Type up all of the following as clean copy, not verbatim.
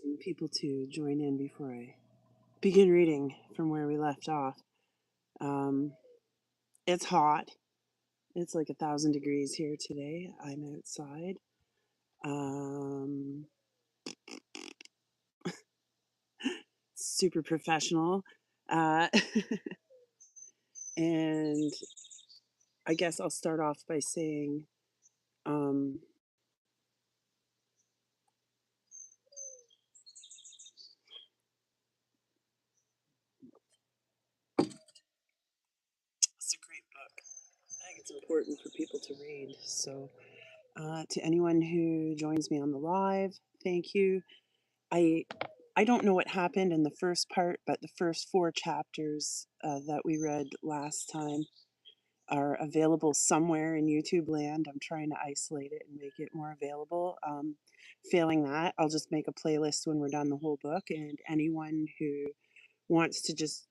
some people to join in before I begin reading from where we left off. Um, it's hot. It's like 1,000 degrees here today. I'm outside. Um, Super professional. Uh, and I guess I'll start off by saying um, it's a great book. I think it's important for people to read. So, to anyone who joins me on the live, thank you. I I don't know what happened in the first part, but the first 4 chapters that we read last time are available somewhere in YouTube land. I'm trying to isolate it and make it more available. Failing that, I'll just make a playlist when we're done the whole book, and anyone who wants to just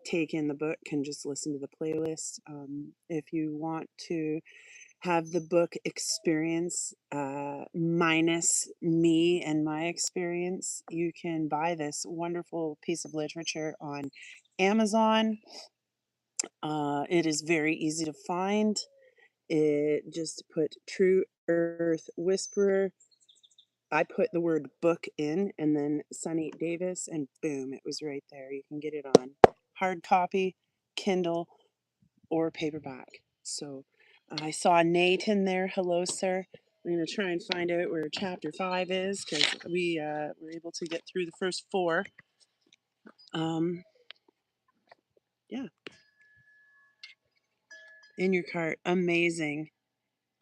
take in the book can just listen to the playlist. If you want to have the book experience minus me and my experience, you can buy this wonderful piece of literature on Amazon. It is very easy to find. It just put True Earth Whisperer. I put the word book in and then Sonny Davis, and boom, it was right there. You can get it on hard copy, Kindle, or paperback. So I saw Nate in there. Hello, sir. I'm going to try and find out where chapter 5 is because we were able to get through the first 4. Yeah, in your cart. Amazing.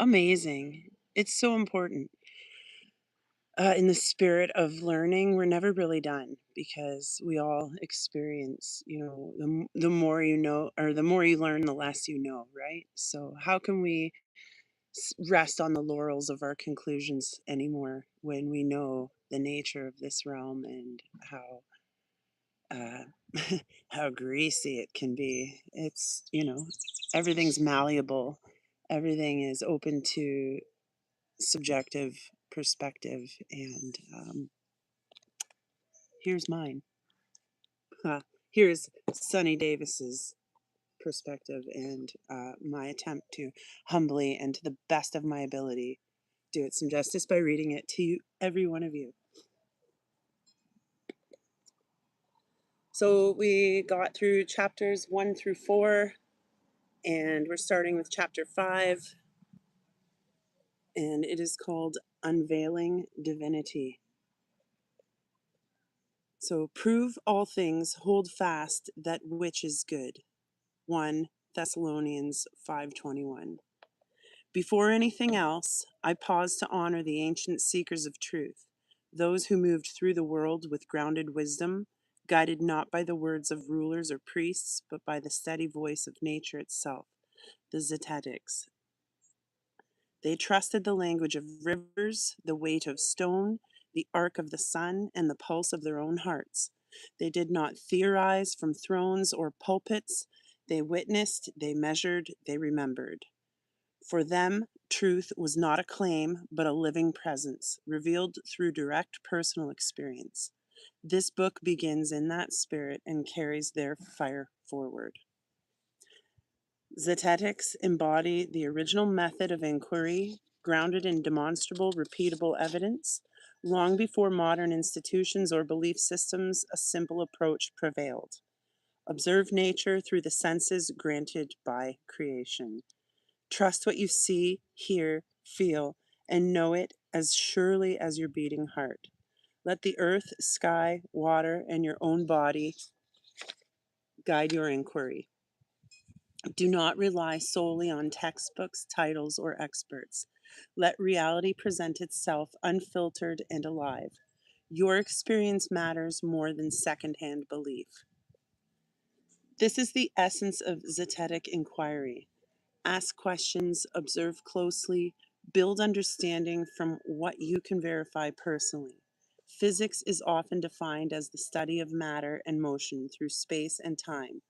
Amazing. It's so important. In the spirit of learning, we're never really done because we all experience, the more you know, or the more you learn, the less you know, right? So, how can we rest on the laurels of our conclusions anymore when we know the nature of this realm and how how greasy it can be? It's, everything's malleable, everything is open to subjective perspective, and here's mine. Here's Sonny Davis's perspective, and my attempt to humbly and to the best of my ability do it some justice by reading it to you, every one of you. So we got through chapters 1 through 4, and we're starting with chapter 5, and it is called Unveiling Divinity. So prove all things, hold fast that which is good. 1 Thessalonians 5:21. Before anything else, I pause to honor the ancient seekers of truth, those who moved through the world with grounded wisdom, guided not by the words of rulers or priests, but by the steady voice of nature itself, the Diads. They trusted the language of rivers, the weight of stone, the arc of the sun, and the pulse of their own hearts. They did not theorize from thrones or pulpits. They witnessed, they measured, they remembered. For them, truth was not a claim, but a living presence, revealed through direct personal experience. This book begins in that spirit and carries their fire forward. Diads embody the original method of inquiry, grounded in demonstrable, repeatable evidence. Long before modern institutions or belief systems, a simple approach prevailed. Observe nature through the senses granted by creation. Trust what you see, hear, feel, and know it as surely as your beating heart. Let the earth, sky, water, and your own body guide your inquiry. Do not rely solely on textbooks, titles, or experts. Let reality present itself unfiltered and alive. Your experience matters more than secondhand belief. This is the essence of Zetetic inquiry. Ask questions, observe closely, build understanding from what you can verify personally. Physics is often defined as the study of matter and motion through space and time.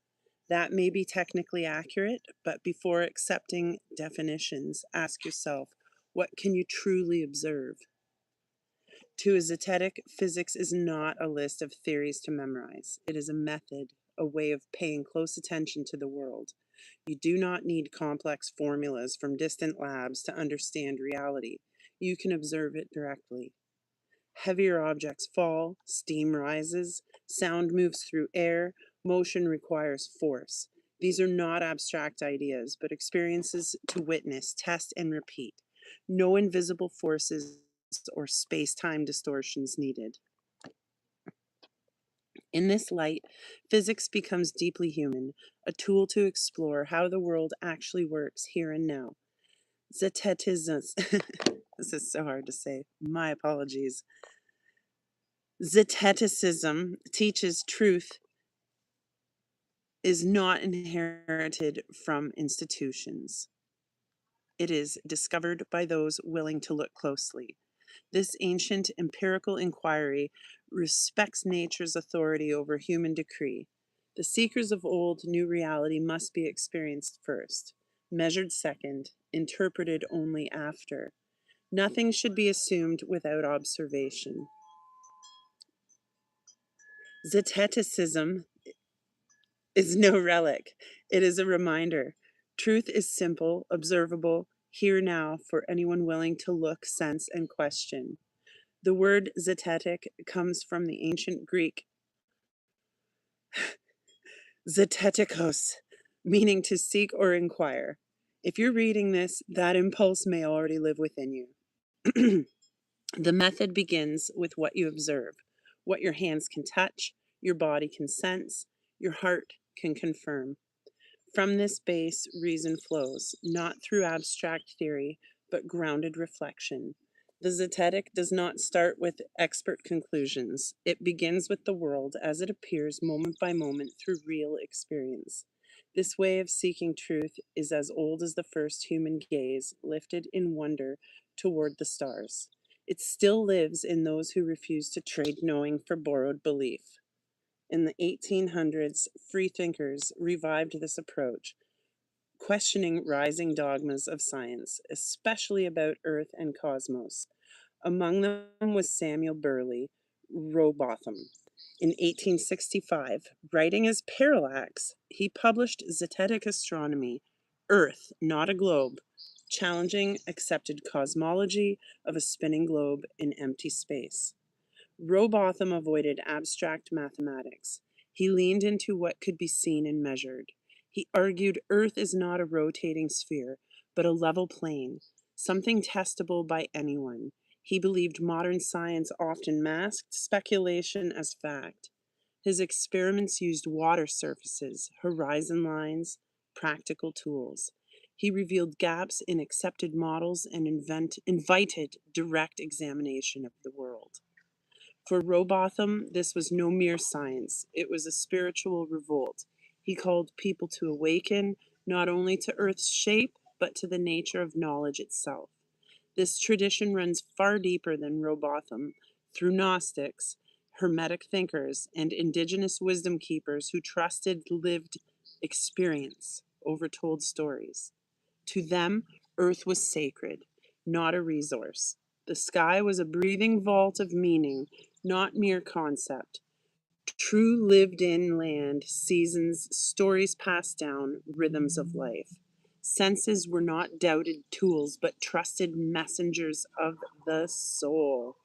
That may be technically accurate, but before accepting definitions, ask yourself, what can you truly observe? To a zetetic, physics is not a list of theories to memorize. It is a method, a way of paying close attention to the world. You do not need complex formulas from distant labs to understand reality. You can observe it directly. Heavier objects fall, steam rises, sound moves through air, motion requires force. These are not abstract ideas, but experiences to witness, test, and repeat. No invisible forces or space time distortions needed. In this light, physics becomes deeply human, a tool to explore how the world actually works here and now. Zetetism. This is so hard to say. My apologies. Zeteticism teaches truth is not inherited from institutions. It is discovered by those willing to look closely. This ancient empirical inquiry respects nature's authority over human decree. The seekers of old knew reality must be experienced first, measured second, interpreted only after. Nothing should be assumed without observation. Zeteticism is no relic. It is a reminder. Truth is simple, observable, here now for anyone willing to look, sense, and question. The word zetetic comes from the ancient Greek zetetikos, meaning to seek or inquire. If you're reading this, that impulse may already live within you. The method begins with what you observe, what your hands can touch, your body can sense, your heart can confirm. From this base, reason flows, not through abstract theory, but grounded reflection. The zetetic does not start with expert conclusions. It begins with the world as it appears moment by moment through real experience. This way of seeking truth is as old as the first human gaze, lifted in wonder toward the stars. It still lives in those who refuse to trade knowing for borrowed belief. In the 1800s, freethinkers revived this approach, questioning rising dogmas of science, especially about Earth and cosmos. Among them was Samuel Burley Rowbotham. In 1865, writing as Parallax, he published Zetetic Astronomy, Earth, Not a Globe, challenging accepted cosmology of a spinning globe in empty space. Rowbotham avoided abstract mathematics. He leaned into what could be seen and measured. He argued Earth is not a rotating sphere, but a level plane, something testable by anyone. He believed modern science often masked speculation as fact. His experiments used water surfaces, horizon lines, practical tools. He revealed gaps in accepted models and invited direct examination of the world. For Rowbotham, this was no mere science, it was a spiritual revolt. He called people to awaken not only to Earth's shape, but to the nature of knowledge itself. This tradition runs far deeper than Rowbotham, through Gnostics, Hermetic thinkers, and indigenous wisdom keepers who trusted lived experience over told stories. To them, Earth was sacred, not a resource. The sky was a breathing vault of meaning, not mere concept. True lived in land, seasons, stories passed down, rhythms of life. Senses were not doubted tools, but trusted messengers of the soul.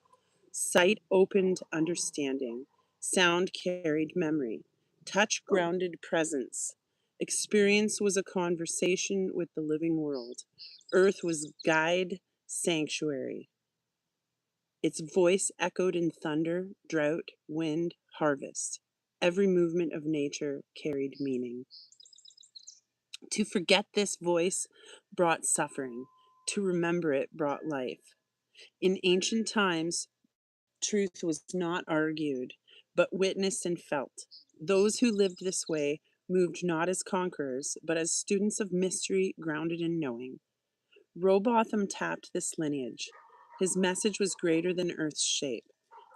Sight opened understanding. Sound carried memory. Touch grounded presence. Experience was a conversation with the living world. Earth was guide, sanctuary. Its voice echoed in thunder, drought, wind, harvest. Every movement of nature carried meaning. To forget this voice brought suffering. To remember it brought life. In ancient times, truth was not argued, but witnessed and felt. Those who lived this way moved not as conquerors, but as students of mystery grounded in knowing. Rowbotham tapped this lineage. His message was greater than Earth's shape.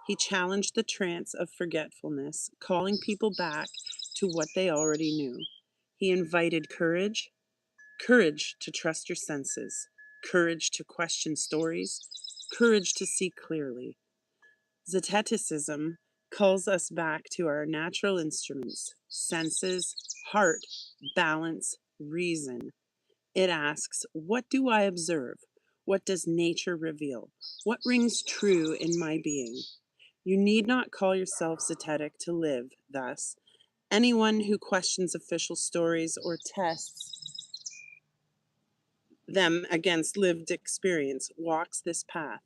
He challenged the trance of forgetfulness, calling people back to what they already knew. He invited courage, courage to trust your senses, courage to question stories, courage to see clearly. Zeteticism calls us back to our natural instruments, senses, heart, balance, reason. It asks, what do I observe? What does nature reveal? What rings true in my being? You need not call yourself zetetic to live thus. Anyone who questions official stories or tests them against lived experience walks this path.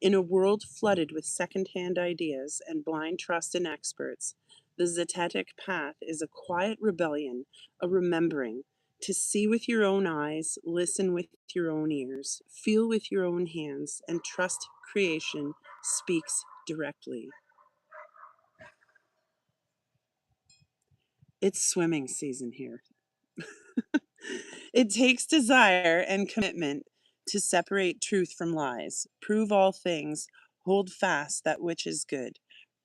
In a world flooded with second-hand ideas and blind trust in experts, the zetetic path is a quiet rebellion, a remembering to see with your own eyes, listen with your own ears, feel with your own hands, and trust creation speaks directly. It's swimming season here. It takes desire and commitment to separate truth from lies, prove all things, hold fast that which is good,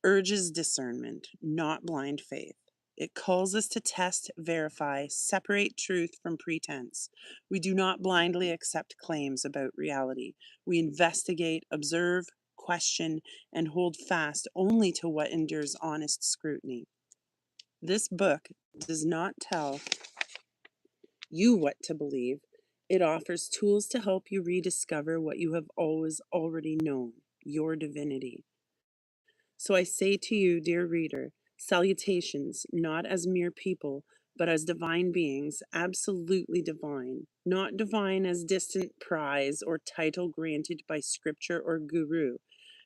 urges discernment, not blind faith. It calls us to test, verify, separate truth from pretense. We do not blindly accept claims about reality. We investigate, observe, question, and hold fast only to what endures honest scrutiny. This book does not tell you what to believe. It offers tools to help you rediscover what you have always already known, your divinity. So I say to you, dear reader, salutations, not as mere people, but as divine beings, absolutely divine, not divine as distant prize or title granted by scripture or guru,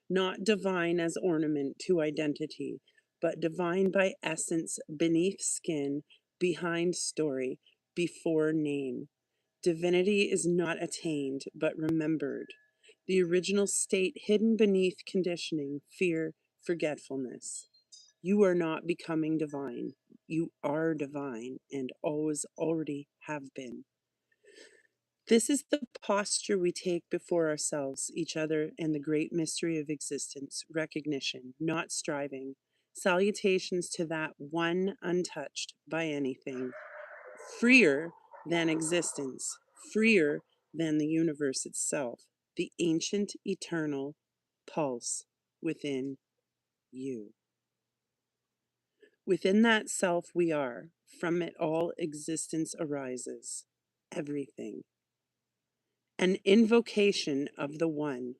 not divine as ornament to identity, but divine by essence, beneath skin, behind story, before name. Divinity is not attained, but remembered. The original state hidden beneath conditioning, fear, forgetfulness. You are not becoming divine. You are divine and always already have been. This is the posture we take before ourselves, each other, and the great mystery of existence, recognition, not striving. Salutations to that one untouched by anything, freer than existence, freer than the universe itself, the ancient, eternal pulse within you. Within that self we are, from it all existence arises, everything. An invocation of the One.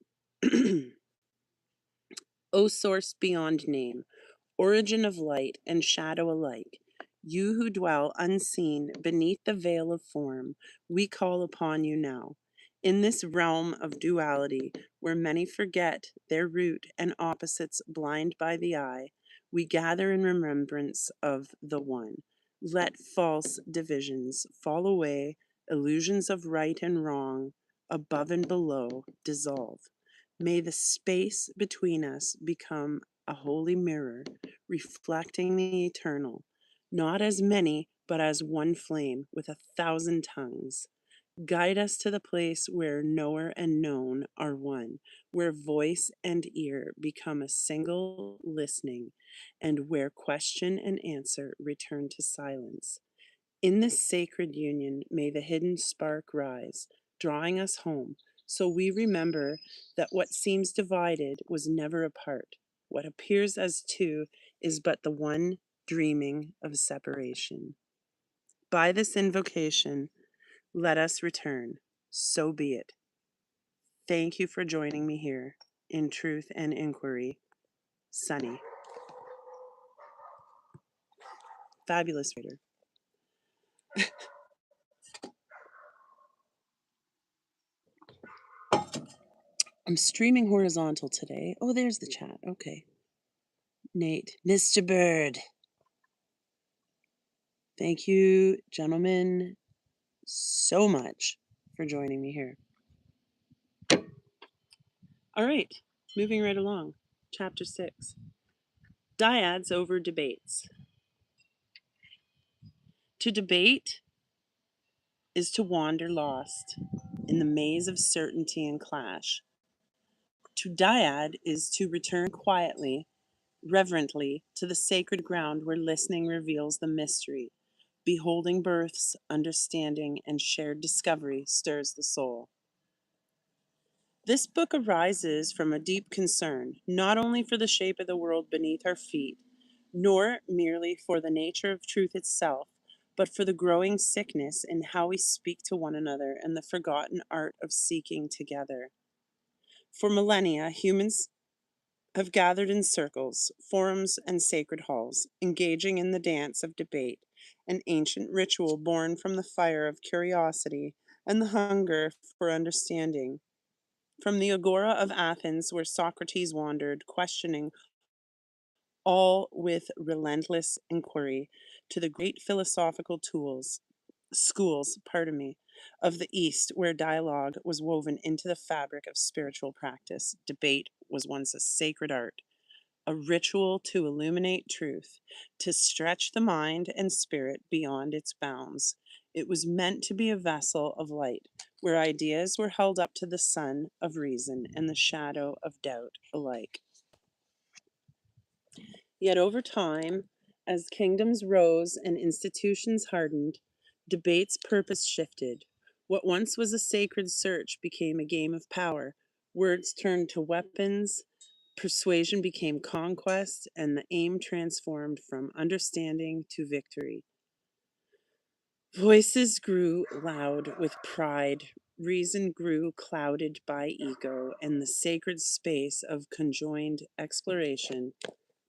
O source beyond name, origin of light and shadow alike, you who dwell unseen beneath the veil of form, we call upon you now. In this realm of duality, where many forget their root and opposites blind by the eye, we gather in remembrance of the One. Let false divisions fall away, illusions of right and wrong, above and below, dissolve. May the space between us become a holy mirror, reflecting the eternal, not as many, but as one flame with 1,000 tongues. Guide us to the place where knower and known are one, where voice and ear become a single listening, and where question and answer return to silence. In this sacred union, may the hidden spark rise, drawing us home, so we remember that what seems divided was never apart. What appears as two is but the one dreaming of separation. By this invocation, let us return. So be it. Thank you for joining me here in Truth and Inquiry. Sonny. Fabulous reader. I'm streaming horizontal today. Oh, there's the chat. Okay. Nate. Mr. Bird. Thank you, gentlemen, so much for joining me here. All right, moving right along. Chapter 6. Diads over debates. To debate is to wander lost in the maze of certainty and clash. To dyad is to return quietly, reverently, to the sacred ground where listening reveals the mystery. Beholding births, understanding, and shared discovery stirs the soul. This book arises from a deep concern, not only for the shape of the world beneath our feet, nor merely for the nature of truth itself, but for the growing sickness in how we speak to one another and the forgotten art of seeking together. For millennia, humans have gathered in circles, forums, and sacred halls, engaging in the dance of debate, an ancient ritual born from the fire of curiosity and the hunger for understanding. From the agora of Athens, where Socrates wandered, questioning all with relentless inquiry, to the great philosophical schools, of the East, where dialogue was woven into the fabric of spiritual practice, debate was once a sacred art, a ritual to illuminate truth, to stretch the mind and spirit beyond its bounds. It was meant to be a vessel of light, where ideas were held up to the sun of reason and the shadow of doubt alike. Yet over time, as kingdoms rose and institutions hardened, debate's purpose shifted. What once was a sacred search became a game of power. Words turned to weapons, persuasion became conquest, and the aim transformed from understanding to victory. Voices grew loud with pride, reason grew clouded by ego, and the sacred space of conjoined exploration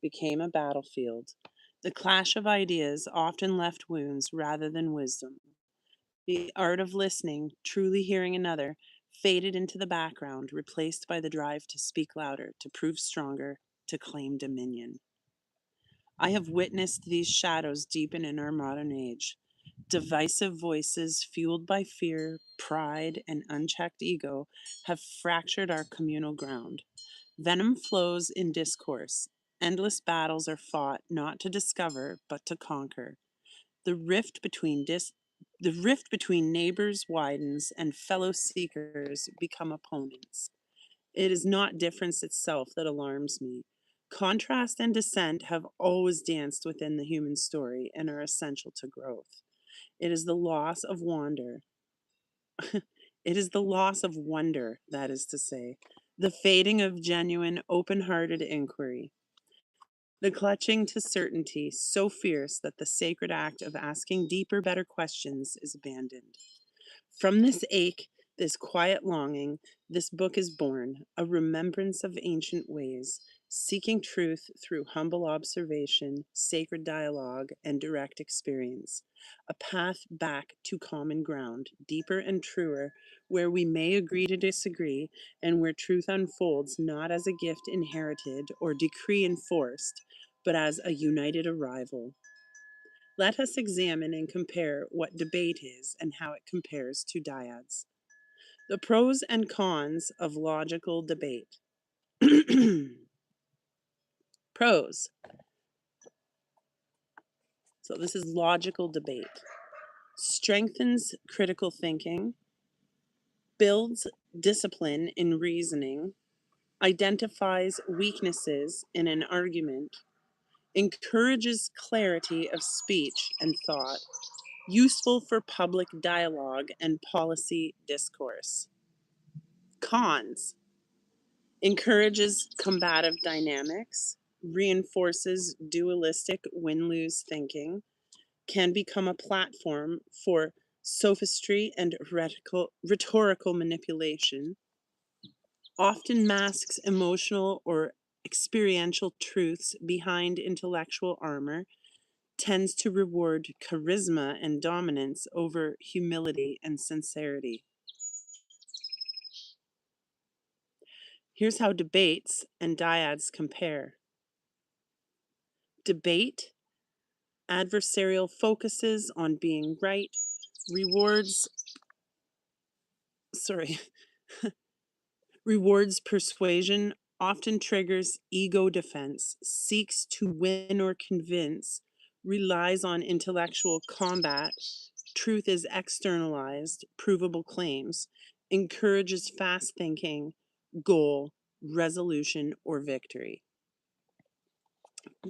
became a battlefield. The clash of ideas often left wounds rather than wisdom. The art of listening, truly hearing another, faded into the background, replaced by the drive to speak louder, to prove stronger, to claim dominion. I have witnessed these shadows deepen in our modern age. Divisive voices, fueled by fear, pride, and unchecked ego, have fractured our communal ground. Venom flows in discourse. Endless battles are fought not to discover, but to conquer. The rift between the rift between neighbors widens and fellow seekers become opponents. It is not difference itself that alarms me. Contrast and dissent have always danced within the human story and are essential to growth. It is the loss of wonder. It is the loss of wonder, that is to say, the fading of genuine, open hearted inquiry, the clutching to certainty so fierce that the sacred act of asking deeper, better questions is abandoned. From this ache, this quiet longing, this book is born, a remembrance of ancient ways, seeking truth through humble observation, sacred dialogue, and direct experience. A path back to common ground, deeper and truer, where we may agree to disagree, and where truth unfolds not as a gift inherited or decree enforced, but as a united arrival. Let us examine and compare what debate is and how it compares to Diads. The pros and cons of logical debate. Pros. So this is logical debate. Strengthens critical thinking, builds discipline in reasoning, identifies weaknesses in an argument, encourages clarity of speech and thought, useful for public dialogue and policy discourse. Cons: encourages combative dynamics, reinforces dualistic win lose thinking, can become a platform for sophistry and rhetorical manipulation, often masks emotional or experiential truths behind intellectual armor, tends to reward charisma and dominance over humility and sincerity. Here's how debates and dyads compare. Debate, adversarial focuses on being right, rewards, sorry, rewards persuasion, often triggers ego defense, seeks to win or convince, relies on intellectual combat, truth is externalized, provable claims, encourages fast thinking, goal, resolution, or victory.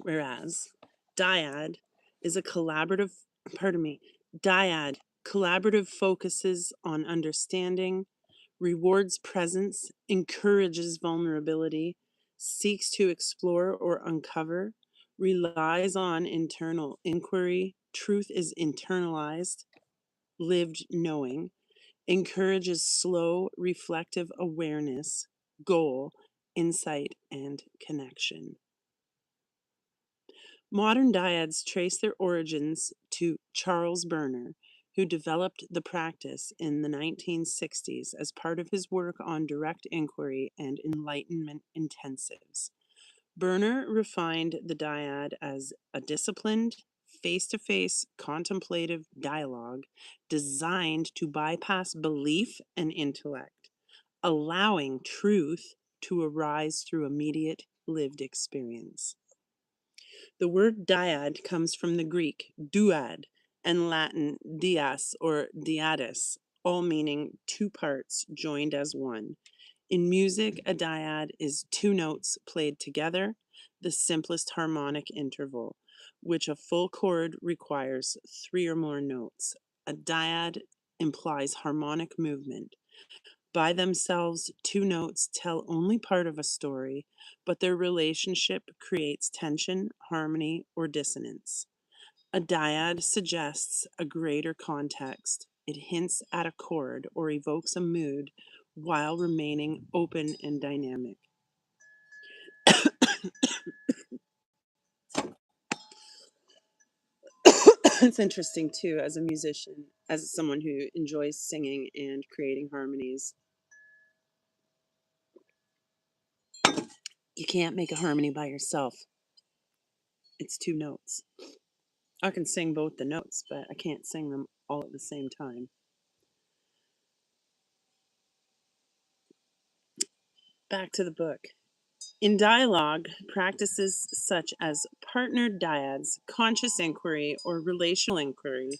Whereas dyad is a collaborative, pardon me, dyad, collaborative focuses on understanding, rewards presence, encourages vulnerability, seeks to explore or uncover, relies on internal inquiry, truth is internalized, lived knowing, encourages slow, reflective awareness, goal, insight, and connection. Modern dyads trace their origins to Charles Berner, who developed the practice in the 1960s as part of his work on direct inquiry and enlightenment intensives. Berner refined the dyad as a disciplined, face to face contemplative dialogue designed to bypass belief and intellect, allowing truth to arise through immediate lived experience. The word dyad comes from the Greek duad and Latin dias or diadis, all meaning two parts joined as one. In music, a dyad is two notes played together, the simplest harmonic interval, which a full chord requires three or more notes. A dyad implies harmonic movement. By themselves, two notes tell only part of a story, but their relationship creates tension, harmony, or dissonance. A dyad suggests a greater context. It hints at a chord or evokes a mood while remaining open and dynamic. It's interesting too, as a musician, as someone who enjoys singing and creating harmonies. You can't make a harmony by yourself. It's two notes. I can sing both the notes, but I can't sing them all at the same time. Back to the book. In dialogue, practices such as partnered dyads, conscious inquiry, or relational inquiry,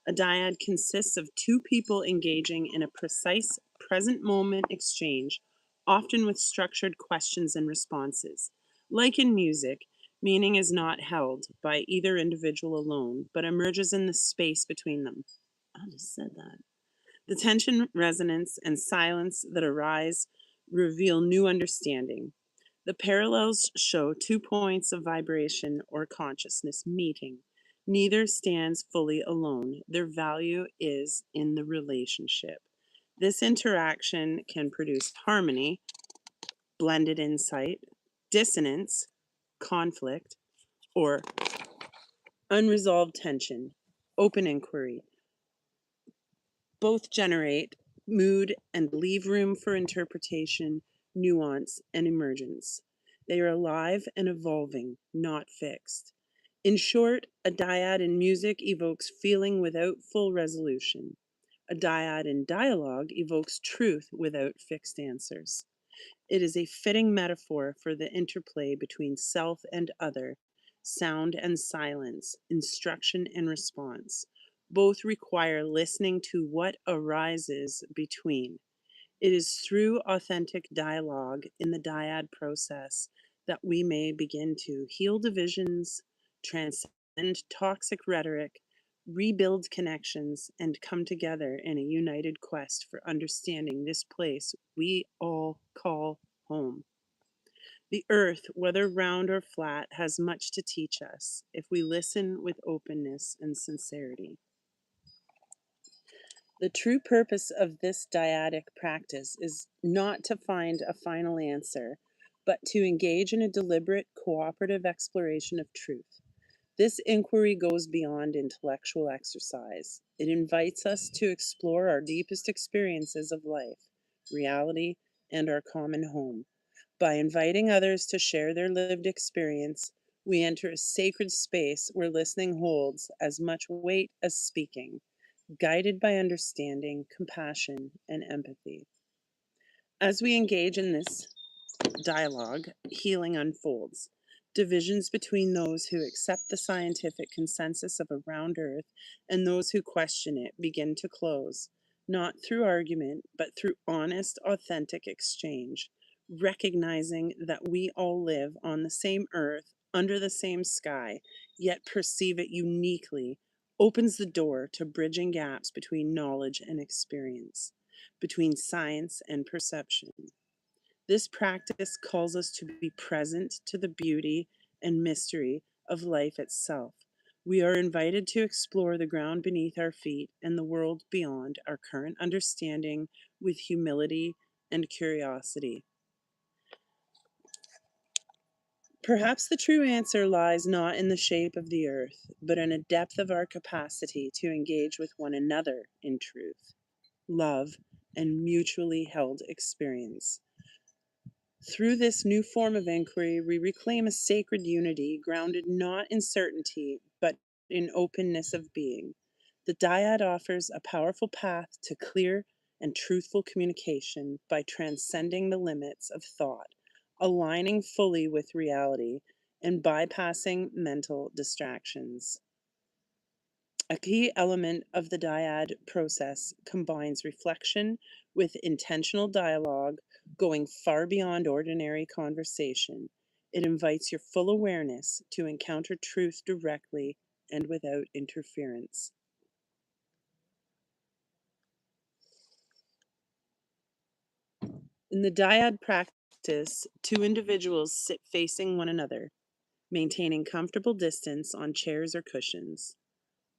a dyad consists of two people engaging in a precise present moment exchange, often with structured questions and responses. Like in music, meaning is not held by either individual alone, but emerges in the space between them. I just said that. The tension, resonance, and silence that arise reveal new understanding. The parallels show two points of vibration or consciousness meeting. Neither stands fully alone. Their value is in the relationship. This interaction can produce harmony, blended insight, dissonance, conflict, or unresolved tension, open inquiry. Both generate mood and leave room for interpretation, nuance, and emergence. They are alive and evolving, not fixed. In short, a dyad in music evokes feeling without full resolution. A dyad in dialogue evokes truth without fixed answers. It is a fitting metaphor for the interplay between self and other, sound and silence, instruction and response. Both require listening to what arises between. It is through authentic dialogue in the dyad process that we may begin to heal divisions, transcend toxic rhetoric, rebuild connections, and come together in a united quest for understanding this place we all call home. The earth, whether round or flat, has much to teach us if we listen with openness and sincerity. The true purpose of this dyadic practice is not to find a final answer, but to engage in a deliberate, cooperative exploration of truth. This inquiry goes beyond intellectual exercise. It invites us to explore our deepest experiences of life, reality, and our common home. By inviting others to share their lived experience, we enter a sacred space where listening holds as much weight as speaking, guided by understanding, compassion, and empathy. As we engage in this dialogue, healing unfolds. Divisions between those who accept the scientific consensus of a round earth and those who question it begin to close, not through argument, but through honest, authentic exchange, recognizing that we all live on the same earth, under the same sky, yet perceive it uniquely, opens the door to bridging gaps between knowledge and experience. between science and perception. This practice calls us to be present to the beauty and mystery of life itself. We are invited to explore the ground beneath our feet and the world beyond our current understanding with humility and curiosity. Perhaps the true answer lies not in the shape of the earth, but in a depth of our capacity to engage with one another in truth, love, and mutually held experience. Through this new form of inquiry, we reclaim a sacred unity grounded not in certainty, but in openness of being. The dyad offers a powerful path to clear and truthful communication by transcending the limits of thought, aligning fully with reality, and bypassing mental distractions. A key element of the dyad process combines reflection with intentional dialogue, going far beyond ordinary conversation. It invites your full awareness to encounter truth directly and without interference. In the dyad practice, two individuals sit facing one another, maintaining comfortable distance on chairs or cushions.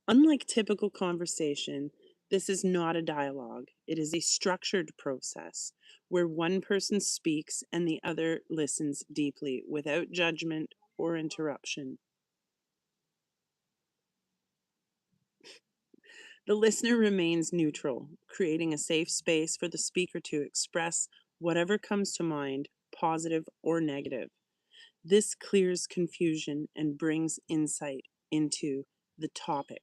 Unlike typical conversation, this is not a dialogue. It is a structured process where one person speaks and the other listens deeply without judgment or interruption. The listener remains neutral, creating a safe space for the speaker to express whatever comes to mind, positive or negative. This clears confusion and brings insight into the topic.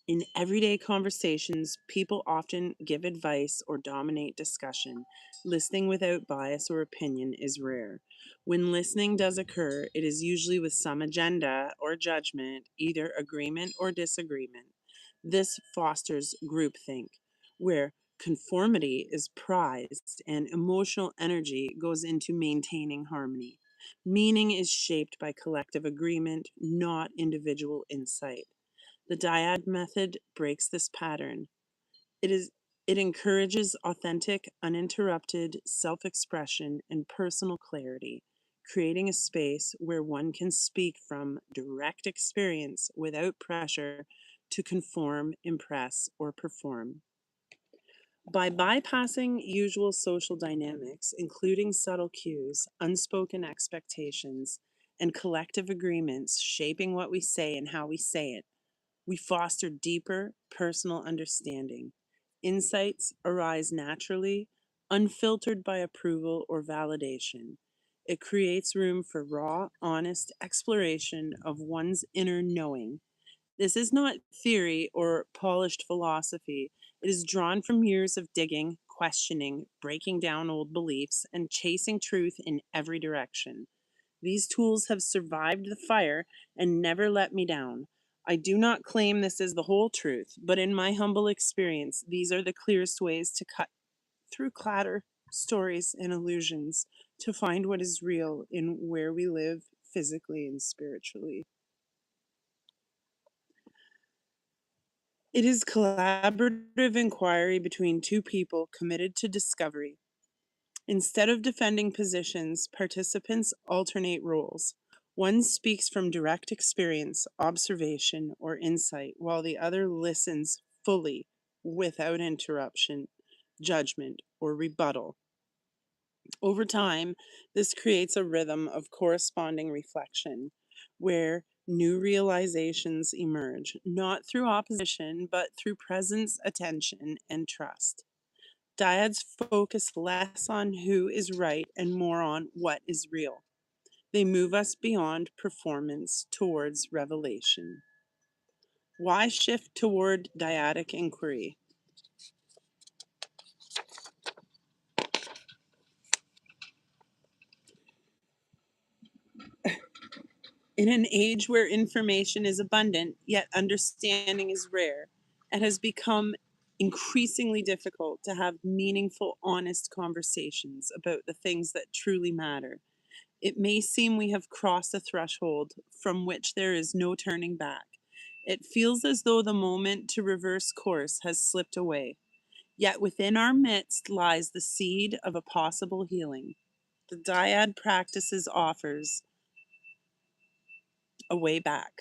In everyday conversations, people often give advice or dominate discussion. Listening without bias or opinion is rare. When listening does occur, it is usually with some agenda or judgment, either agreement or disagreement. This fosters groupthink, where conformity is prized and emotional energy goes into maintaining harmony. Meaning is shaped by collective agreement, not individual insight. The dyad method breaks this pattern. It is it encourages authentic, uninterrupted self-expression and personal clarity, creating a space where one can speak from direct experience without pressure to conform, impress, or perform. By bypassing usual social dynamics, including subtle cues, unspoken expectations, and collective agreements shaping what we say and how we say it, we foster deeper personal understanding. Insights arise naturally, unfiltered by approval or validation. It creates room for raw, honest exploration of one's inner knowing. This is not theory or polished philosophy. It is drawn from years of digging, questioning, breaking down old beliefs, and chasing truth in every direction. These tools have survived the fire and never let me down. I do not claim this is the whole truth, but in my humble experience, these are the clearest ways to cut through clatter, stories, and illusions to find what is real in where we live physically and spiritually. It is collaborative inquiry between two people committed to discovery. Instead of defending positions, participants alternate roles. One speaks from direct experience, observation, or insight, while the other listens fully without interruption, judgment, or rebuttal. Over time, this creates a rhythm of corresponding reflection where new realizations emerge, not through opposition, but through presence, attention, and trust. Dyads focus less on who is right and more on what is real. They move us beyond performance towards revelation. Why shift toward dyadic inquiry? In an age where information is abundant, yet understanding is rare, it has become increasingly difficult to have meaningful, honest conversations about the things that truly matter. It may seem we have crossed a threshold from which there is no turning back. It feels as though the moment to reverse course has slipped away. Yet within our midst lies the seed of a possible healing. The dyad practices offers a way back.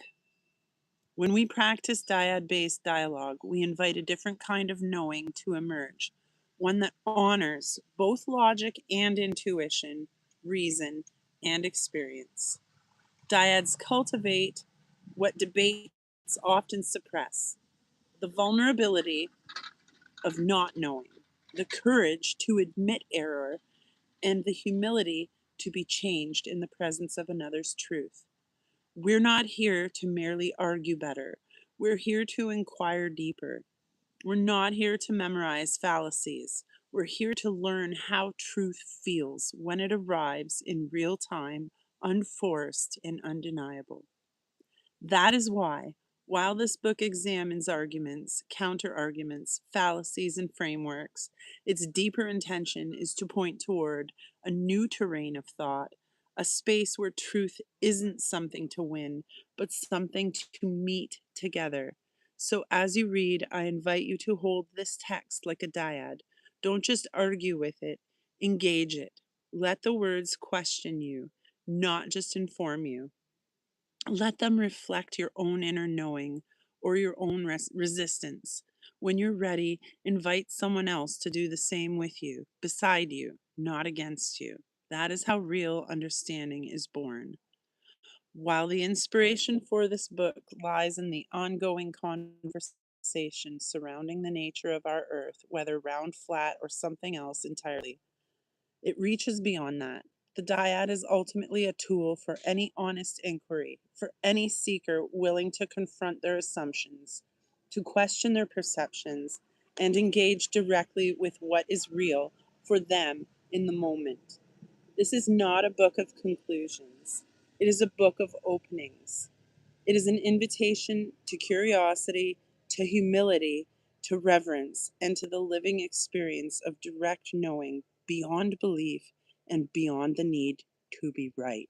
When we practice dyad-based dialogue, we invite a different kind of knowing to emerge, one that honors both logic and intuition, reason and experience. Dyads cultivate what debates often suppress: the vulnerability of not knowing, the courage to admit error, and the humility to be changed in the presence of another's truth. We're not here to merely argue better. We're here to inquire deeper. We're not here to memorize fallacies. We're here to learn how truth feels when it arrives in real time, unforced and undeniable. That is why, while this book examines arguments, counter-arguments, fallacies, and frameworks, its deeper intention is to point toward a new terrain of thought, a space where truth isn't something to win, but something to meet together. So as you read, I invite you to hold this text like a dyad. Don't just argue with it, engage it. Let the words question you, not just inform you. Let them reflect your own inner knowing or your own resistance. When you're ready, invite someone else to do the same with you, beside you, not against you. That is how real understanding is born. While the inspiration for this book lies in the ongoing conversation surrounding the nature of our earth, whether round, flat, or something else entirely, it reaches beyond that. The dyad is ultimately a tool for any honest inquiry, for any seeker willing to confront their assumptions, to question their perceptions, and engage directly with what is real for them in the moment. This is not a book of conclusions. It is a book of openings. It is an invitation to curiosity, to humility, to reverence, and to the living experience of direct knowing beyond belief and beyond the need to be right.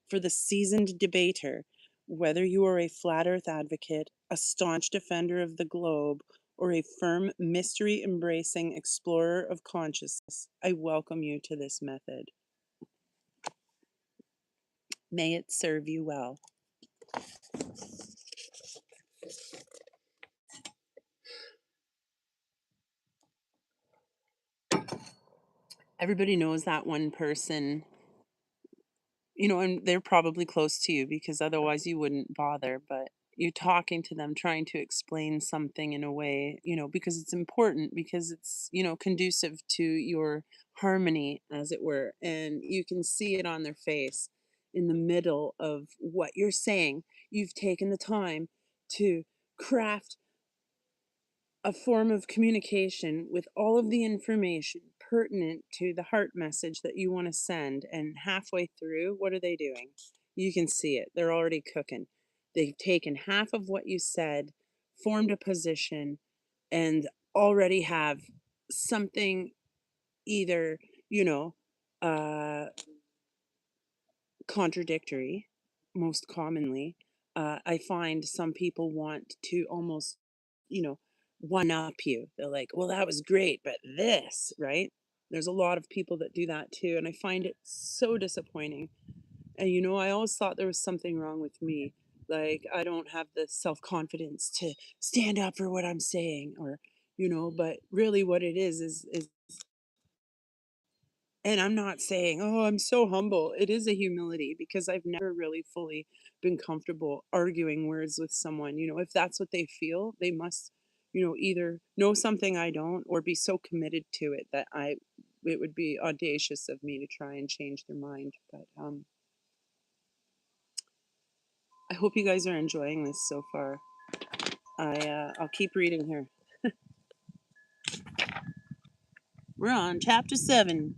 For the seasoned debater, whether you are a flat earth advocate, a staunch defender of the globe, or a firm mystery embracing explorer of consciousness, I welcome you to this method. May it serve you well. Everybody knows that one person, and they're probably close to you because otherwise you wouldn't bother, but you're talking to them, trying to explain something in a way, because it's important, because it's, conducive to your harmony, as it were. And you can see it on their face in the middle of what you're saying. You've taken the time to craft a form of communication with all of the information pertinent to the heart message that you want to send. And halfway through, what are they doing? You can see it. They're already cooking. They've taken half of what you said, formed a position, and already have something either, you know, uh, contradictory, most commonly. I find some people want to almost, one up you. They're like, well, that was great, but this, right? There's a lot of people that do that too. And I find it so disappointing. And, I always thought there was something wrong with me. Like, I don't have the self confidence to stand up for what I'm saying, or, but really what it is, and I'm not saying, "Oh, I'm so humble." It is a humility because I've never really fully been comfortable arguing words with someone. If that's what they feel, they must, either know something I don't or be so committed to it that it would be audacious of me to try and change their mind. But I hope you guys are enjoying this so far. I'll keep reading here. We're on chapter 7.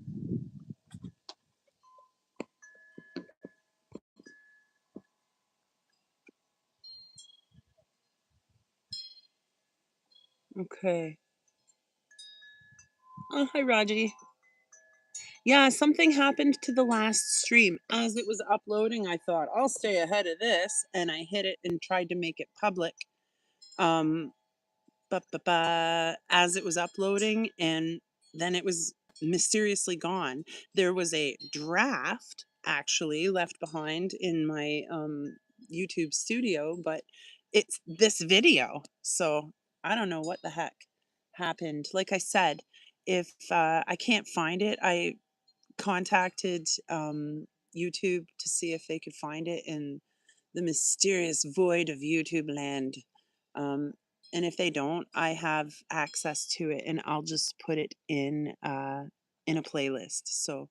Okay. Oh, hi, Raji. Yeah, something happened to the last stream. As it was uploading, I thought, I'll stay ahead of this. And I hit it and tried to make it public. Um, as it was uploading, and then it was mysteriously gone. There was a draft actually left behind in my YouTube studio, but it's this video. So I don't know what the heck happened. Like I said, if I can't find it, I contacted YouTube to see if they could find it in the mysterious void of YouTube land. Um, and if they don't, I have access to it, and I'll just put it in a playlist. So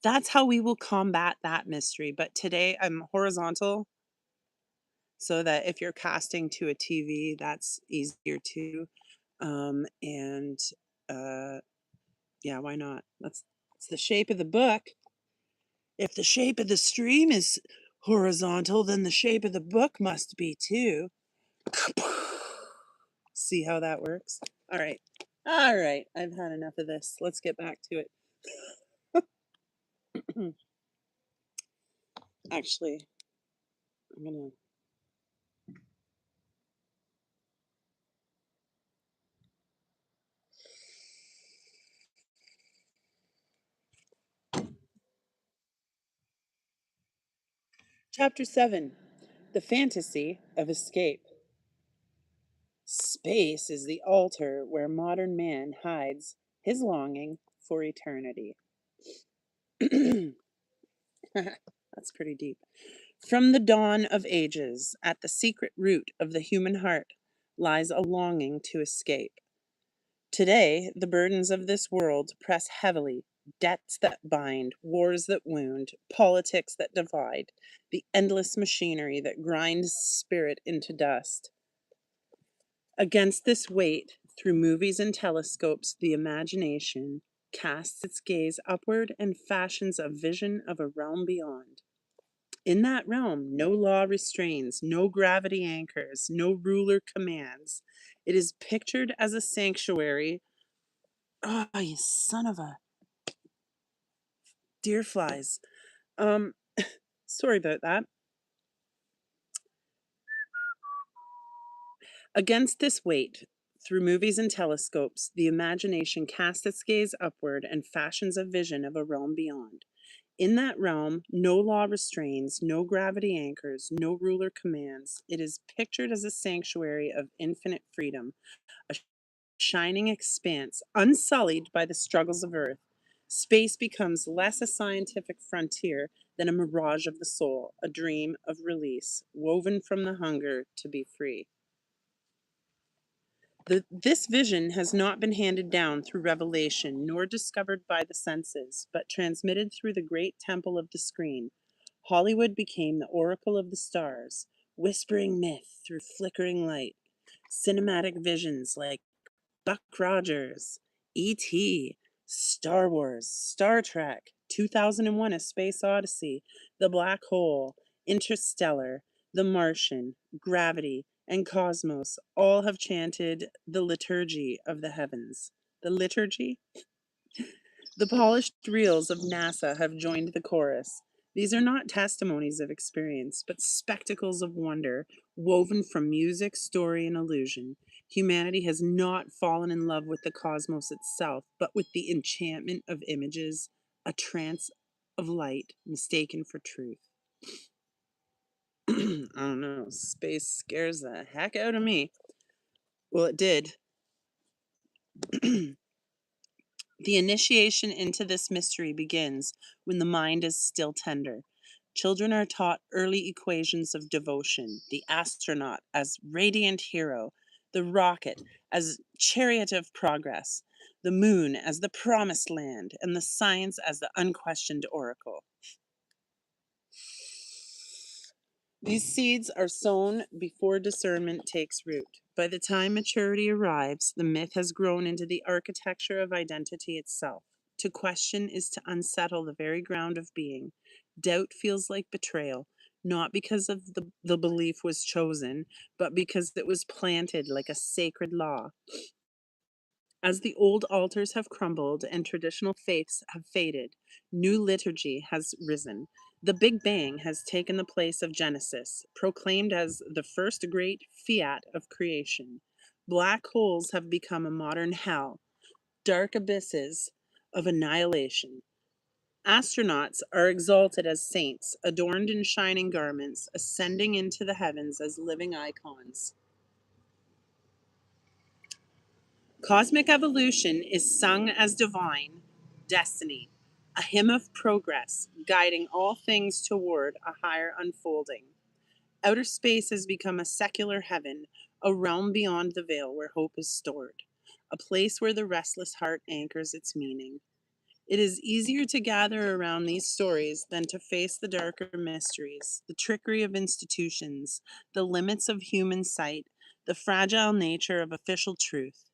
that's how we will combat that mystery. But today I'm horizontal, so that if you're casting to a TV, that's easier too. And yeah, why not? That's it's the shape of the book. If the shape of the stream is horizontal, then the shape of the book must be too. See how that works? All right. All right. I've had enough of this. Let's get back to it. Actually, I'm going to. Chapter 7: The Fantasy of Escape. Space is the altar where modern man hides his longing for eternity. That's pretty deep. From the dawn of ages, at the secret root of the human heart, lies a longing to escape. Today, the burdens of this world press heavily, debts that bind, wars that wound, politics that divide, the endless machinery that grinds spirit into dust. Against this weight, through movies and telescopes, the imagination casts its gaze upward and fashions a vision of a realm beyond. In that realm, no law restrains, no gravity anchors, no ruler commands. It is pictured as a sanctuary. Oh, you son of a deer flies. Um, Sorry about that. Against this weight, through movies and telescopes, the imagination casts its gaze upward and fashions a vision of a realm beyond. In that realm, no law restrains, no gravity anchors, no ruler commands. It is pictured as a sanctuary of infinite freedom, a shining expanse, unsullied by the struggles of earth. Space becomes less a scientific frontier than a mirage of the soul, a dream of release, woven from the hunger to be free. This vision has not been handed down through revelation, nor discovered by the senses, but transmitted through the great temple of the screen. Hollywood became the oracle of the stars, whispering myth through flickering light. Cinematic visions like Buck Rogers, E.T., Star Wars, Star Trek, 2001: A Space Odyssey, The Black Hole, Interstellar, The Martian, Gravity, and Cosmos all have chanted the liturgy of the heavens. The liturgy? The polished reels of NASA have joined the chorus. These are not testimonies of experience, but spectacles of wonder, woven from music, story, and illusion. Humanity has not fallen in love with the cosmos itself, but with the enchantment of images, a trance of light mistaken for truth. I don't know. Space scares the heck out of me. Well, it did. The initiation into this mystery begins when the mind is still tender. Children are taught early equations of devotion, the astronaut as radiant hero, the rocket as chariot of progress, the moon as the promised land, and the science as the unquestioned oracle. These seeds are sown before discernment takes root. By the time maturity arrives, the myth has grown into the architecture of identity itself. To question is to unsettle the very ground of being. Doubt feels like betrayal, not because of the belief was chosen, but because it was planted like a sacred law. As the old altars have crumbled and traditional faiths have faded, new liturgy has risen. The Big Bang has taken the place of Genesis, proclaimed as the first great fiat of creation. Black holes have become a modern hell, dark abysses of annihilation. Astronauts are exalted as saints, adorned in shining garments, ascending into the heavens as living icons. Cosmic evolution is sung as divine destiny, a hymn of progress, guiding all things toward a higher unfolding. Outer space has become a secular heaven, a realm beyond the veil where hope is stored, a place where the restless heart anchors its meaning. It is easier to gather around these stories than to face the darker mysteries, the trickery of institutions, the limits of human sight, the fragile nature of official truth.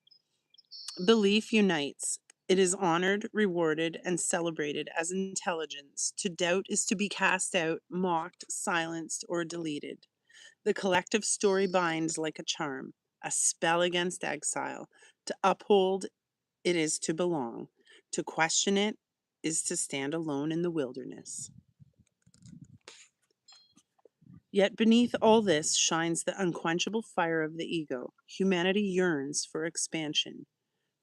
Belief unites. It is honored, rewarded, and celebrated as intelligence. To doubt is to be cast out, mocked, silenced, or deleted. The collective story binds like a charm, a spell against exile. To uphold, it is to belong. To question it is to stand alone in the wilderness. Yet beneath all this shines the unquenchable fire of the ego. Humanity yearns for expansion,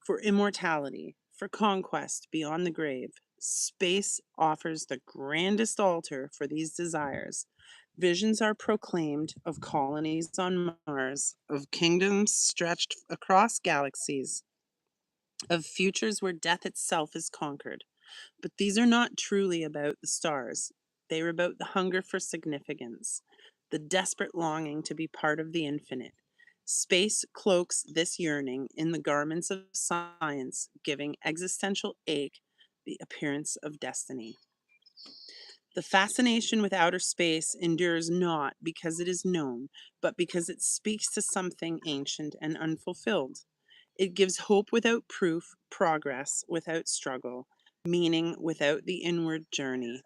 for immortality, for conquest beyond the grave. Space offers the grandest altar for these desires. Visions are proclaimed of colonies on Mars, of kingdoms stretched across galaxies, of futures where death itself is conquered. But these are not truly about the stars. They are about the hunger for significance, the desperate longing to be part of the infinite. Space cloaks this yearning in the garments of science, giving existential ache the appearance of destiny. The fascination with outer space endures not because it is known, but because it speaks to something ancient and unfulfilled. It gives hope without proof, progress without struggle, meaning without the inward journey.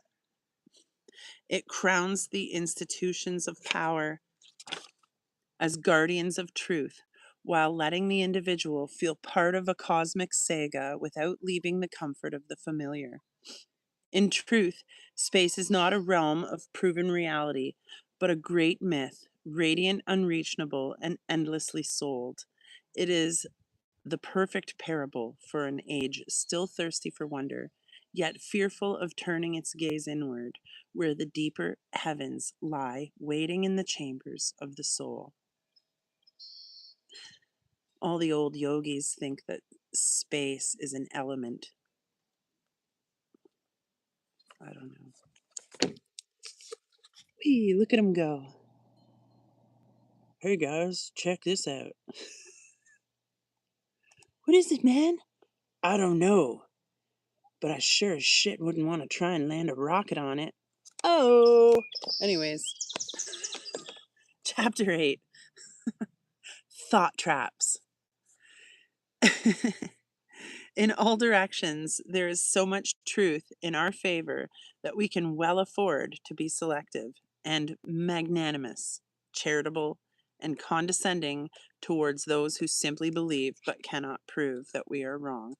It crowns the institutions of power as guardians of truth, while letting the individual feel part of a cosmic saga without leaving the comfort of the familiar. In truth, space is not a realm of proven reality, but a great myth, radiant, unreachable, and endlessly souled. It is the perfect parable for an age still thirsty for wonder, yet fearful of turning its gaze inward, where the deeper heavens lie waiting in the chambers of the soul. All the old yogis think that space is an element. I don't know. Whee, look at him go. Hey guys, check this out. What is it, man? I don't know, but I sure as shit wouldn't want to try and land a rocket on it. Oh! Anyways, chapter 8, Thought Traps. In all directions, there is so much truth in our favor that we can well afford to be selective and magnanimous, charitable, and condescending towards those who simply believe but cannot prove that we are wrong.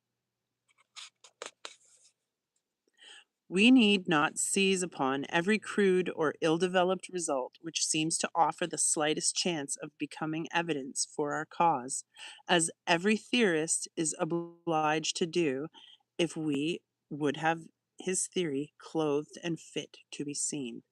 We need not seize upon every crude or ill-developed result which seems to offer the slightest chance of becoming evidence for our cause, as every theorist is obliged to do if we would have his theory clothed and fit to be seen.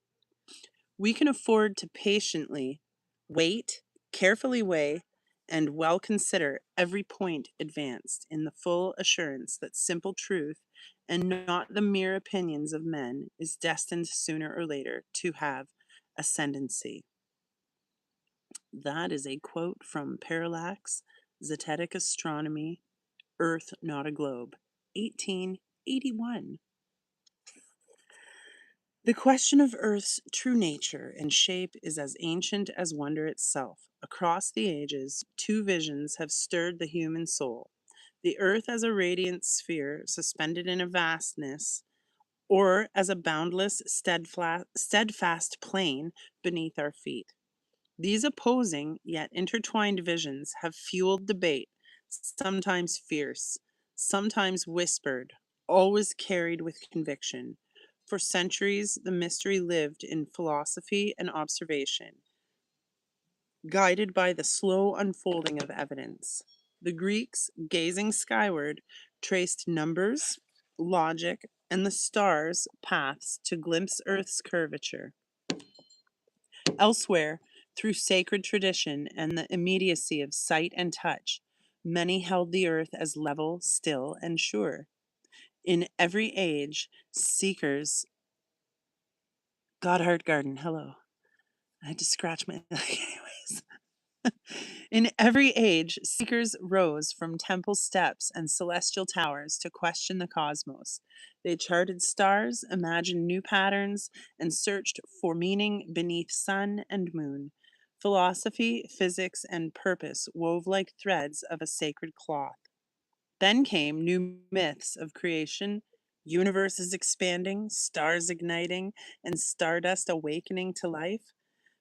We can afford to patiently wait, carefully weigh, and well consider every point advanced in the full assurance that simple truth, and not the mere opinions of men, is destined sooner or later to have ascendancy. That is a quote from Parallax, Zetetic Astronomy, Earth Not a Globe, 1881. The question of Earth's true nature and shape is as ancient as wonder itself. Across the ages, two visions have stirred the human soul: the Earth as a radiant sphere suspended in a vastness, or as a boundless, steadfast plain beneath our feet. These opposing yet intertwined visions have fueled debate, sometimes fierce, sometimes whispered, always carried with conviction. For centuries, the mystery lived in philosophy and observation. guided by the slow unfolding of evidence. The Greeks, gazing skyward, traced numbers, logic, and the stars' paths to glimpse Earth's curvature. Elsewhere, through sacred tradition and the immediacy of sight and touch, many held the earth as level, still, and sure. In every age, seekers. Godheart Garden, hello. I had to scratch my. Anyways. In every age, seekers rose from temple steps and celestial towers to question the cosmos. They charted stars, imagined new patterns, and searched for meaning beneath sun and moon. Philosophy, physics, and purpose wove like threads of a sacred cloth. Then came new myths of creation, universes expanding, stars igniting, and stardust awakening to life.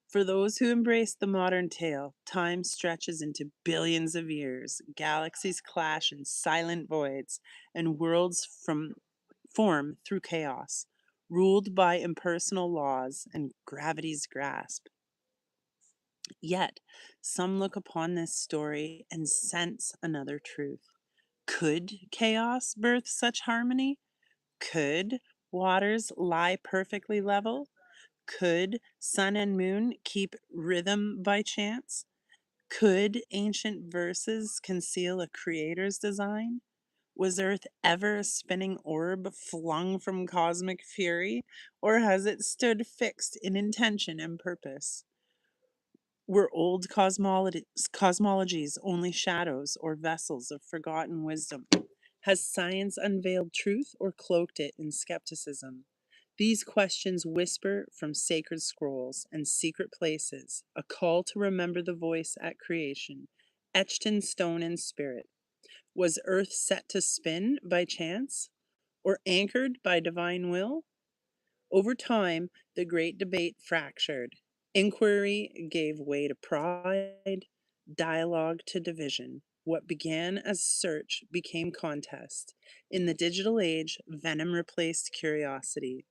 For those who embrace the modern tale, time stretches into billions of years, galaxies clash in silent voids, and worlds form through chaos, ruled by impersonal laws and gravity's grasp. Yet, some look upon this story and sense another truth. Could chaos birth such harmony? Could waters lie perfectly level? Could sun and moon keep rhythm by chance? Could ancient verses conceal a creator's design? Was Earth ever a spinning orb flung from cosmic fury, or has it stood fixed in intention and purpose? Were old cosmologies only shadows or vessels of forgotten wisdom? Has science unveiled truth or cloaked it in skepticism? These questions whisper from sacred scrolls and secret places, a call to remember the voice at creation, etched in stone and spirit. Was Earth set to spin by chance or anchored by divine will? Over time, the great debate fractured. Inquiry gave way to pride, dialogue to division. What began as search became contest. In the digital age, venom replaced curiosity.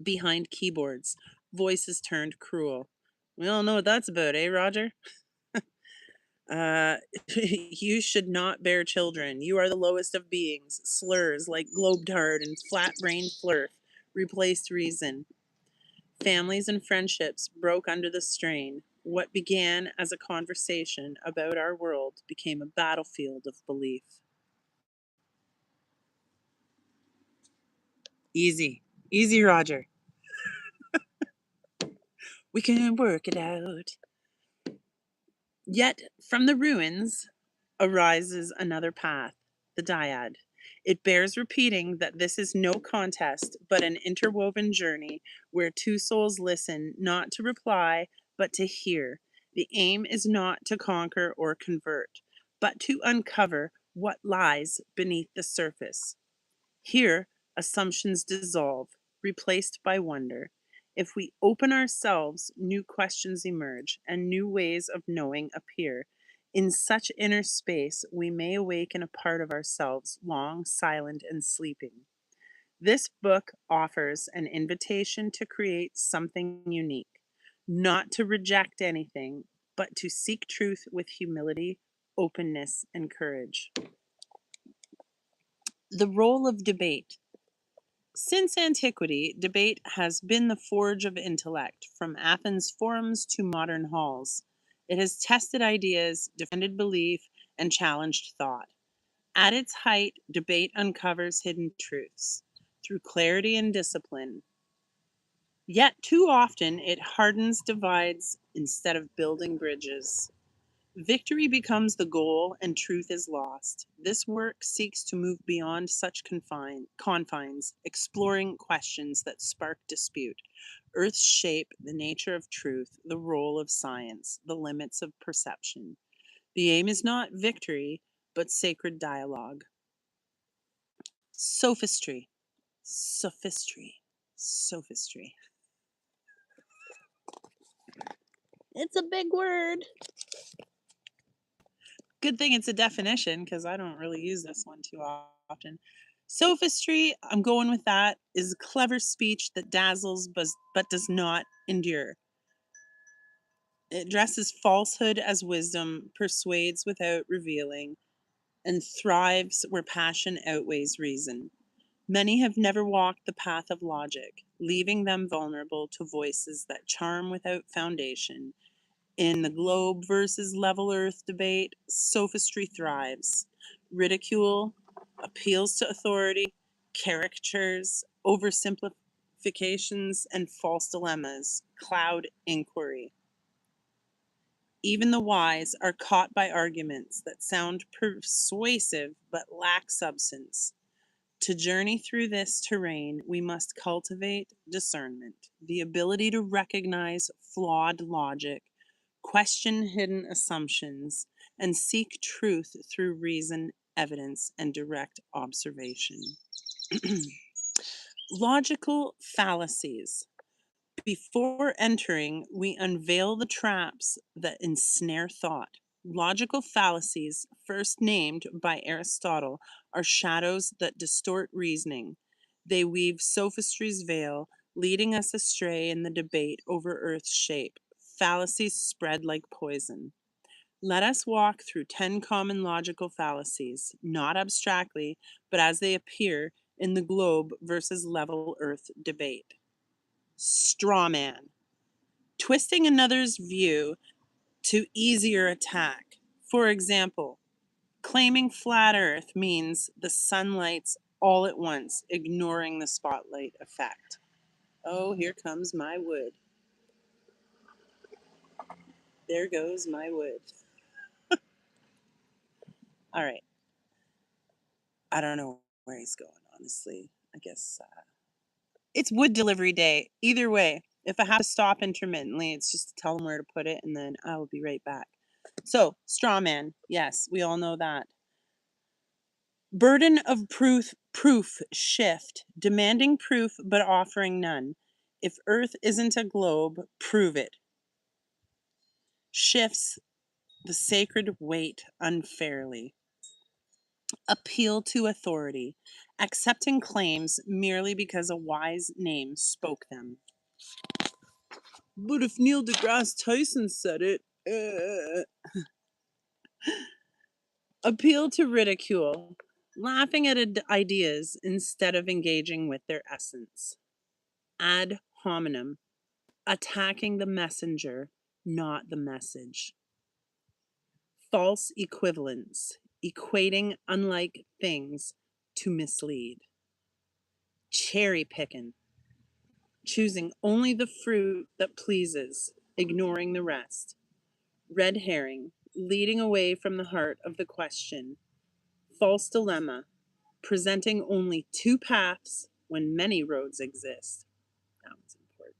Behind keyboards, voices turned cruel. We all know what that's about, eh, Roger? Uh, you should not bear children. You are the lowest of beings. Slurs like globetard and flat-brained flirt replaced reason. Families and friendships broke under the strain. What began as a conversation about our world became a battlefield of belief. Easy. Easy, Roger. We can work it out. Yet, from the ruins arises another path, the Dyad. It bears repeating that this is no contest, but an interwoven journey where two souls listen not to reply, but to hear. The aim is not to conquer or convert, but to uncover what lies beneath the surface. Here, assumptions dissolve, replaced by wonder. If we open ourselves, new questions emerge and new ways of knowing appear. In such inner space, we may awaken a part of ourselves long silent and sleeping. This book offers an invitation to create something unique, not to reject anything, but to seek truth with humility, openness, and courage. The role of debate. Since antiquity, debate has been the forge of intellect, from Athens' forums to modern halls. It has tested ideas, defended belief, and challenged thought. At its height, debate uncovers hidden truths through clarity and discipline. Yet, too often, it hardens divides instead of building bridges. Victory becomes the goal and truth is lost. This work seeks to move beyond such confines, exploring questions that spark dispute. Earth's shape, the nature of truth, the role of science, the limits of perception. The aim is not victory, but sacred dialogue. Sophistry, sophistry, sophistry. It's a big word. Good thing it's a definition because I don't really use this one too often. Sophistry, I'm going with that, is clever speech that dazzles but does not endure. It dresses falsehood as wisdom, persuades without revealing, and thrives where passion outweighs reason. Many have never walked the path of logic, leaving them vulnerable to voices that charm without foundation. In the globe versus level earth debate, sophistry thrives. Ridicule appeals to authority, caricatures, oversimplifications, and false dilemmas cloud inquiry. Even the wise are caught by arguments that sound persuasive but lack substance. To journey through this terrain, we must cultivate discernment, the ability to recognize flawed logic, question hidden assumptions, and seek truth through reason, evidence, and direct observation. Logical fallacies. Before entering, we unveil the traps that ensnare thought. Logical fallacies, first named by Aristotle, are shadows that distort reasoning. They weave sophistry's veil, leading us astray in the debate over Earth's shape. Fallacies spread like poison. Let us walk through 10 common logical fallacies, not abstractly, but as they appear in the globe versus level Earth debate. Straw man. Twisting another's view to easier attack. For example, claiming flat Earth means the sun lights all at once, ignoring the spotlight effect. Oh, here comes my wood. There goes my wood. All right. I don't know where he's going, honestly. I guess it's wood delivery day. Either way, if I have to stop intermittently, it's just to tell him where to put it, and then I will be right back. So, straw man. Yes, we all know that. Burden of proof shift, demanding proof but offering none. If Earth isn't a globe, prove it. Shifts the sacred weight unfairly. Appeal to authority, accepting claims merely because a wise name spoke them. But if Neil deGrasse Tyson said it, appeal to ridicule, laughing at ideas instead of engaging with their essence. Ad hominem, attacking the messenger, not the message. False equivalence, equating unlike things to mislead. Cherry picking, choosing only the fruit that pleases, ignoring the rest. Red herring, leading away from the heart of the question. False dilemma, presenting only two paths when many roads exist. That was important.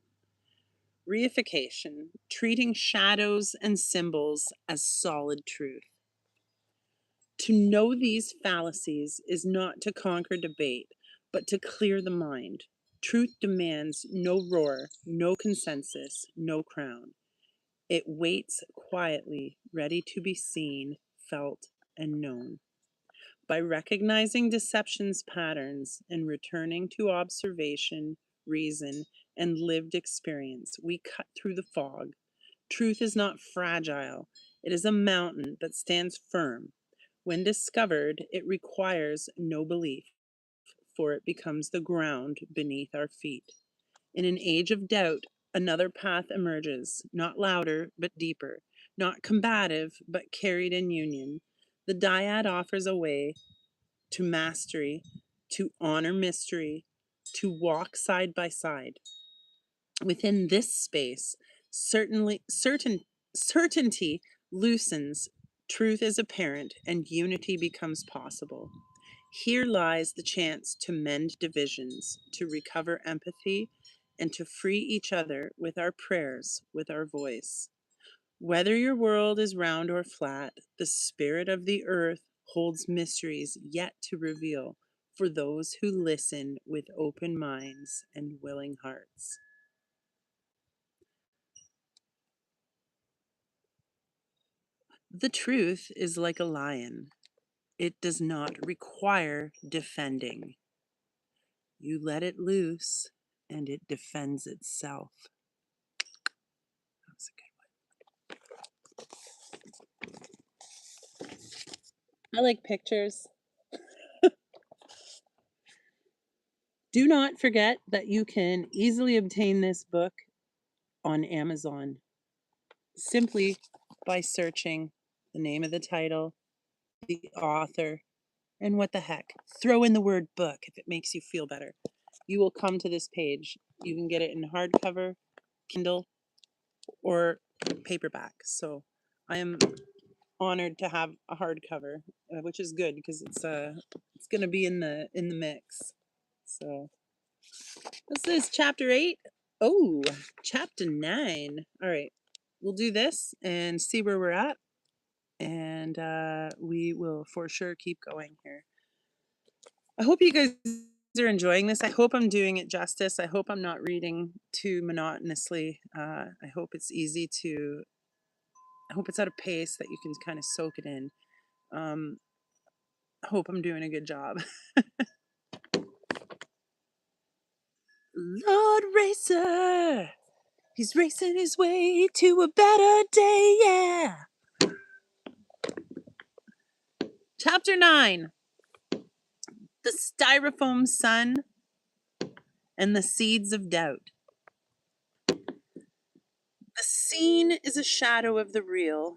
Reification, treating shadows and symbols as solid truth. To know these fallacies is not to conquer debate, but to clear the mind. Truth demands no roar, no consensus, no crown. It waits quietly, ready to be seen, felt, and known. By recognizing deception's patterns and returning to observation, reason, and lived experience, we cut through the fog. Truth is not fragile, it is a mountain that stands firm. When discovered, it requires no belief, for it becomes the ground beneath our feet. In an age of doubt, another path emerges, not louder, but deeper, not combative, but carried in union. The dyad offers a way to mastery, to honor mystery, to walk side by side. Within this space, certainty loosens, truth is apparent, and unity becomes possible. Here lies the chance to mend divisions, to recover empathy, and to free each other with our prayers, with our voice. Whether your world is round or flat, the spirit of the earth holds mysteries yet to reveal for those who listen with open minds and willing hearts. The truth is like a lion. It does not require defending. You let it loose and it defends itself. That was a good one. I like pictures. Do not forget that you can easily obtain this book on Amazon simply by searching the name of the title, the author, and what the heck. Throw in the word book if it makes you feel better. You will come to this page. You can get it in hardcover, Kindle, or paperback. So I am honored to have a hardcover, which is good because it's going to be in the mix. So this is chapter 8. Oh, chapter 9. All right. We'll do this and see where we're at, and we will for sure keep going here. I hope you guys are enjoying this. I hope I'm doing it justice. I hope I'm not reading too monotonously. I hope it's easy to, I hope it's at a pace that you can kind of soak it in. I hope I'm doing a good job. Lord Racer, he's racing his way to a better day, yeah. Chapter 9, the styrofoam sun and the seeds of doubt. The scene is a shadow of the real.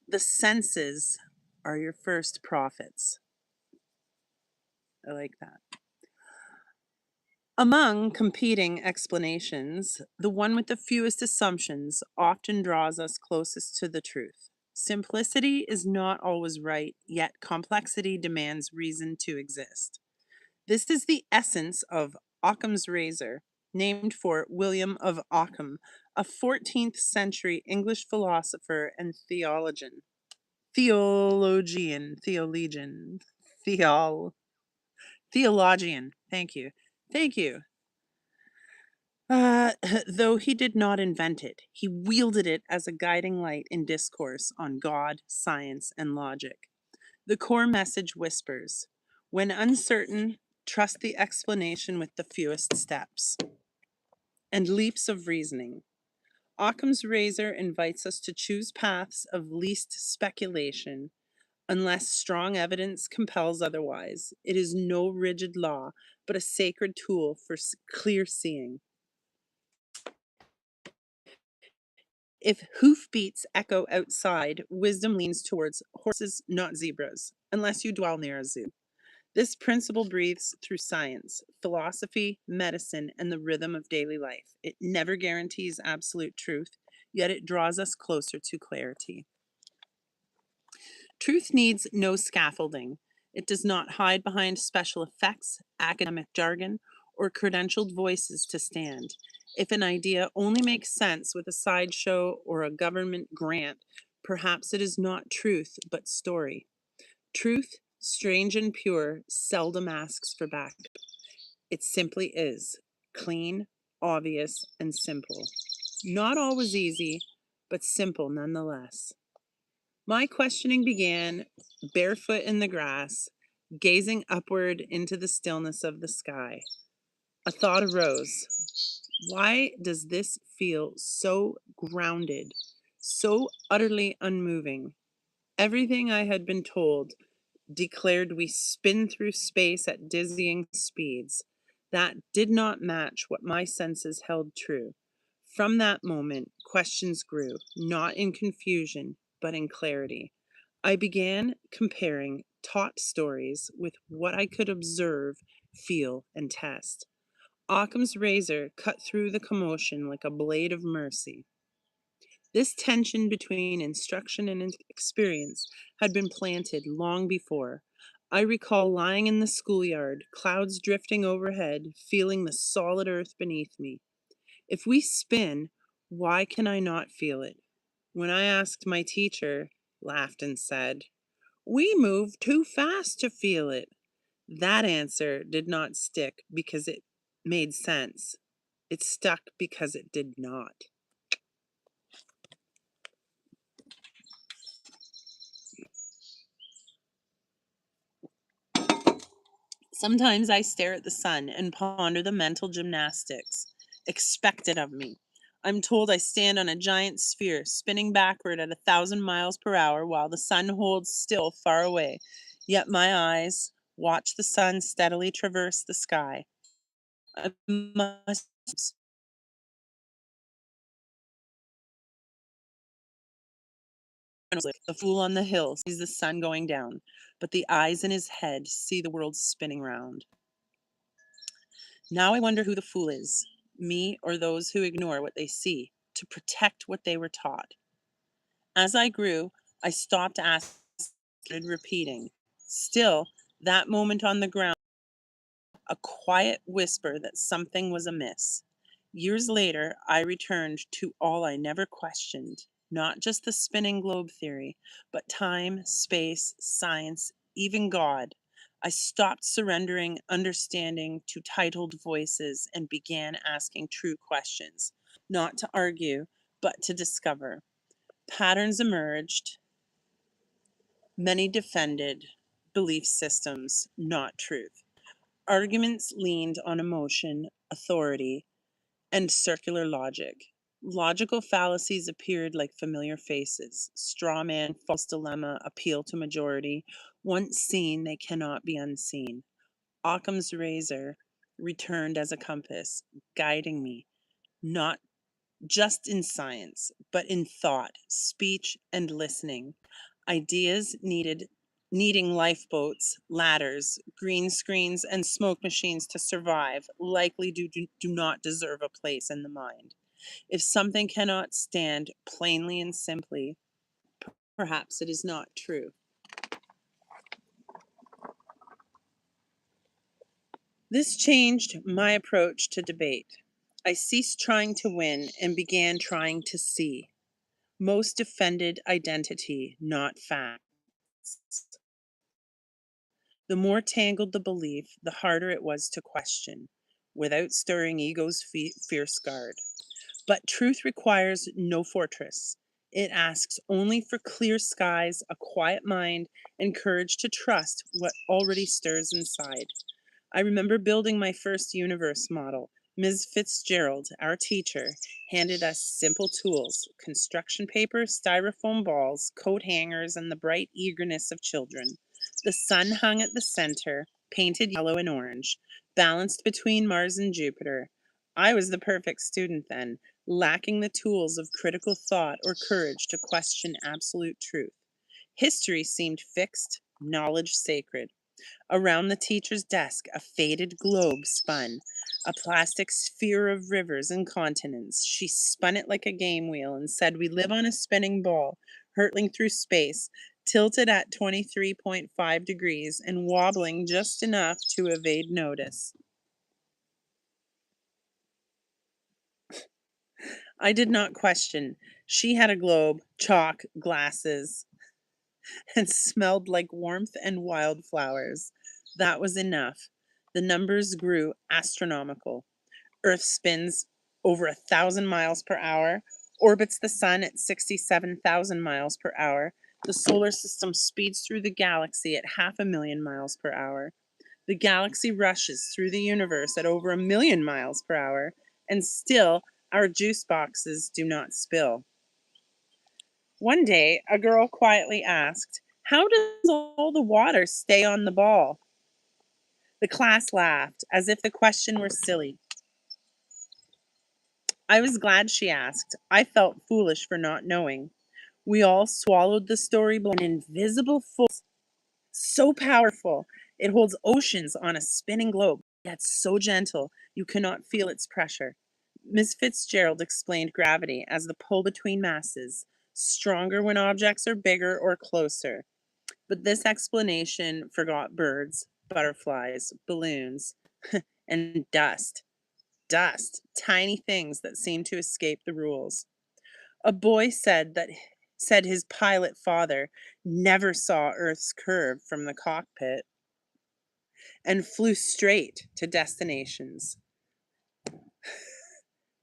The senses are your first prophets. I like that. Among competing explanations, the one with the fewest assumptions often draws us closest to the truth. Simplicity is not always right, yet complexity demands reason to exist. This is the essence of Occam's razor, named for William of Occam, a 14th century English philosopher and theologian, thank you. Thank you. Though he did not invent it, he wielded it as a guiding light in discourse on God, science, and logic. The core message whispers, when uncertain, trust the explanation with the fewest steps and leaps of reasoning. Occam's razor invites us to choose paths of least speculation unless strong evidence compels otherwise. It is no rigid law, but a sacred tool for clear seeing. If hoofbeats echo outside, wisdom leans towards horses, not zebras, unless you dwell near a zoo. This principle breathes through science, philosophy, medicine, and the rhythm of daily life. It never guarantees absolute truth, yet it draws us closer to clarity. Truth needs no scaffolding. It does not hide behind special effects, academic jargon, or credentialed voices to stand. If an idea only makes sense with a sideshow or a government grant, perhaps it is not truth, but story. Truth, strange and pure, seldom asks for backup. It simply is, clean, obvious, and simple. Not always easy, but simple nonetheless. My questioning began barefoot in the grass, gazing upward into the stillness of the sky. A thought arose. Why does this feel so grounded, so utterly unmoving? Everything I had been told declared we spin through space at dizzying speeds. That did not match what my senses held true. From that moment, questions grew, not in confusion, but in clarity. I began comparing taught stories with what I could observe, feel, and test. Occam's razor cut through the commotion like a blade of mercy. This tension between instruction and experience had been planted long before. I recall lying in the schoolyard, clouds drifting overhead, feeling the solid earth beneath me. If we spin, why can I not feel it? When I asked my teacher, laughed and said, "We move too fast to feel it." That answer did not stick because it made sense. It stuck because it did not. Sometimes I stare at the sun and ponder the mental gymnastics expected of me. I'm told I stand on a giant sphere, spinning backward at 1,000 miles per hour while the sun holds still far away. Yet my eyes watch the sun steadily traverse the sky. I must the fool on the hill sees the sun going down, but the eyes in his head see the world spinning round. Now I wonder who the fool is, me or those who ignore what they see to protect what they were taught. As I grew, I stopped asking, started repeating. Still, that moment on the ground, a quiet whisper that something was amiss. Years later, I returned to all I never questioned, not just the spinning globe theory, but time, space, science, even God. I stopped surrendering understanding to titled voices and began asking true questions, not to argue, but to discover. Patterns emerged, many defended belief systems, not truth. Arguments leaned on emotion, authority, and circular logic. Logical fallacies appeared like familiar faces. Straw man, false dilemma, appeal to majority. Once seen, they cannot be unseen. Occam's razor returned as a compass, guiding me, not just in science, but in thought, speech, and listening. Ideas needing lifeboats, ladders, green screens, and smoke machines to survive likely do not deserve a place in the mind. If something cannot stand plainly and simply, perhaps it is not true. This changed my approach to debate. I ceased trying to win and began trying to see. Most defended identity, not facts. The more tangled the belief, the harder it was to question, without stirring ego's fierce guard. But truth requires no fortress. It asks only for clear skies, a quiet mind, and courage to trust what already stirs inside. I remember building my first universe model. Ms. Fitzgerald, our teacher, handed us simple tools: construction paper, styrofoam balls, coat hangers, and the bright eagerness of children. The sun hung at the center, painted yellow and orange, balanced between Mars and Jupiter. I was the perfect student then, lacking the tools of critical thought or courage to question absolute truth. History seemed fixed, knowledge sacred. Around the teacher's desk, a faded globe spun, a plastic sphere of rivers and continents. She spun it like a game wheel and said, "We live on a spinning ball, hurtling through space, tilted at 23.5 degrees and wobbling just enough to evade notice." I did not question. She had a globe, chalk, glasses, and smelled like warmth and wildflowers. That was enough. The numbers grew astronomical. Earth spins over 1,000 miles per hour, orbits the sun at 67,000 miles per hour. The solar system speeds through the galaxy at 500,000 miles per hour. The galaxy rushes through the universe at over 1,000,000 miles per hour, and still our juice boxes do not spill. One day, a girl quietly asked, "How does all the water stay on the ball?" The class laughed, as if the question were silly. I was glad she asked. I felt foolish for not knowing. We all swallowed the story, an invisible force so powerful. It holds oceans on a spinning globe, yet so gentle you cannot feel its pressure. Miss Fitzgerald explained gravity as the pull between masses, stronger when objects are bigger or closer. But this explanation forgot birds, butterflies, balloons, and dust. Dust, tiny things that seem to escape the rules. A boy said his pilot father never saw Earth's curve from the cockpit and flew straight to destinations.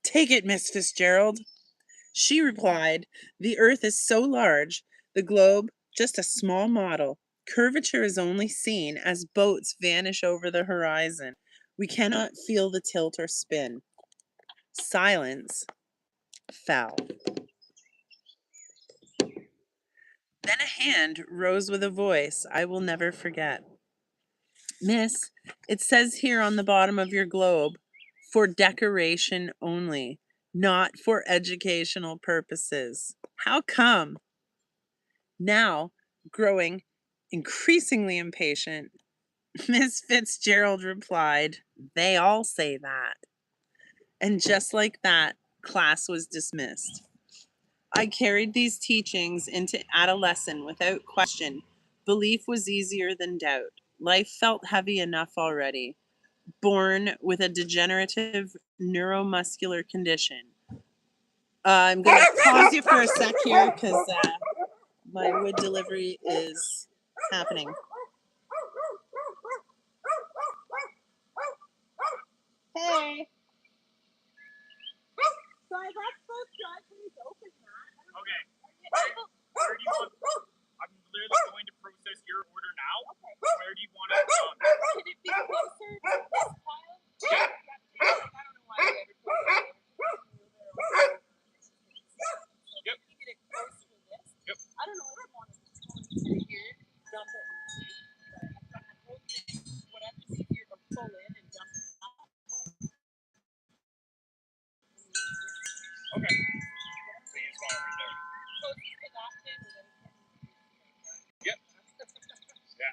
"Take it, Miss Fitzgerald." She replied, "The Earth is so large, the globe just a small model. Curvature is only seen as boats vanish over the horizon. We cannot feel the tilt or spin." Silence fell. Then a hand rose with a voice I will never forget. Miss, it says here on the bottom of your globe, for decoration only, not for educational purposes. How come? Now, growing increasingly impatient, Miss Fitzgerald replied, they all say that. And just like that, class was dismissed. I carried these teachings into adolescence without question. Belief was easier than doubt. Life felt heavy enough already. Born with a degenerative neuromuscular condition. I'm going to pause you for a sec here because my wood delivery is happening. Hey. So I left both driveways open, Matt. Okay. Where do you want? I'm literally going to process your order now. Okay. Where do you want it done? Can it be closer to this pile? Yeah. I don't know why I ever put it. Yep. You get it closer to this. Yep. I don't know if you want to put it here, dump it. Whatever's easier to pull in and dump it out. Okay. So you just want it right there. Closest to that pin or then. Yep. Yeah.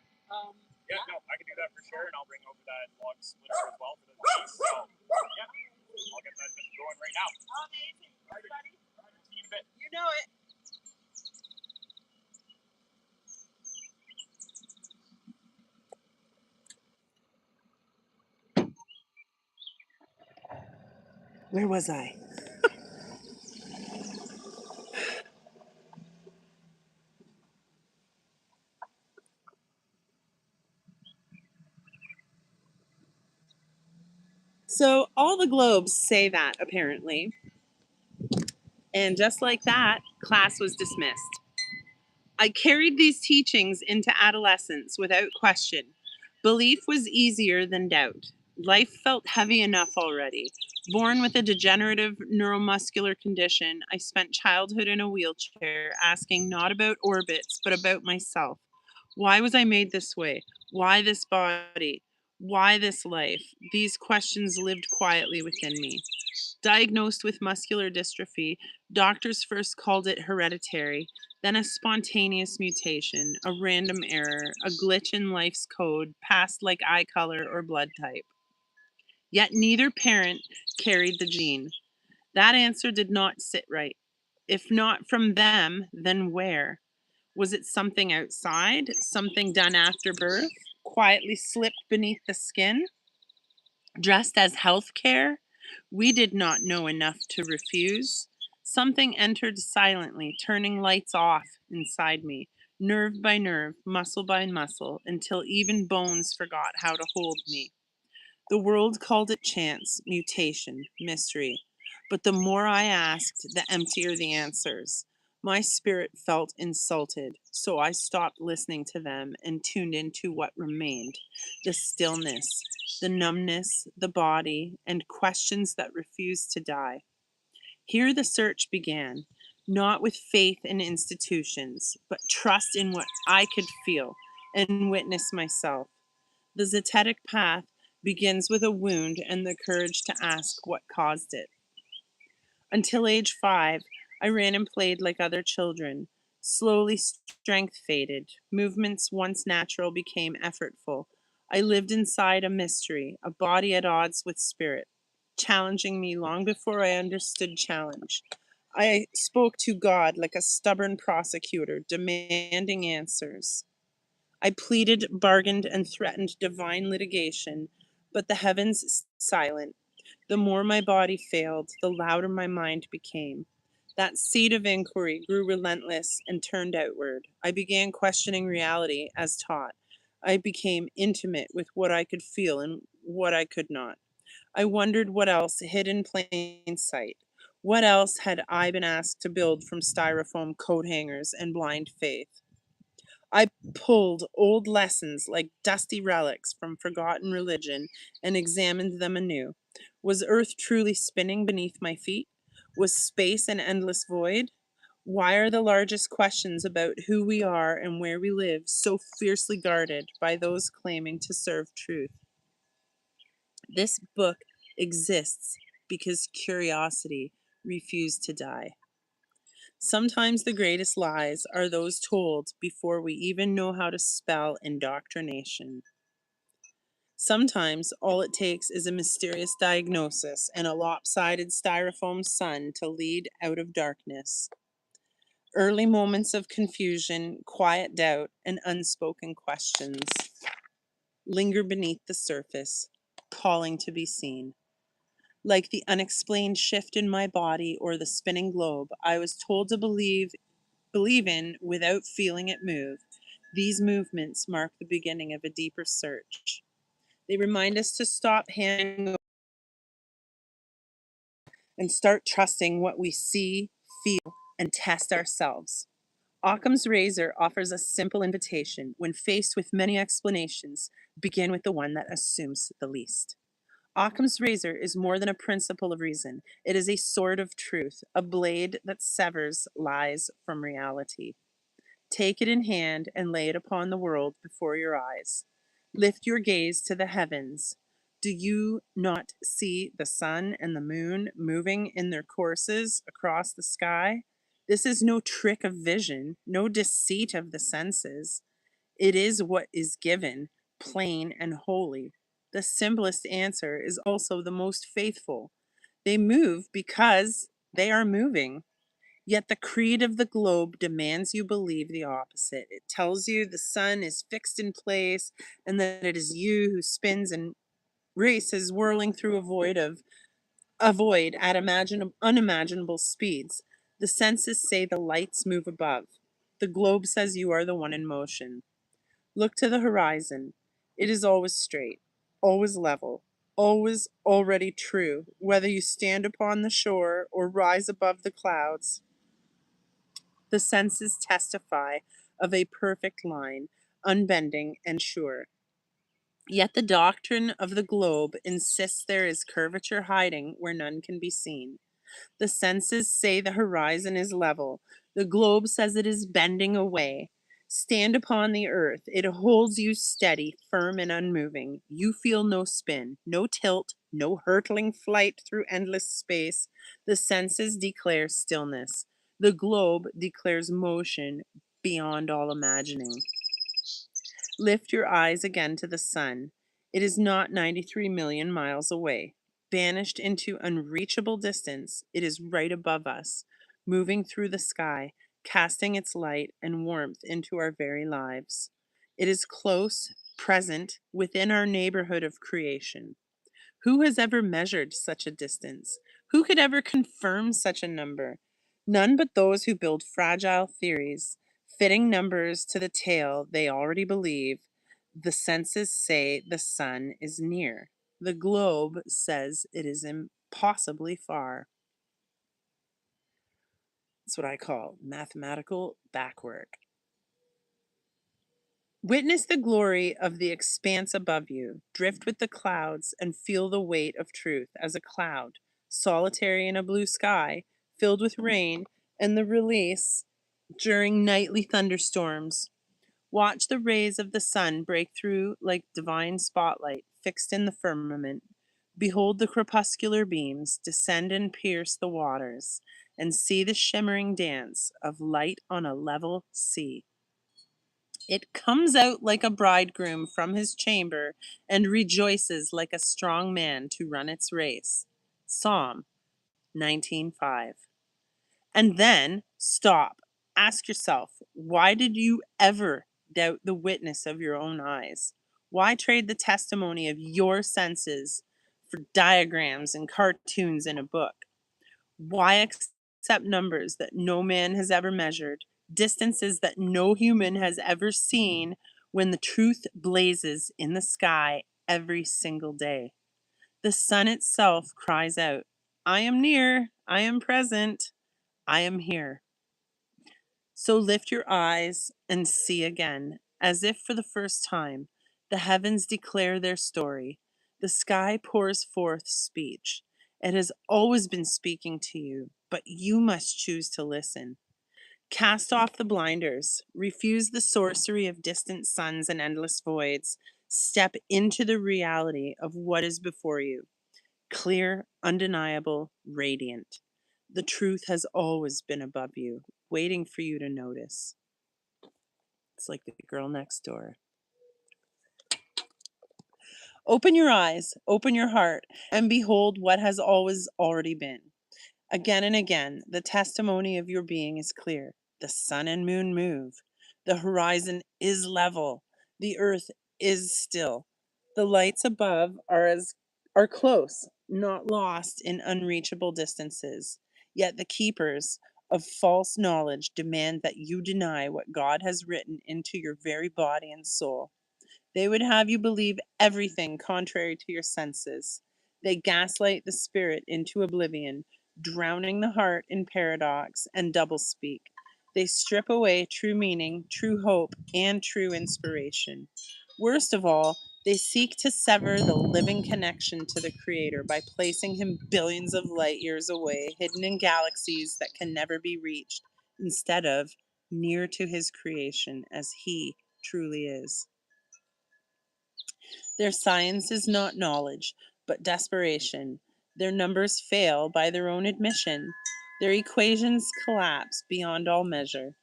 Yeah, no, I can do that for sure, and I'll bring over that log splitter as well for the piece. So, yeah, I'll get that going right now. Amazing. Everybody, see you in a bit. You know it. Where was I? So all the globes say that, apparently. And just like that, class was dismissed. I carried these teachings into adolescence without question. Belief was easier than doubt. Life felt heavy enough already. Born with a degenerative neuromuscular condition, I spent childhood in a wheelchair, asking not about orbits, but about myself. Why was I made this way? Why this body? Why this life? These questions lived quietly within me. Diagnosed with muscular dystrophy, doctors first called it hereditary, then a spontaneous mutation, a random error, a glitch in life's code, passed like eye color or blood type. Yet neither parent carried the gene. That answer did not sit right. If not from them, then where? Was it something outside, something done after birth, quietly slipped beneath the skin? Dressed as health care, we did not know enough to refuse. Something entered silently, turning lights off inside me, nerve by nerve, muscle by muscle, until even bones forgot how to hold me. The world called it chance, mutation, mystery. But the more I asked, the emptier the answers. My spirit felt insulted, so I stopped listening to them and tuned into what remained: the stillness, the numbness, the body, and questions that refused to die. Here the search began, not with faith in institutions, but trust in what I could feel and witness myself. The zetetic path begins with a wound and the courage to ask what caused it. Until age 5, I ran and played like other children. Slowly, strength faded. Movements once natural became effortful. I lived inside a mystery, a body at odds with spirit, challenging me long before I understood challenge. I spoke to God like a stubborn prosecutor, demanding answers. I pleaded, bargained, and threatened divine litigation, but the heavens silent. The more my body failed, the louder my mind became. That seed of inquiry grew relentless and turned outward. I began questioning reality as taught. I became intimate with what I could feel and what I could not. I wondered what else hid in plain sight. What else had I been asked to build from styrofoam coat hangers and blind faith? I pulled old lessons like dusty relics from forgotten religion and examined them anew. Was earth truly spinning beneath my feet? Was space an endless void? Why are the largest questions about who we are and where we live so fiercely guarded by those claiming to serve truth? This book exists because curiosity refused to die. Sometimes the greatest lies are those told before we even know how to spell indoctrination. Sometimes all it takes is a mysterious diagnosis and a lopsided styrofoam sun to lead out of darkness. Early moments of confusion, quiet doubt, and unspoken questions linger beneath the surface, calling to be seen. Like the unexplained shift in my body or the spinning globe I was told to believe in without feeling it move, these movements mark the beginning of a deeper search. They remind us to stop handing and start trusting what we see, feel, and test ourselves. Occam's razor offers a simple invitation. When faced with many explanations, begin with the one that assumes the least. Occam's razor is more than a principle of reason. It is a sword of truth, a blade that severs lies from reality. Take it in hand and lay it upon the world before your eyes. Lift your gaze to the heavens. Do you not see the sun and the moon moving in their courses across the sky? This is no trick of vision, no deceit of the senses. It is what is given, plain and holy. The simplest answer is also the most faithful. They move because they are moving. Yet the creed of the globe demands you believe the opposite. It tells you the sun is fixed in place and that it is you who spins and races whirling through a void at unimaginable speeds. The senses say the lights move above. The globe says you are the one in motion. Look to the horizon. It is always straight, always level, always already true, whether you stand upon the shore or rise above the clouds. The senses testify of a perfect line, unbending and sure. Yet the doctrine of the globe insists there is curvature hiding where none can be seen. The senses say the horizon is level. The globe says it is bending away. Stand upon the earth. It holds you steady, firm, and unmoving. You feel no spin, no tilt, no hurtling flight through endless space. The senses declare stillness. The globe declares motion beyond all imagining. Lift your eyes again to the sun. It is not 93 million miles away. Banished into unreachable distance, it is right above us, moving through the sky, casting its light and warmth into our very lives. It is close, present, within our neighborhood of creation. Who has ever measured such a distance? Who could ever confirm such a number? None but those who build fragile theories, fitting numbers to the tale they already believe. The senses say the sun is near. The globe says it is impossibly far. That's what I call mathematical backwork. Witness the glory of the expanse above you. Drift with the clouds and feel the weight of truth as a cloud, solitary in a blue sky, filled with rain, and the release during nightly thunderstorms. Watch the rays of the sun break through like divine spotlight fixed in the firmament. Behold the crepuscular beams descend and pierce the waters, and see the shimmering dance of light on a level sea. It comes out like a bridegroom from his chamber and rejoices like a strong man to run its race. Psalm 19:5. And then stop. Ask yourself, why did you ever doubt the witness of your own eyes? Why trade the testimony of your senses for diagrams and cartoons in a book? Why accept numbers that no man has ever measured, distances that no human has ever seen, when the truth blazes in the sky every single day? The sun itself cries out, I am near, I am present, I am here. So lift your eyes and see again, as if for the first time. The heavens declare their story. The sky pours forth speech. It has always been speaking to you. but you must choose to listen. Cast off the blinders, refuse the sorcery of distant suns and endless voids. Step into the reality of what is before you, clear, undeniable, radiant. The truth has always been above you, waiting for you to notice. It's like the girl next door. Open your eyes, open your heart, and behold what has always already been. Again and again, the testimony of your being is clear. The sun and moon move. The horizon is level. The earth is still. The lights above are close, not lost in unreachable distances. Yet the keepers of false knowledge demand that you deny what God has written into your very body and soul. They would have you believe everything contrary to your senses. They gaslight the spirit into oblivion, drowning the heart in paradox and doublespeak. They strip away true meaning, true hope, and true inspiration. Worst of all, they seek to sever the living connection to the Creator by placing Him billions of light years away, hidden in galaxies that can never be reached, instead of near to His creation as He truly is. Their science is not knowledge, but desperation. Their numbers fail by their own admission. Their equations collapse beyond all measure.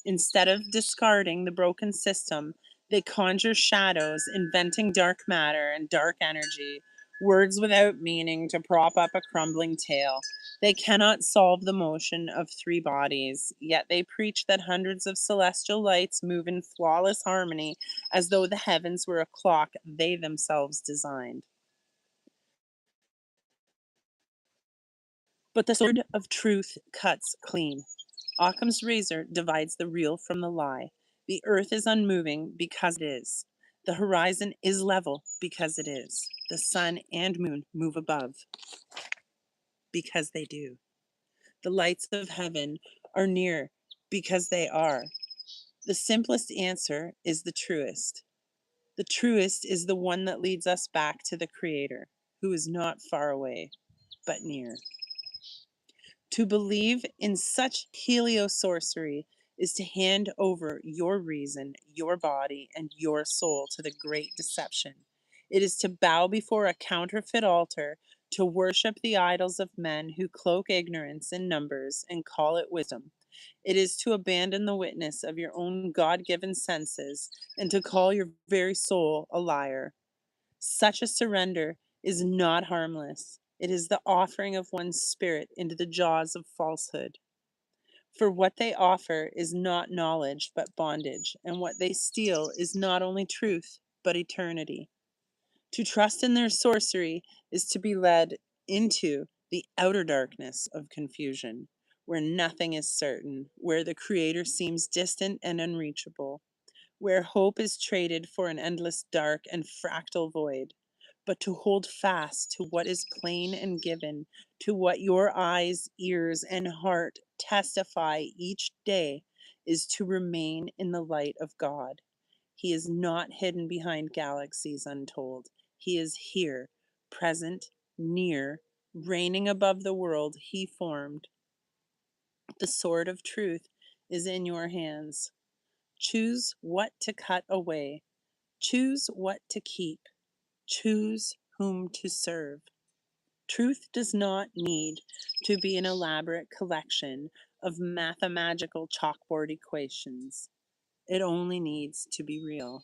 Instead of discarding the broken system, they conjure shadows, inventing dark matter and dark energy, words without meaning to prop up a crumbling tale. They cannot solve the motion of three bodies, yet they preach that hundreds of celestial lights move in flawless harmony as though the heavens were a clock they themselves designed. But the sword of truth cuts clean. Occam's razor divides the real from the lie. The earth is unmoving because it is. The horizon is level because it is. The sun and moon move above because they do. The lights of heaven are near because they are. The simplest answer is the truest. The truest is the one that leads us back to the Creator, who is not far away, but near. To believe in such heliosorcery is to hand over your reason, your body, and your soul to the great deception. It is to bow before a counterfeit altar, to worship the idols of men who cloak ignorance in numbers and call it wisdom. It is to abandon the witness of your own God given senses and to call your very soul a liar. Such a surrender is not harmless. It is the offering of one's spirit into the jaws of falsehood. For what they offer is not knowledge but bondage, and what they steal is not only truth but eternity. To trust in their sorcery is to be led into the outer darkness of confusion, where nothing is certain, where the Creator seems distant and unreachable, where hope is traded for an endless dark and fractal void. But to hold fast to what is plain and given, to what your eyes, ears, and heart testify each day, is to remain in the light of God. He is not hidden behind galaxies untold. He is here, present, near, reigning above the world He formed. The sword of truth is in your hands. Choose what to cut away. Choose what to keep. Choose whom to serve. Truth does not need to be an elaborate collection of mathematical chalkboard equations. It only needs to be real.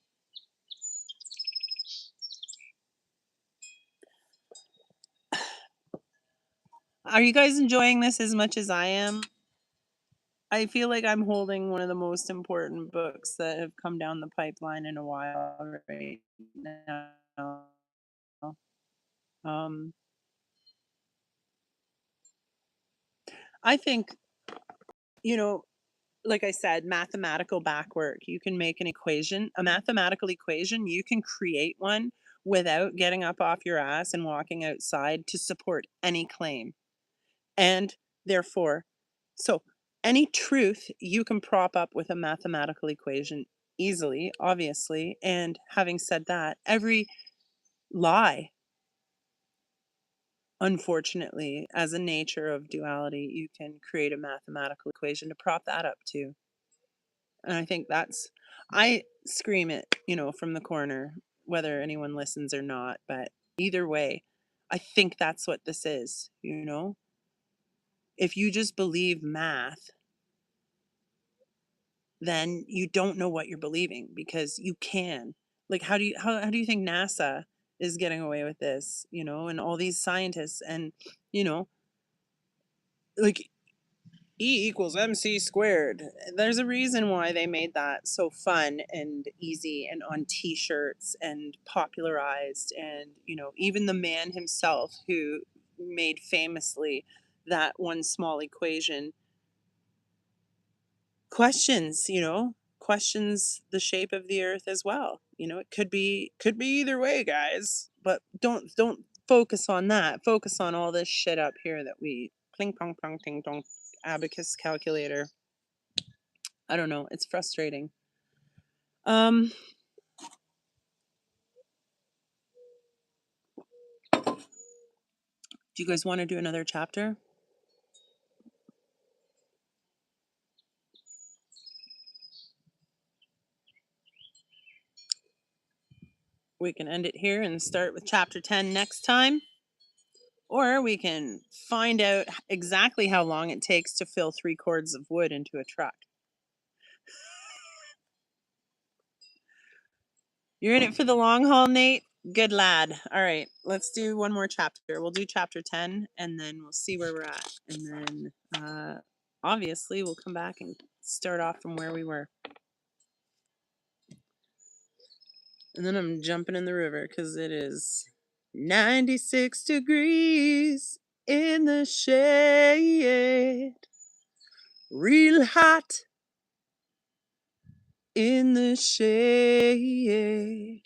Are you guys enjoying this as much as I am? I feel like I'm holding one of the most important books that have come down the pipeline in a while right now. Um, I think, you know, like I said, mathematical backwork. You can make an equation, a mathematical equation, you can create one without getting up off your ass and walking outside to support any claim. And therefore, so any truth you can prop up with a mathematical equation easily, obviously. And having said that, every lie Unfortunately, as a nature of duality, you can create a mathematical equation to prop that up too. And I think that's, I scream it, from the corner, whether anyone listens or not. But either way, I think that's what this is. If you just believe math, then you don't know what you're believing because you can. Like, how do you think NASA is getting away with this, and all these scientists and, you know, like E equals MC squared. There's a reason why they made that so fun and easy and on t-shirts and popularized. And, even the man himself who made famously that one small equation questions the shape of the earth as well. It could be either way, guys. But don't focus on that. Focus on all this shit up here that we pling pong pong ting dong abacus calculator. I don't know. It's frustrating. Um, do you guys want to do another chapter? We can end it here and start with chapter 10 next time. Or we can find out exactly how long it takes to fill 3 cords of wood into a truck. You're in it for the long haul, Nate? Good lad. All right, let's do one more chapter. We'll do chapter 10 and then we'll see where we're at. And then obviously we'll come back and start off from where we were. And then I'm jumping in the river because it is 96 degrees in the shade. Real hot in the shade.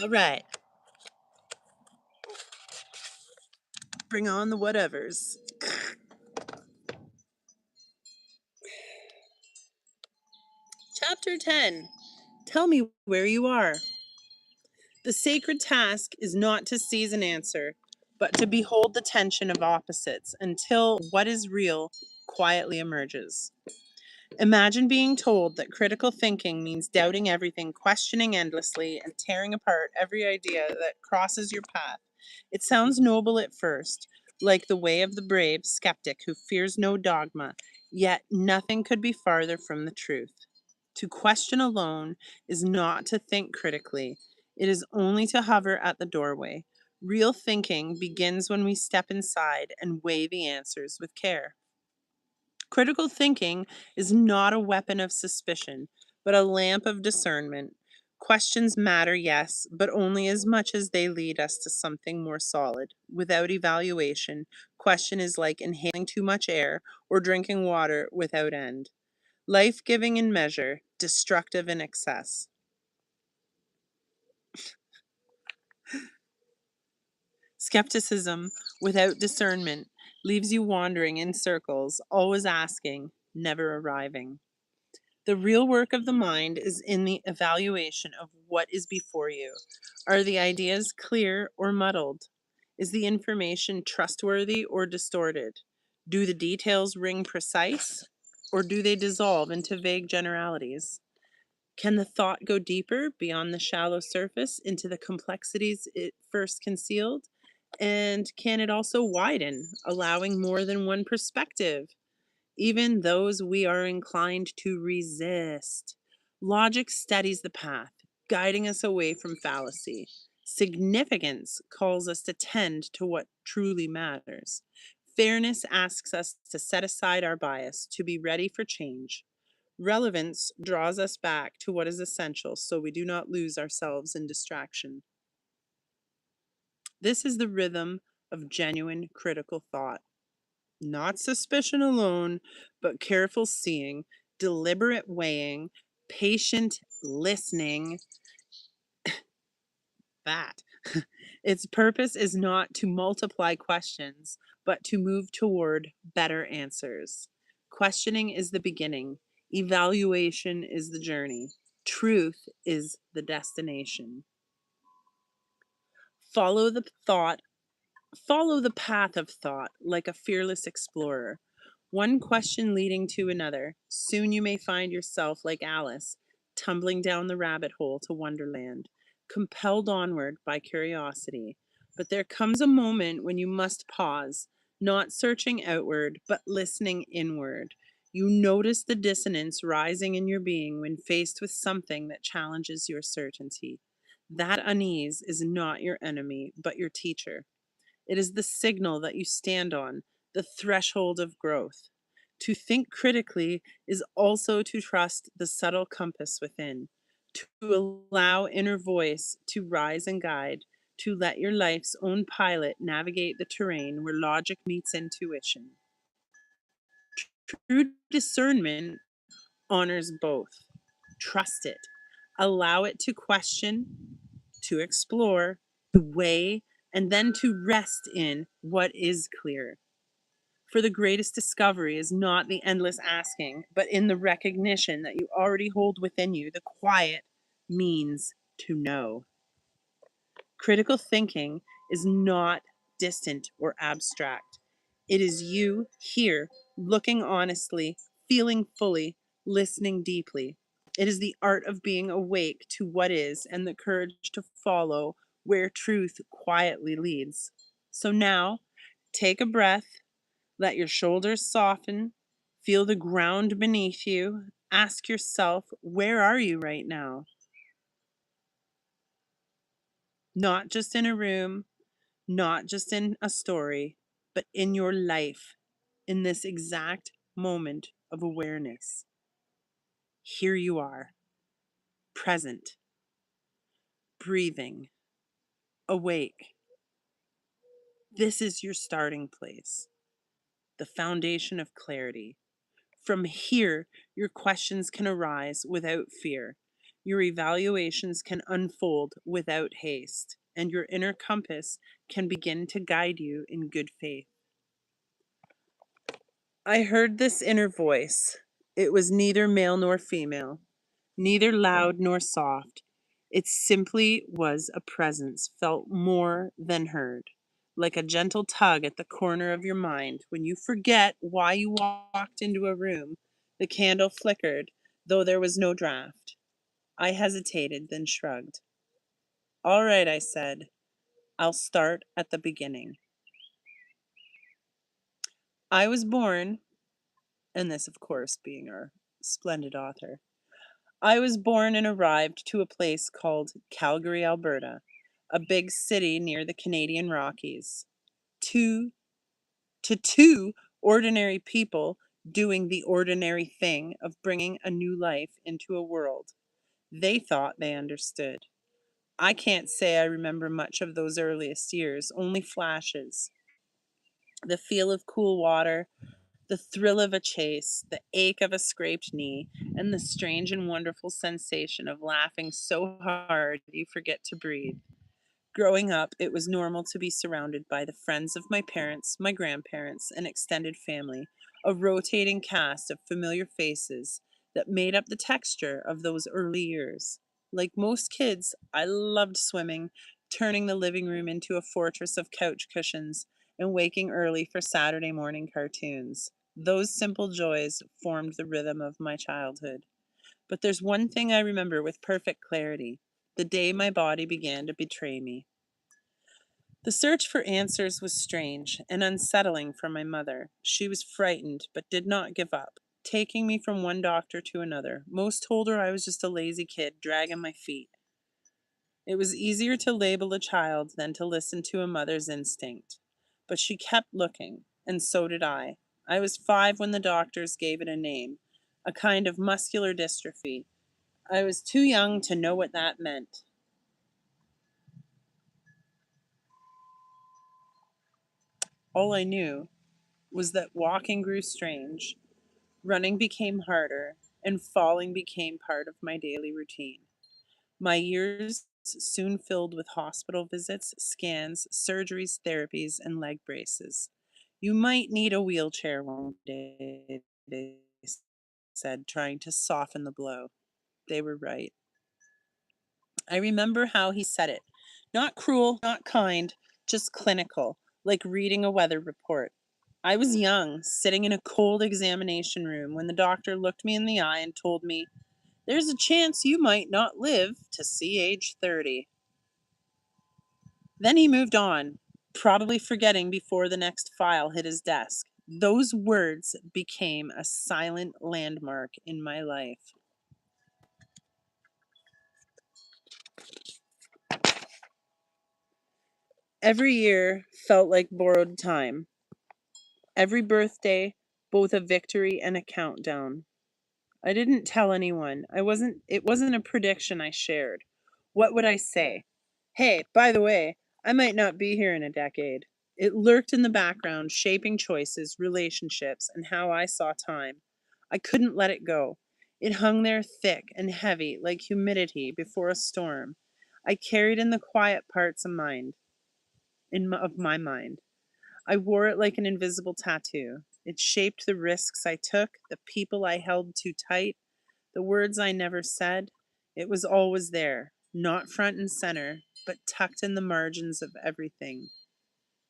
All right. Bring on the whatevers. Chapter 10. Tell me where you are. The sacred task is not to seize an answer, but to behold the tension of opposites until what is real quietly emerges. Imagine being told that critical thinking means doubting everything, questioning endlessly, and tearing apart every idea that crosses your path. It sounds noble at first, like the way of the brave skeptic who fears no dogma, yet nothing could be farther from the truth. To question alone is not to think critically, it is only to hover at the doorway. Real thinking begins when we step inside and weigh the answers with care. Critical thinking is not a weapon of suspicion, but a lamp of discernment. Questions matter, yes, but only as much as they lead us to something more solid. Without evaluation, question is like inhaling too much air or drinking water without end. Life-giving in measure, destructive in excess. Skepticism without discernment leaves you wandering in circles, always asking, never arriving. The real work of the mind is in the evaluation of what is before you. Are the ideas clear or muddled? Is the information trustworthy or distorted? Do the details ring precise or do they dissolve into vague generalities? Can the thought go deeper beyond the shallow surface into the complexities it first concealed? And can it also widen, allowing more than one perspective? Even those we are inclined to resist. Logic steadies the path, guiding us away from fallacy. Significance calls us to tend to what truly matters. Fairness asks us to set aside our bias, to be ready for change. Relevance draws us back to what is essential so we do not lose ourselves in distraction. This is the rhythm of genuine critical thought. Not suspicion alone, but careful seeing, deliberate weighing, patient listening. That. Its purpose is not to multiply questions, but to move toward better answers. Questioning is the beginning, evaluation is the journey. Truth is the destination. Follow the thought Follow the path of thought like a fearless explorer, one question leading to another. Soon you may find yourself like Alice, tumbling down the rabbit hole to Wonderland, compelled onward by curiosity. But there comes a moment when you must pause, not searching outward, but listening inward. You notice the dissonance rising in your being when faced with something that challenges your certainty. That unease is not your enemy, but your teacher. It is the signal that you stand on, the threshold of growth. To think critically is also to trust the subtle compass within, to allow inner voice to rise and guide, to let your life's own pilot navigate the terrain where logic meets intuition. True discernment honors both. Trust it. Allow it to question, to explore, to weigh, and then to rest in what is clear. For the greatest discovery is not the endless asking, but in the recognition that you already hold within you the quiet means to know. Critical thinking is not distant or abstract. It is you here, looking honestly, feeling fully, listening deeply. It is the art of being awake to what is and the courage to follow where truth quietly leads. So now, take a breath, let your shoulders soften, feel the ground beneath you. Ask yourself, where are you right now? Not just in a room, not just in a story, but in your life, in this exact moment of awareness. Here you are, present, breathing, awake. This is your starting place, the foundation of clarity. From here, your questions can arise without fear. Your evaluations can unfold without haste, and your inner compass can begin to guide you in good faith. I heard this inner voice. It was neither male nor female, neither loud nor soft. It simply was a presence felt more than heard, like a gentle tug at the corner of your mind when you forget why you walked into a room. The candle flickered, though there was no draft. I hesitated, then shrugged. All right, I said. I'll start at the beginning. I was born, and this, of course, being our splendid author. I was born and arrived to a place called Calgary, Alberta, a big city near the Canadian Rockies. Two to two ordinary people doing the ordinary thing of bringing a new life into a world. They thought they understood. I can't say I remember much of those earliest years, only flashes. The feel of cool water, the thrill of a chase, the ache of a scraped knee, and the strange and wonderful sensation of laughing so hard you forget to breathe. Growing up, it was normal to be surrounded by the friends of my parents, my grandparents, and extended family, a rotating cast of familiar faces that made up the texture of those early years. Like most kids, I loved swimming, turning the living room into a fortress of couch cushions, and waking early for Saturday morning cartoons. Those simple joys formed the rhythm of my childhood. But there's one thing I remember with perfect clarity: the day my body began to betray me. The search for answers was strange and unsettling for my mother. She was frightened, but did not give up, taking me from one doctor to another. Most told her I was just a lazy kid dragging my feet. It was easier to label a child than to listen to a mother's instinct. But she kept looking, and so did I. I was 5 when the doctors gave it a name, a kind of muscular dystrophy. I was too young to know what that meant. All I knew was that walking grew strange, running became harder, and falling became part of my daily routine. My years soon filled with hospital visits, scans, surgeries, therapies, and leg braces. You might need a wheelchair one day, they said, trying to soften the blow. They were right. I remember how he said it. Not cruel, not kind, just clinical, like reading a weather report. I was young, sitting in a cold examination room when the doctor looked me in the eye and told me, "There's a chance you might not live to see age 30." Then he moved on, probably forgetting before the next file hit his desk. Those words became a silent landmark in my life. Every year felt like borrowed time. Every birthday, both a victory and a countdown. I didn't tell anyone. It wasn't a prediction I shared. What would I say? Hey, by the way, I might not be here in a decade. It lurked in the background, shaping choices, relationships, and how I saw time. I couldn't let it go. It hung there thick and heavy like humidity before a storm. I carried in the quiet parts of of my mind. I wore it like an invisible tattoo. It shaped the risks I took, the people I held too tight, the words I never said. It was always there, not front and center, but tucked in the margins of everything.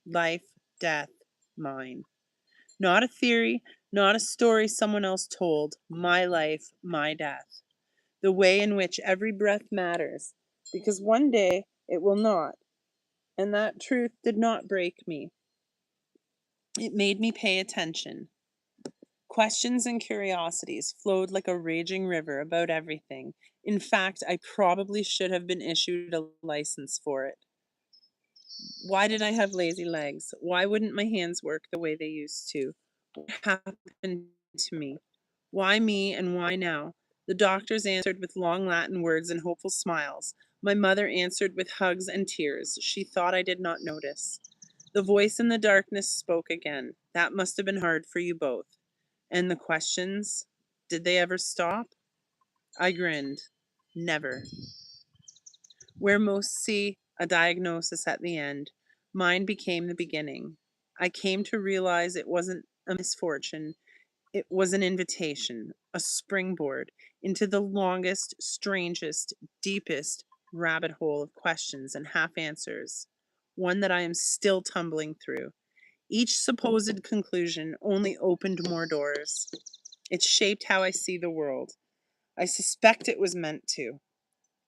Life, death, mine. Not a theory, not a story someone else told. My life, my death. The way in which every breath matters, because one day it will not. And that truth did not break me. It made me pay attention. Questions and curiosities flowed like a raging river about everything. In fact, I probably should have been issued a license for it. Why did I have lazy legs? Why wouldn't my hands work the way they used to? What happened to me? Why me and why now? The doctors answered with long Latin words and hopeful smiles. My mother answered with hugs and tears. She thought I did not notice. The voice in the darkness spoke again. That must have been hard for you both. And the questions, did they ever stop? I grinned. Never. Where most see a diagnosis at the end, mine became the beginning. I came to realize it wasn't a misfortune, it was an invitation, a springboard into the longest, strangest, deepest rabbit hole of questions and half answers, one that I am still tumbling through. Each supposed conclusion only opened more doors. It shaped how I see the world. I suspect it was meant to.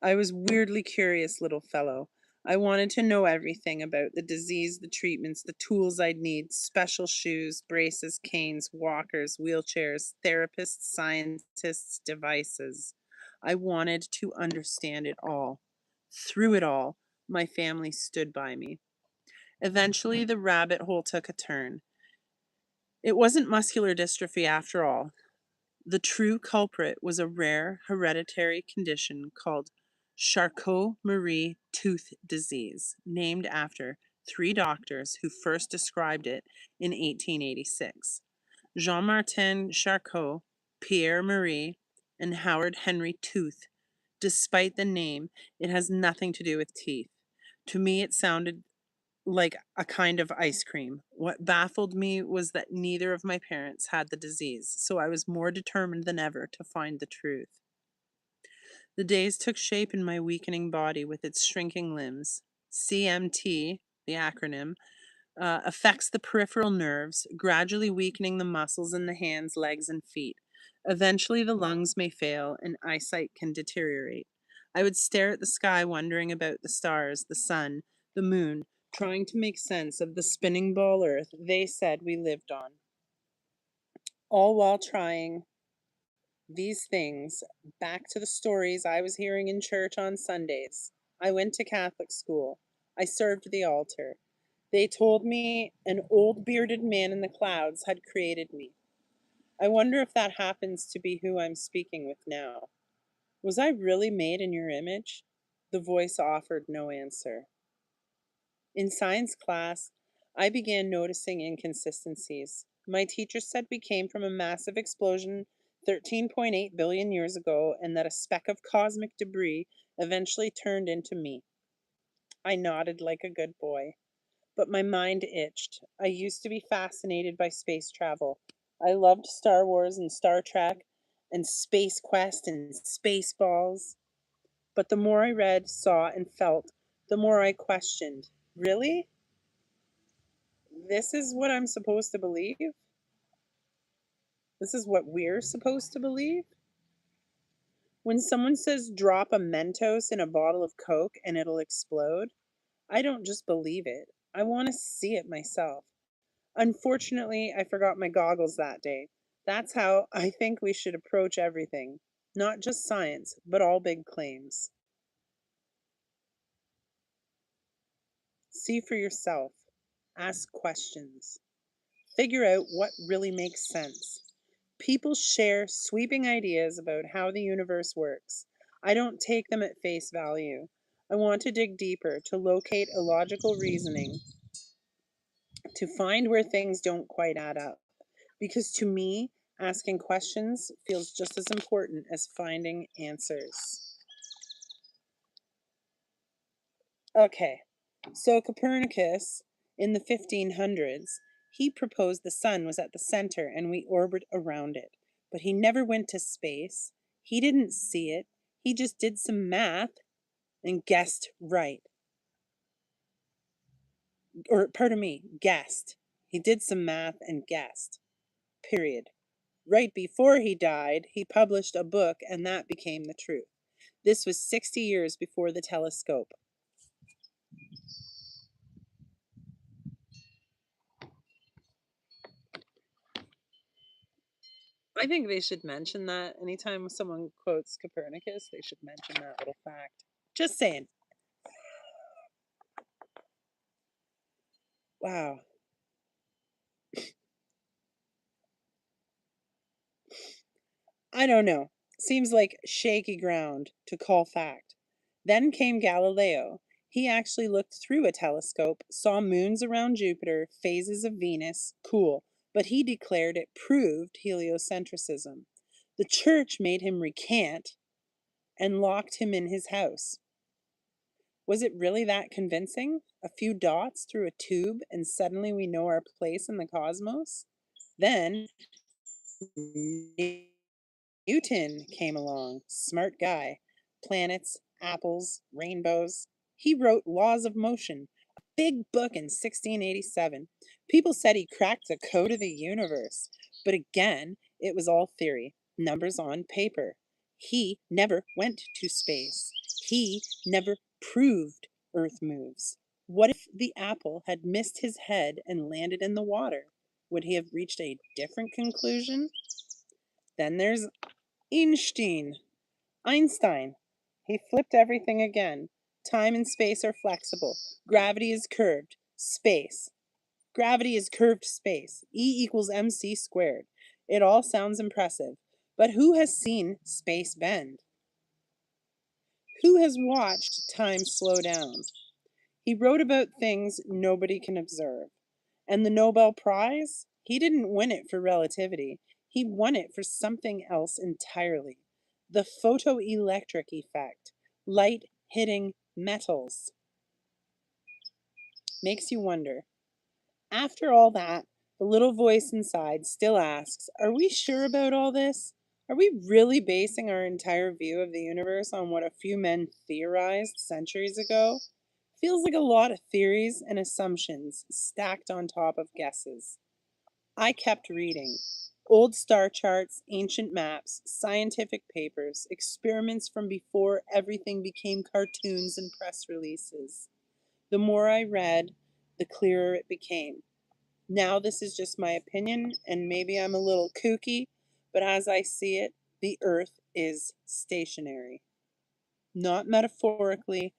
I was weirdly curious little fellow. I wanted to know everything about the disease, the treatments, the tools I'd need, special shoes, braces, canes, walkers, wheelchairs, therapists, scientists, devices. I wanted to understand it all. Through it all, my family stood by me. Eventually, the rabbit hole took a turn. It wasn't muscular dystrophy after all. The true culprit was a rare hereditary condition called Charcot-Marie tooth disease, named after three doctors who first described it in 1886. Jean-Martin Charcot, Pierre Marie, and Howard Henry Tooth. Despite the name, it has nothing to do with teeth. To me, it sounded like a kind of ice cream. What baffled me was that neither of my parents had the disease, so I was more determined than ever to find the truth. The days took shape in my weakening body with its shrinking limbs. CMT, the acronym, affects the peripheral nerves, gradually weakening the muscles in the hands, legs, and feet. Eventually, the lungs may fail and eyesight can deteriorate. I would stare at the sky, wondering about the stars, the sun, the moon, trying to make sense of the spinning ball earth they said we lived on. All while trying these things, back to the stories I was hearing in church on Sundays. I went to Catholic school. I served the altar. They told me an old bearded man in the clouds had created me. I wonder if that happens to be who I'm speaking with now. Was I really made in your image? The voice offered no answer. In science class, I began noticing inconsistencies. My teacher said we came from a massive explosion 13.8 billion years ago and that a speck of cosmic debris eventually turned into me. I nodded like a good boy, but my mind itched. I used to be fascinated by space travel. I loved Star Wars and Star Trek, and Space Quest and Spaceballs. But the more I read, saw, and felt, the more I questioned. Really? This is what I'm supposed to believe? This is what we're supposed to believe? When someone says drop a Mentos in a bottle of Coke and it'll explode, I don't just believe it. I want to see it myself. Unfortunately, I forgot my goggles that day. That's how I think we should approach everything. Not just science, but all big claims. See for yourself. Ask questions. Figure out what really makes sense. People share sweeping ideas about how the universe works. I don't take them at face value. I want to dig deeper, to locate illogical reasoning, to find where things don't quite add up. Because to me, asking questions feels just as important as finding answers. Okay, so Copernicus in the 1500s, he proposed the sun was at the center and we orbit around it. But he never went to space. He didn't see it. He just did some math and guessed right. Or, pardon me, guessed. He did some math and guessed. Period. Right before he died, he published a book and that became the truth. This was 60 years before the telescope. I think they should mention that anytime someone quotes Copernicus, they should mention that little fact. Just saying. Wow. I don't know. Seems like shaky ground to call fact. Then came Galileo. He actually looked through a telescope, saw moons around Jupiter, phases of Venus. Cool. But he declared it proved heliocentrism. The church made him recant and locked him in his house. Was it really that convincing? A few dots through a tube, and suddenly we know our place in the cosmos? Then Newton came along, smart guy. Planets, apples, rainbows. He wrote Laws of Motion, a big book in 1687. People said he cracked the code of the universe. But again, it was all theory, numbers on paper. He never went to space. He never proved Earth moves. What if the apple had missed his head and landed in the water? Would he have reached a different conclusion? Then there's Einstein. Einstein. He flipped everything again. Time and space are flexible. Gravity is curved. Space. Gravity is curved space. E equals mc squared. It all sounds impressive. But who has seen space bend? Who has watched time slow down? He wrote about things nobody can observe. And the Nobel Prize? He didn't win it for relativity. He won it for something else entirely. The photoelectric effect. Light hitting metals. Makes you wonder. After all that, the little voice inside still asks, are we sure about all this? Are we really basing our entire view of the universe on what a few men theorized centuries ago? Feels like a lot of theories and assumptions stacked on top of guesses. I kept reading. Old star charts, ancient maps, scientific papers, experiments from before everything became cartoons and press releases. The more I read, the clearer it became. Now, this is just my opinion, and maybe I'm a little kooky, but as I see it, the earth is stationary. Not metaphorically,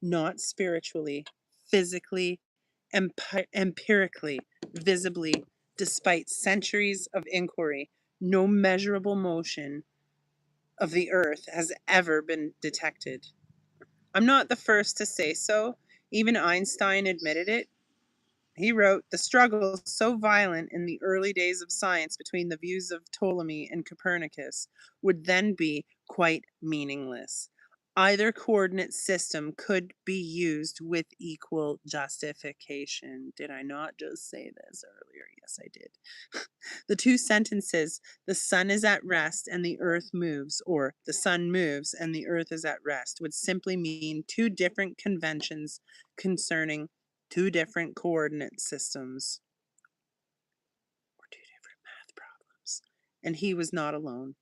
not spiritually, physically, empirically, visibly, despite centuries of inquiry, no measurable motion of the earth has ever been detected. I'm not the first to say so. Even Einstein admitted it. He wrote, the struggle so violent in the early days of science between the views of Ptolemy and Copernicus would then be quite meaningless. Either coordinate system could be used with equal justification. Did I not just say this earlier? Yes, I did. The two sentences, the sun is at rest and the earth moves, or the sun moves and the earth is at rest, would simply mean two different conventions concerning two different coordinate systems, or two different math problems. And he was not alone.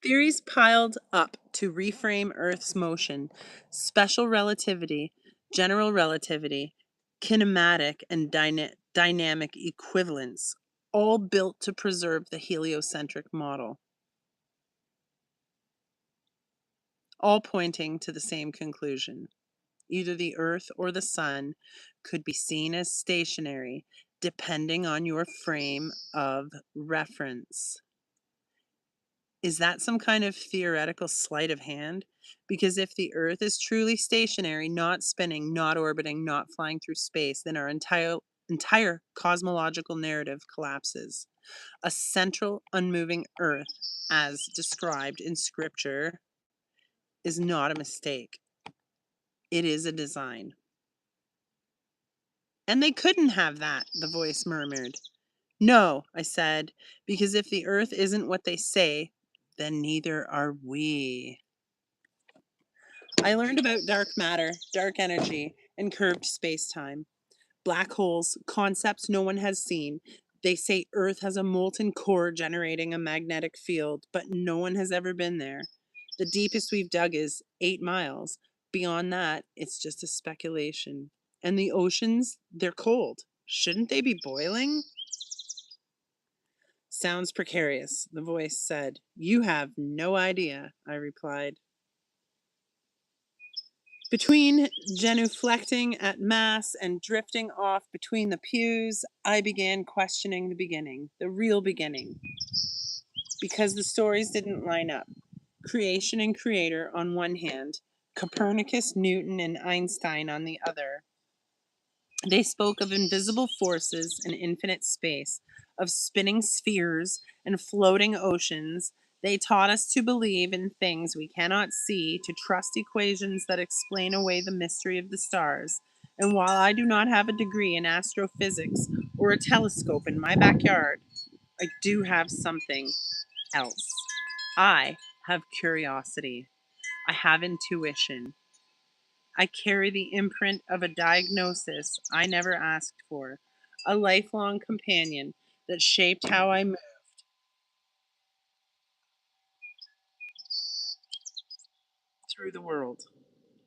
Theories piled up to reframe Earth's motion, special relativity, general relativity, kinematic, and dynamic equivalence, all built to preserve the heliocentric model, all pointing to the same conclusion. Either the Earth or the Sun could be seen as stationary, depending on your frame of reference. Is that some kind of theoretical sleight of hand? Because if the Earth is truly stationary, not spinning, not orbiting, not flying through space, then our entire cosmological narrative collapses. A central, unmoving Earth, as described in Scripture, is not a mistake. It is a design. And they couldn't have that, the voice murmured. No, I said, because if the Earth isn't what they say, then neither are we. I learned about dark matter, dark energy, and curved space-time. Black holes, concepts no one has seen. They say Earth has a molten core generating a magnetic field, but no one has ever been there. The deepest we've dug is 8 miles. Beyond that, it's just a speculation. And the oceans, they're cold. Shouldn't they be boiling? Sounds precarious, the voice said. You have no idea, I replied. Between genuflecting at mass and drifting off between the pews, I began questioning the beginning, the real beginning, because the stories didn't line up. Creation and creator on one hand, Copernicus, Newton, and Einstein on the other. They spoke of invisible forces and infinite space, of spinning spheres and floating oceans. They taught us to believe in things we cannot see, to trust equations that explain away the mystery of the stars. And while I do not have a degree in astrophysics or a telescope in my backyard, I do have something else. I have curiosity. I have intuition. I carry the imprint of a diagnosis I never asked for, a lifelong companion that shaped how I move through the world.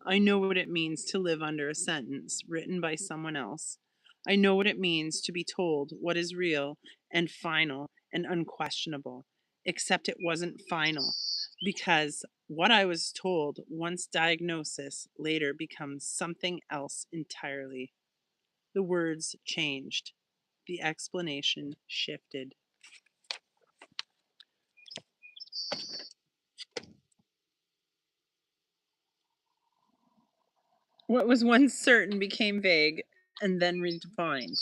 I know what it means to live under a sentence written by someone else. I know what it means to be told what is real and final and unquestionable, except it wasn't final, because what I was told once diagnosis later becomes something else entirely. The words changed. The explanation shifted. What was once certain became vague and then redefined.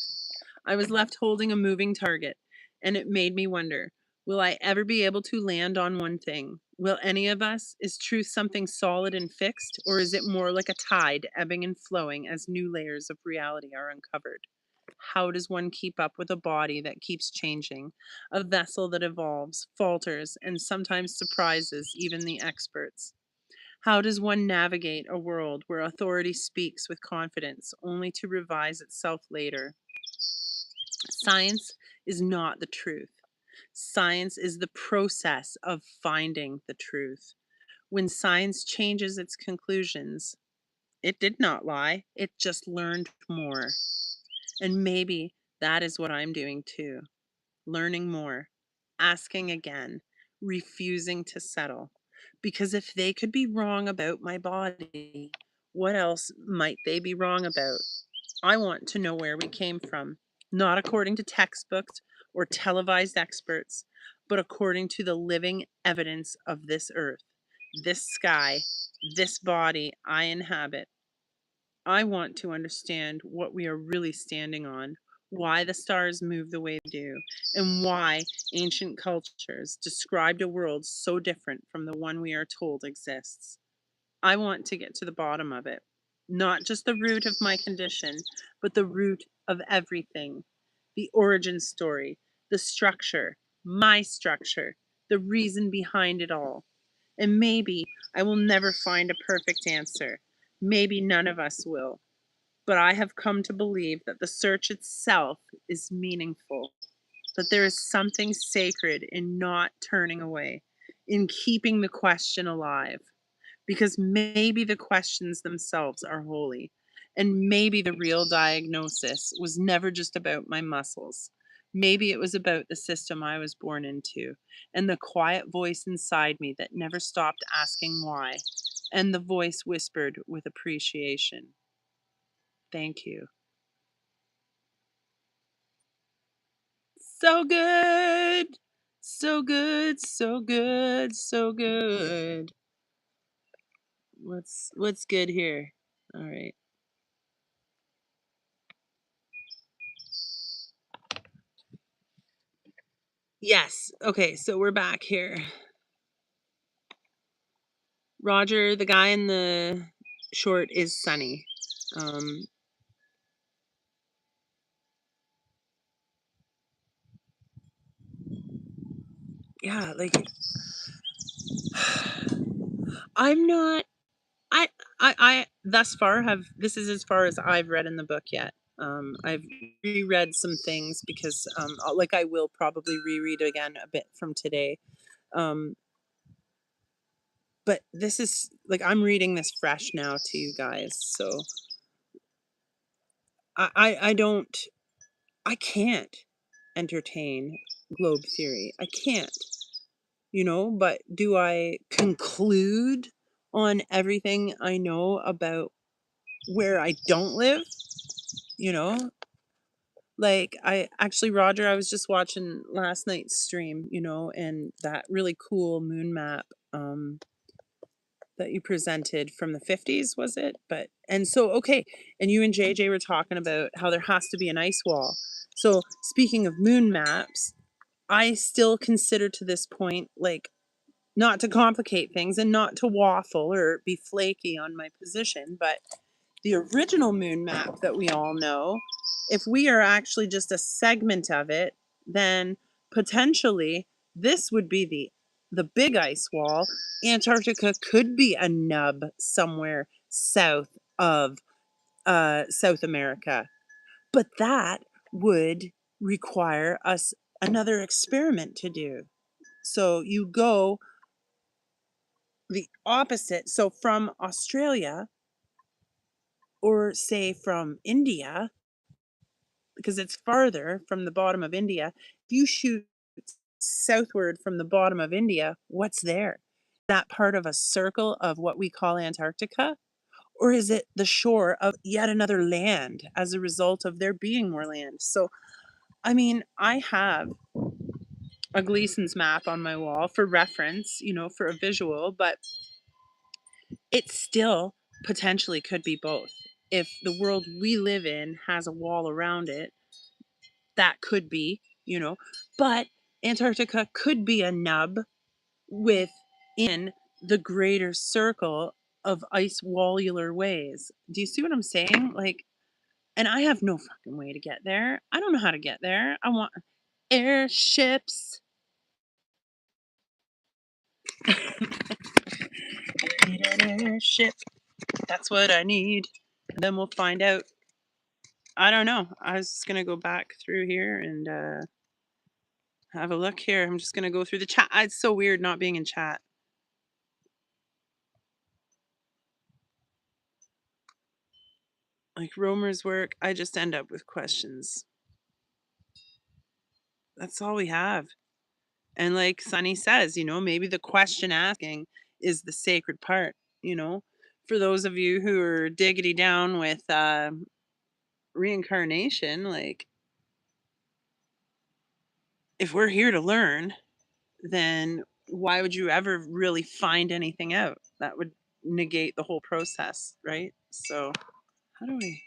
I was left holding a moving target, and it made me wonder, will I ever be able to land on one thing? Will any of us? Is truth something solid and fixed, or is it more like a tide ebbing and flowing as new layers of reality are uncovered? How does one keep up with a body that keeps changing, a vessel that evolves, falters, and sometimes surprises even the experts? How does one navigate a world where authority speaks with confidence only to revise itself later? Science is not the truth. Science is the process of finding the truth. When science changes its conclusions, it did not lie, it just learned more. And maybe that is what I'm doing too, learning more, asking again, refusing to settle. Because if they could be wrong about my body, what else might they be wrong about? I want to know where we came from, not according to textbooks or televised experts, but according to the living evidence of this earth, this sky, this body I inhabit. I want to understand what we are really standing on, why the stars move the way they do, and why ancient cultures described a world so different from the one we are told exists. I want to get to the bottom of it. Not just the root of my condition, but the root of everything. The origin story, the structure, my structure, the reason behind it all. And maybe I will never find a perfect answer. Maybe none of us will. But I have come to believe that the search itself is meaningful, that there is something sacred in not turning away, in keeping the question alive. Because maybe the questions themselves are holy, and maybe the real diagnosis was never just about my muscles. Maybe it was about the system I was born into, and the quiet voice inside me that never stopped asking why, and the voice whispered with appreciation, "Thank you." So good! So good, so good, so good. What's good here? All right. Yes. Okay, so we're back here. Roger, the guy in the short, is Sonny. Um, yeah, like I'm not. I I thus far have this is as far as I've read in the book yet. I've reread some things because like I will probably reread again a bit from today. Um, but this is like I'm reading this fresh now to you guys, so I don't I can't entertain globe theory. I can't. But do I conclude on everything I know about where I don't live? You know, like I actually, Roger, I was just watching last night's stream, and that really cool moon map that you presented from the 50s, was it? But, and so, okay, and you and JJ were talking about how there has to be an ice wall. So, speaking of moon maps, I still consider to this point, like, not to complicate things and not to waffle or be flaky on my position, but the original moon map that we all know, if we are actually just a segment of it, then potentially this would be the big ice wall. Antarctica could be a nub somewhere south of South America, but that would require us another experiment to do. So you go the opposite. So from Australia, or say from India, because it's farther from the bottom of India, if you shoot southward from the bottom of India, what's there? That part of a circle of what we call Antarctica? Or is it the shore of yet another land as a result of there being more land? So, I mean, I have a Gleason's map on my wall for reference, for a visual, but it still potentially could be both. If the world we live in has a wall around it, that could be, but Antarctica could be a nub within the greater circle of ice wallular ways. Do you see what I'm saying? Like, and I have no fucking way to get there. I don't know how to get there. I want airships. I need an airship. That's what I need. And then we'll find out. I don't know. I was just gonna go back through here and have a look here. I'm just gonna go through the chat. It's so weird not being in chat. Like Romer's work, I just end up with questions. That's all we have. And like Sonny says, maybe the question asking is the sacred part, For those of you who are diggity down with reincarnation, like if we're here to learn, then why would you ever really find anything out? That would negate the whole process, right? So how do we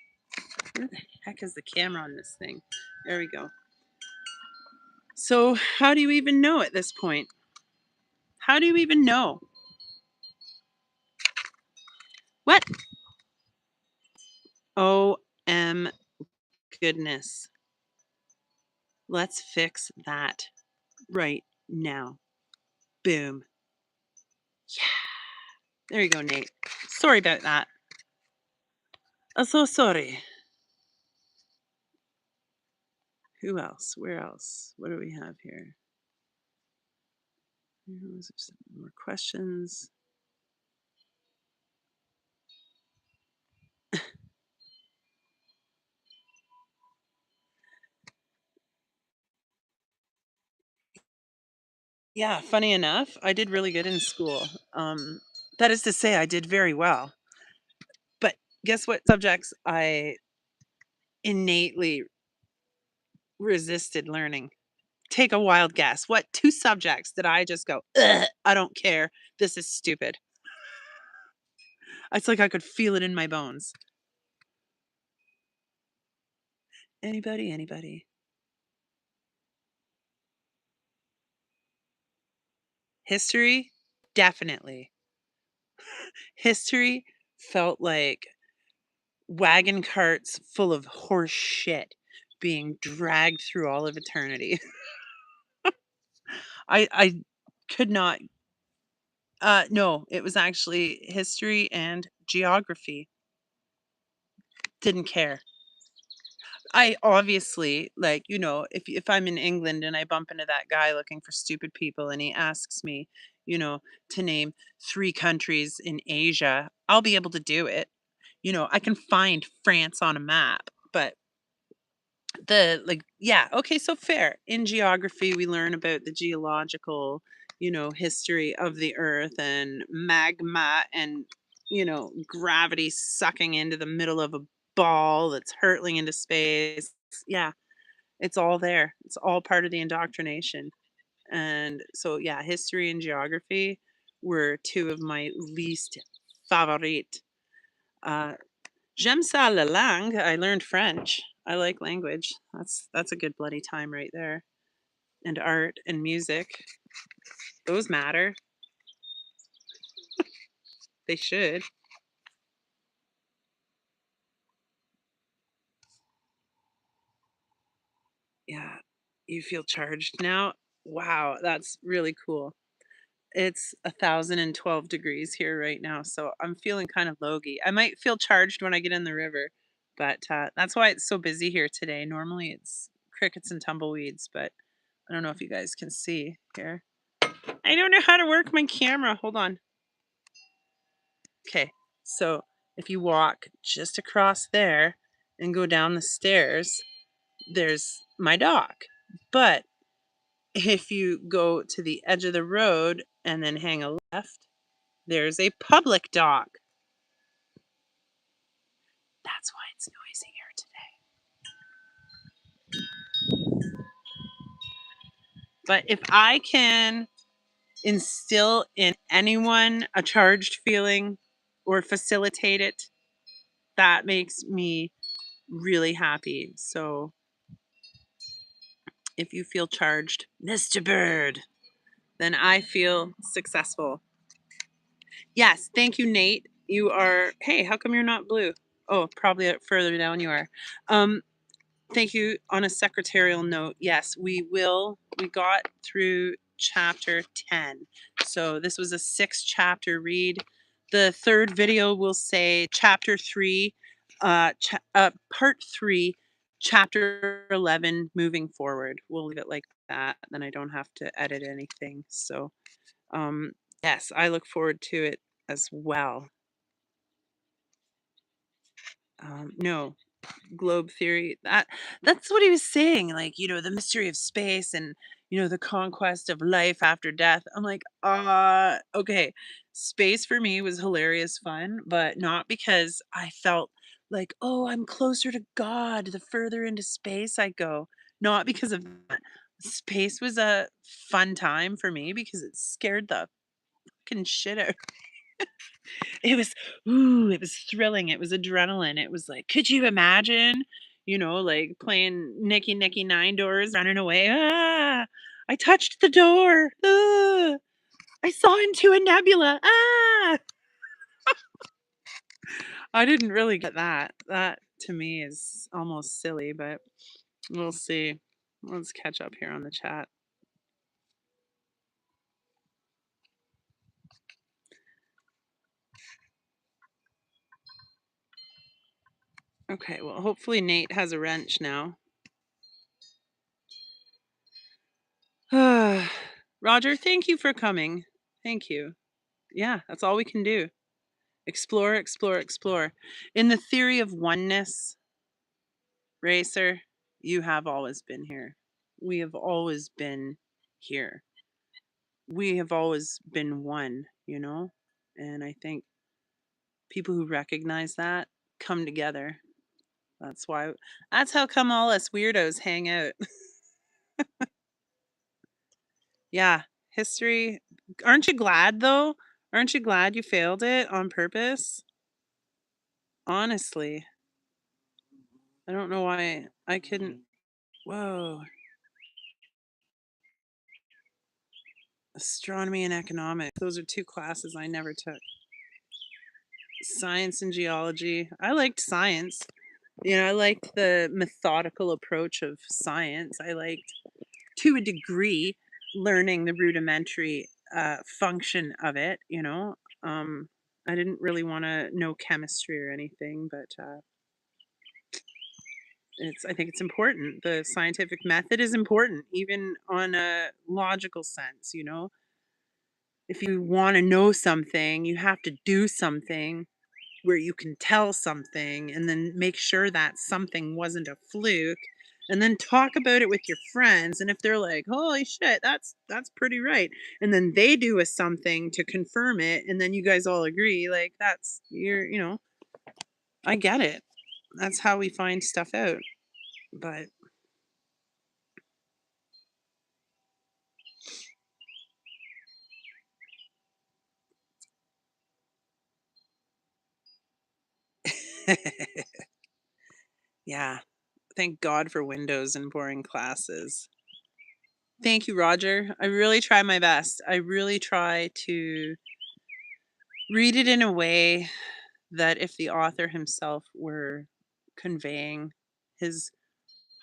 where the heck is the camera on this thing? There we go. So, how do you even know at this point? How do you even know? What? OM goodness. Let's fix that right now. Boom. Yeah. There you go, Nate. Sorry about that. I'm so sorry. Who else? Where else? What do we have here? There's some more questions. Yeah, funny enough, I did really good in school. That is to say, I did very well. But guess what subjects I innately resisted learning? Take a wild guess. What two subjects did I just go, "Ugh, I don't care. This is stupid." It's like I could feel it in my bones. Anybody? Anybody? History? Definitely. History felt like wagon carts full of horse shit being dragged through all of eternity. I could not no, it was actually history and geography. Didn't care. I obviously, like, if I'm in England and I bump into that guy looking for stupid people and he asks me, to name 3 countries in Asia, I'll be able to do it. I can find France on a map, but yeah, okay, so fair. In geography, we learn about the geological, history of the earth and magma and, gravity sucking into the middle of a ball that's hurtling into space. Yeah, it's all there. It's all part of the indoctrination. And so, yeah, history and geography were 2 of my least favorite. Uh, J'aime ça la langue. I learned French. I like language. That's a good bloody time right there. And art and music. Those matter. They should. Yeah. You feel charged now? Wow, that's really cool. It's 1,012 degrees here right now, so I'm feeling kind of logy. I might feel charged when I get in the river, but that's why it's so busy here today. Normally it's crickets and tumbleweeds, but I don't know if you guys can see here. I don't know how to work my camera. Hold on. Okay, so if you walk just across there and go down the stairs, there's my dock. But if you go to the edge of the road and then hang a left, there's a public dock. That's why it's noisy here today. But if I can instill in anyone a charged feeling or facilitate it, that makes me really happy. So if you feel charged, Mr. Bird, then I feel successful. Yes, thank you, Nate. You are, hey, how come you're not blue? Oh, probably further down you are. Thank you. On a secretarial note, yes, we got through chapter 10. So this was a 6-chapter read. The third video will say chapter 3, part 3, chapter 11, moving forward. We'll leave it like that. Then I don't have to edit anything. So, yes, I look forward to it as well. No, globe theory, that's what he was saying, like, the mystery of space and, the conquest of life after death. I'm like, okay. Space for me was hilarious fun, but not because I felt like, oh, I'm closer to God the further into space I go. Not because of that. Space was a fun time for me because it scared the fucking shit out. It was, it was thrilling. It was adrenaline. It was like, could you imagine, like playing Nicky Nicky Nine Doors, running away. Ah, I touched the door. Ah, I saw into a nebula. Ah, I didn't really get that. That to me is almost silly, but we'll see. Let's catch up here on the chat. Okay, well, hopefully Nate has a wrench now. Roger, thank you for coming. Thank you. Yeah, that's all we can do. Explore, explore, explore. In the theory of oneness, Racer, you have always been here. We have always been here. We have always been one, And I think people who recognize that come together. That's how come all us weirdos hang out. Yeah, history. Aren't you glad though? Aren't you glad you failed it on purpose? Honestly, I don't know why I couldn't. Whoa. Astronomy and economics. Those are two classes I never took. Science and geology. I liked science. I liked the methodical approach of science. I liked, to a degree, learning the rudimentary function of it. I didn't really want to know chemistry or anything, but I think it's important. The scientific method is important, even on a logical sense. If you want to know something, you have to do something where you can tell something and then make sure that something wasn't a fluke, and then talk about it with your friends, and if they're like, holy shit, that's pretty right, and then they do a something to confirm it, and then you guys all agree, like, that's I get it. That's how we find stuff out. But yeah, thank God for Windows and boring classes. Thank you, Roger. I really try my best. I really try to read it in a way that if the author himself were conveying his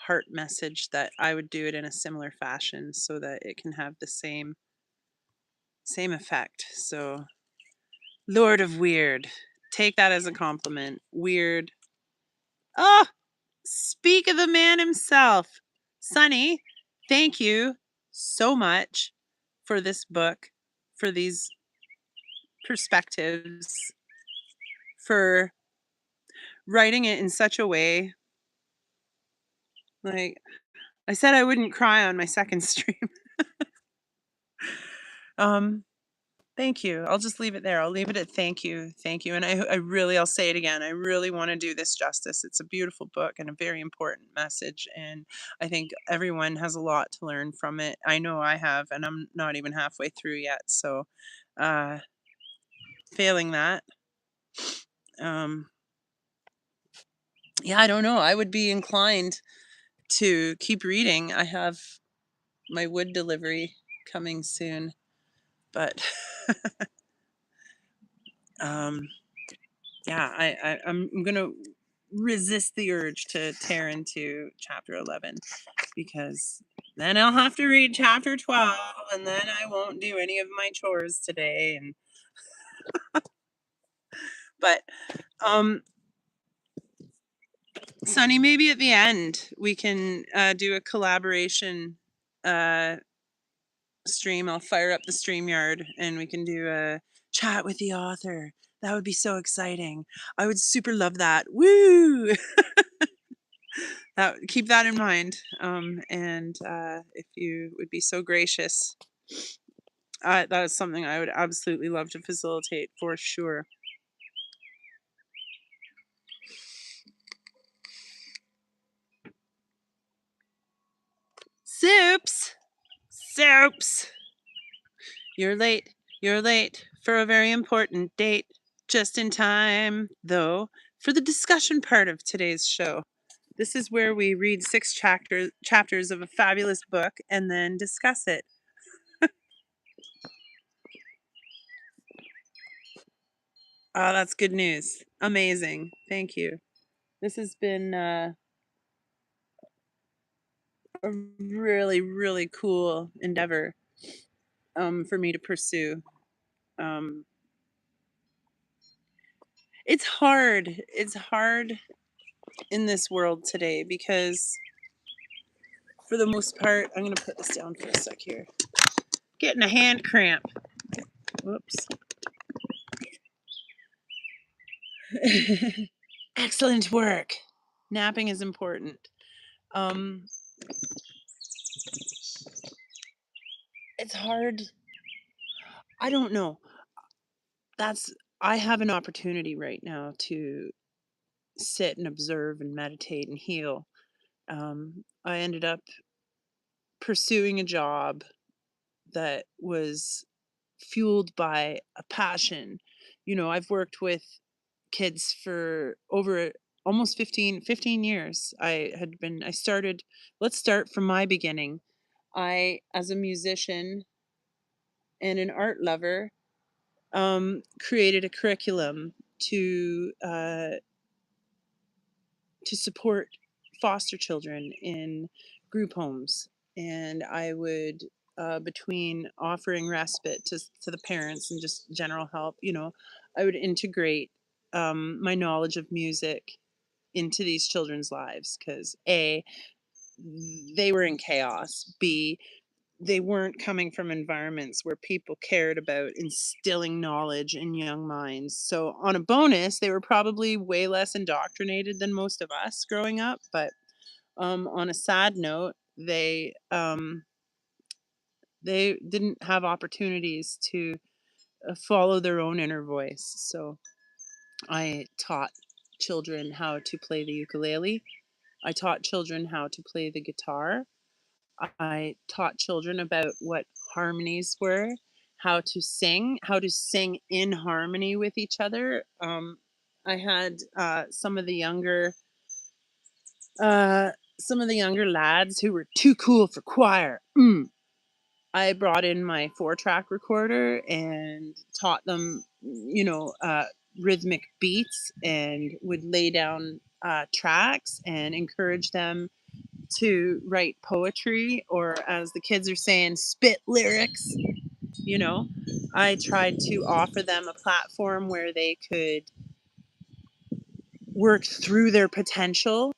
heart message, that I would do it in a similar fashion so that it can have the same effect. So, Lord of Weird, take that as a compliment. Weird. Oh, speak of the man himself. Sonny, thank you so much for this book, for these perspectives, for writing it in such a way. Like I said, I wouldn't cry on my second stream. Thank you. I'll just leave it there. I'll leave it at thank you. Thank you. And I'll say it again. I really want to do this justice. It's a beautiful book and a very important message. And I think everyone has a lot to learn from it. I know I have, and I'm not even halfway through yet. So, failing that, yeah, I don't know. I would be inclined to keep reading. I have my wood delivery coming soon, but yeah, I'm gonna resist the urge to tear into chapter 11, because then I'll have to read chapter 12, and then I won't do any of my chores today. And but Sonny, maybe at the end we can do a collaboration stream. I'll fire up the StreamYard and we can do a chat with the author. That would be so exciting. I would super love that. Woo! Keep that in mind. And if you would be so gracious, that is something I would absolutely love to facilitate for sure. Soups! Soups! You're late. You're late for a very important date. Just in time, though, for the discussion part of today's show. This is where we read six chapters of a fabulous book and then discuss it. Oh, that's good news. Amazing. Thank you. This has been a really, really cool endeavor for me to pursue. Um, it's hard. It's hard in this world today because, for the most part, I'm going to put this down for a sec here. Getting a hand cramp. Whoops. Excellent work. Napping is important. Um, it's hard. I don't know. That's I have an opportunity right now to sit and observe and meditate and heal. I ended up pursuing a job that was fueled by a passion. I've worked with kids for over almost 15 years. I started, let's start from my beginning. I, as a musician and an art lover, created a curriculum to support foster children in group homes. And I would, between offering respite to the parents and just general help, I would integrate my knowledge of music into these children's lives because A, they were in chaos. B, they weren't coming from environments where people cared about instilling knowledge in young minds. So, on a bonus, they were probably way less indoctrinated than most of us growing up. But on a sad note, they didn't have opportunities to follow their own inner voice. So, I taught children how to play the ukulele. I taught children how to play the guitar. I taught children about what harmonies were, how to sing in harmony with each other. I had uh, some of the younger lads who were too cool for choir. I brought in my 4-track recorder and taught them, rhythmic beats, and would lay down tracks and encourage them to write poetry, or as the kids are saying, spit lyrics. you know I tried to offer them a platform where they could work through their potential,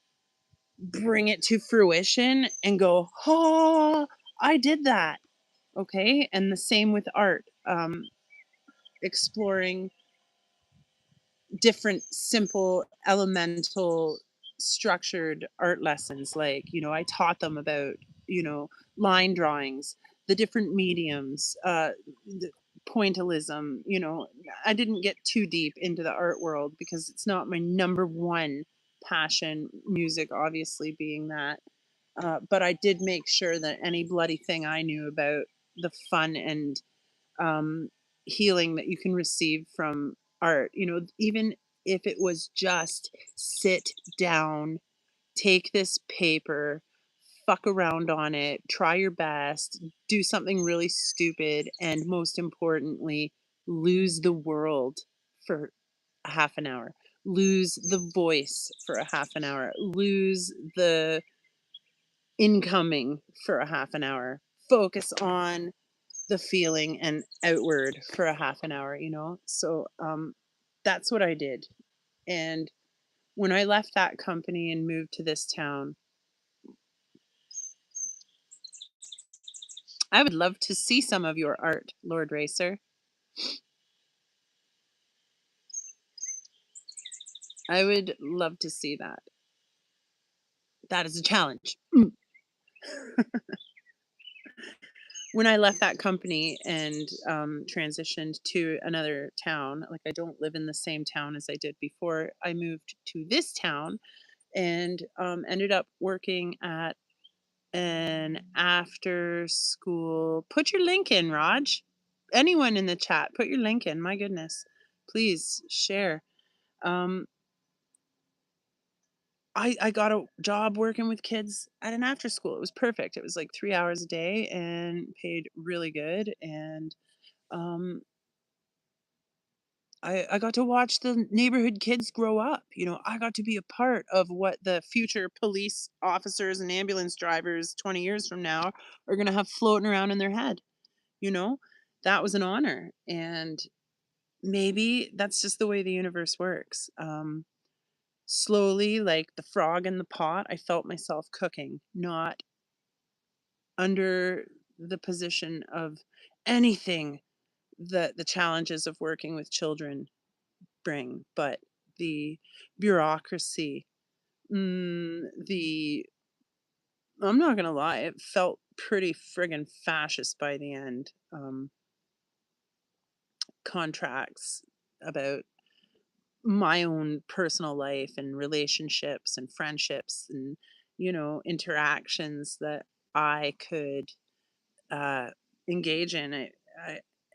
bring it to fruition, and go, oh, I did that. Okay. And the same with art. Exploring different simple elemental structured art lessons, like, I taught them about, you know line drawings, the different mediums, the pointillism. I didn't get too deep into the art world because it's not my number one passion, music obviously being that. But I did make sure that any bloody thing I knew about the fun and um, healing that you can receive from art. Even if it was just sit down, take this paper, fuck around on it, try your best, do something really stupid, and most importantly, lose the world for a half an hour. Lose the voice for a half an hour. Lose the incoming for a half an hour. Focus on the feeling and outward for a half an hour. So that's what I did. And when I left that company and moved to this town, I would love to see some of your art, Lord Racer. I would love to see that. That is a challenge. When I left that company and transitioned to another town, like, I don't live in the same town as I did before, I moved to this town and ended up working at an after school. Put your link in, Raj. Anyone in the chat, put your link in. My goodness. Please share. Um, I got a job working with kids at an after school. It was perfect. It was like 3 hours a day and paid really good, and, um, I got to watch the neighborhood kids grow up, I got to be a part of what the future police officers and ambulance drivers 20 years from now are gonna have floating around in their head, you know? That was an honor, and maybe that's just the way the universe works. Slowly, like the frog in the pot, I felt myself cooking, not under the position of anything that the challenges of working with children bring, but the bureaucracy, the I'm not gonna lie, it felt pretty friggin' fascist by the end. Contracts about my own personal life and relationships and friendships and, interactions that I could uh, engage in it.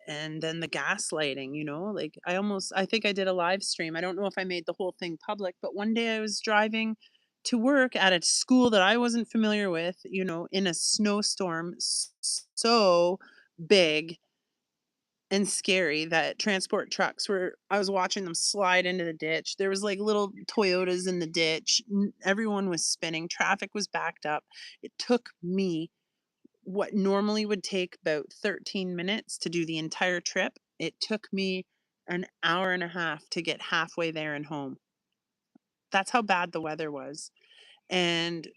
And then the gaslighting, like I think I did a live stream. I don't know if I made the whole thing public, but one day I was driving to work at a school that I wasn't familiar with, in a snowstorm so big and scary that transport trucks were I was watching them slide into the ditch. There was like little Toyotas in the ditch. Everyone was spinning. Traffic was backed up. It took me what normally would take about 13 minutes to do the entire trip. It took me an hour and a half to get halfway there and home. That's how bad the weather was. And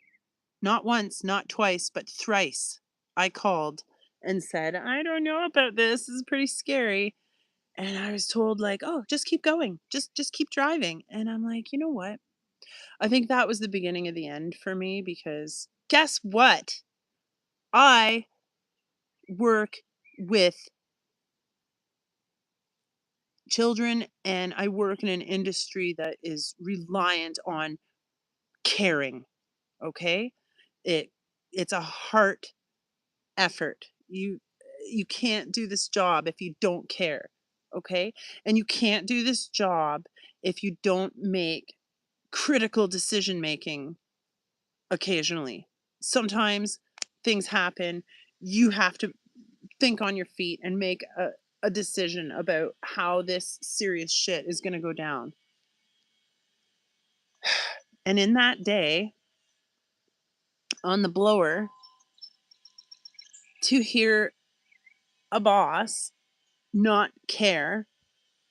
not once, not twice, but thrice I called and said, I don't know about this. This is pretty scary. And I was told like, "Oh, just keep going. Just keep driving." And I'm like, "You know what? I think that was the beginning of the end for me because guess what? I work with children and I work in an industry that is reliant on caring, okay? It it's a heart effort. You can't do this job if you don't care, okay? And you can't do this job if you don't make critical decision making occasionally. Sometimes things happen. You have to think on your feet and make a decision about how this serious shit is going to go down. And in that day on the blower, to hear a boss not care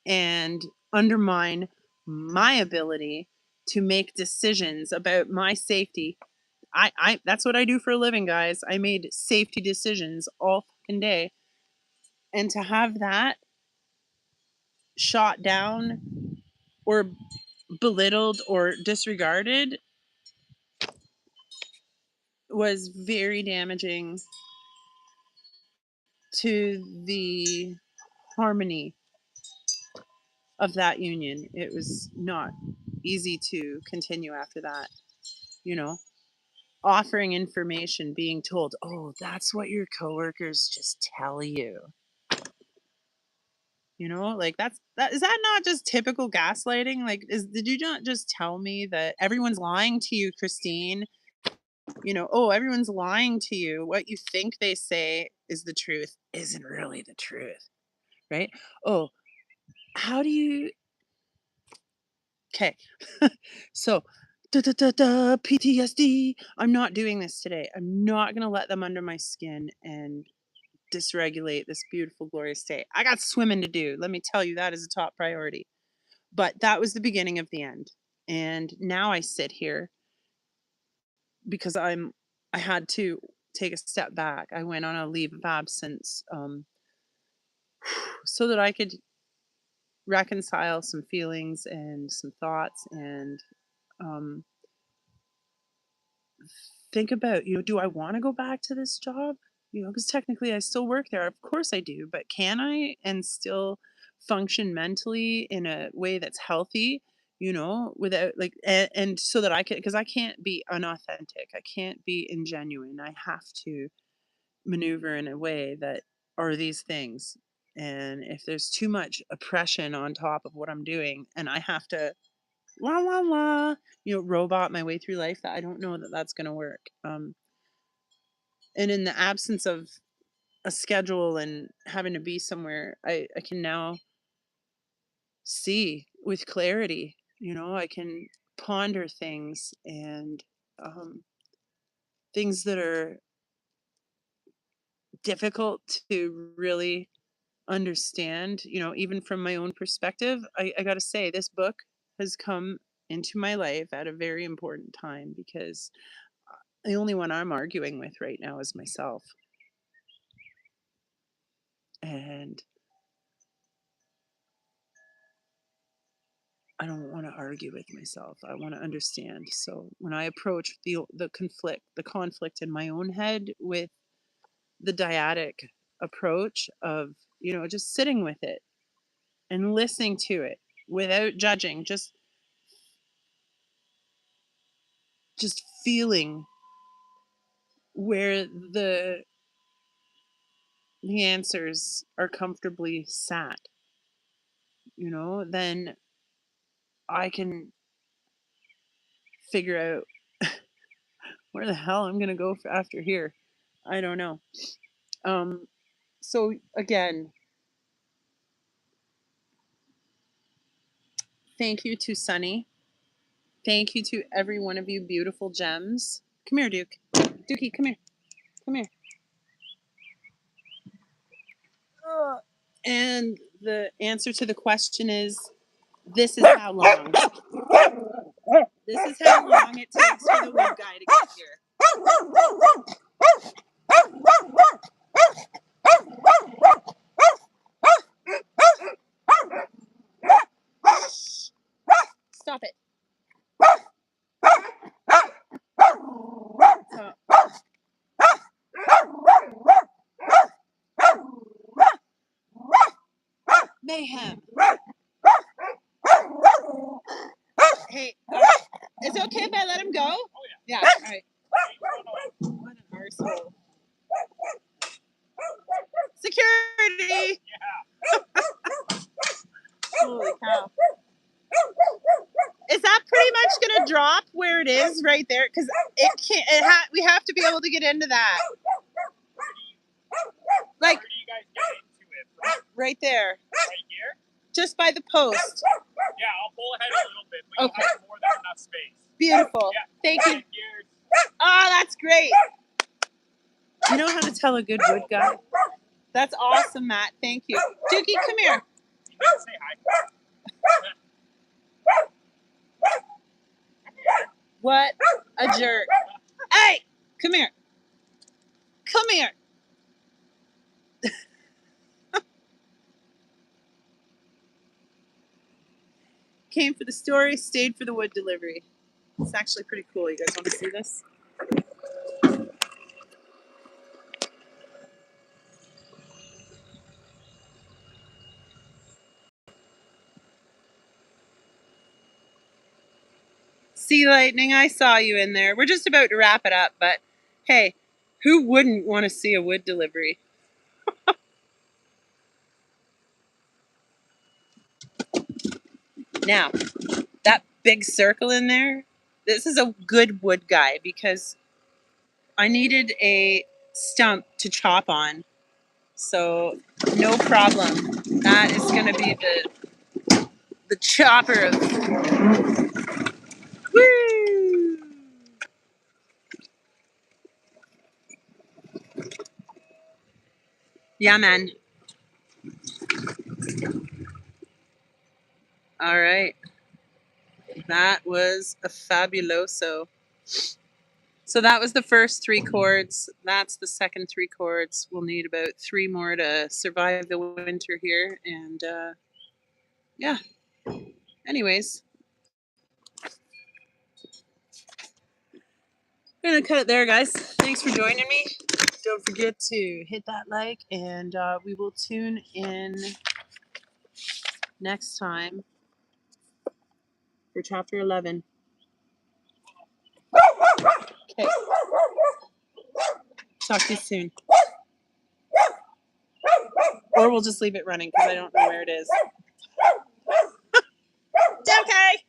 and undermine my ability to make decisions about my safety. I that's what I do for a living, guys. I made safety decisions all fucking day. And to have that shot down or belittled or disregarded was very damaging to the harmony of that union. It was not easy to continue after that, you know. Offering information, being told, "Oh, that's what your coworkers just tell you." Like that is that not just typical gaslighting? Like did you not just tell me that everyone's lying to you, Christine? Oh, everyone's lying to you. What you think they say is the truth isn't really the truth, right? Oh, how do you Okay. So, PTSD. I'm not doing this today. I'm not going to let them under my skin and dysregulate this beautiful, glorious day. I got swimming to do. Let me tell you, that is a top priority. But that was the beginning of the end. And now I sit here because I had to take a step back. I went on a leave of absence so that I could reconcile some feelings and some thoughts and um, think about, do I want to go back to this job? Because technically I still work there. Of course I do, but can I and still function mentally in a way that's healthy, without like, and so that I can, because I can't be unauthentic. I can't be ingenuine. I have to maneuver in a way that are these things. And if there's too much oppression on top of what I'm doing and I have to la la la, robot my way through life. That I don't know that that's going to work. And in the absence of a schedule and having to be somewhere, I can now see with clarity. I can ponder things and things that are difficult to really understand, even from my own perspective. I got to say, this book has come into my life at a very important time because the only one I'm arguing with right now is myself. And I don't want to argue with myself. I want to understand. So when I approach the conflict in my own head with the dyadic approach of, just sitting with it and listening to it without judging, just feeling where the answers are comfortably sat, then I can figure out where the hell I'm going to go after here. I don't know. So again, thank you to Sonny. Thank you to every one of you beautiful gems. Come here, Duke. Dookie, come here. Come here. And the answer to the question is, this is how long. This is how long it takes for the wood guy to get here. Stop it. Mayhem. Hey, is it okay if I let him go? Oh, yeah. Yeah, all right. What an arsehole. Security! Yeah. Holy cow. Is that pretty much going to drop where it is right there? Because it can't. We have to be able to get into that. Like, where do you guys get into it from? Right there. Right here? Just by the post. Yeah, I'll pull ahead a little bit, but okay. You have more than enough space. Beautiful. Yeah. Thank you. Oh, that's great. You know how to tell a good wood guy? That's awesome, Matt. Thank you. Dookie, come here. You need to say hi. What a jerk. Hey, come here. Come here. Came for the story, stayed for the wood delivery. It's actually pretty cool. You guys want to see this? Sea Lightning, I saw you in there. We're just about to wrap it up, but hey, who wouldn't want to see a wood delivery? Now, that big circle in there, this is a good wood guy because I needed a stump to chop on. So no problem. That is going to be the chopper of... Woo! Yeah, man. All right. That was a fabuloso. So that was the first 3 chords. That's the second 3 chords. We'll need about 3 more to survive the winter here. And yeah. Anyways. I'm going to cut it there, guys. Thanks for joining me. Don't forget to hit that like, and we will tune in next time for chapter 11. Okay. Talk to you soon. Or we'll just leave it running because I don't know where it is. Okay.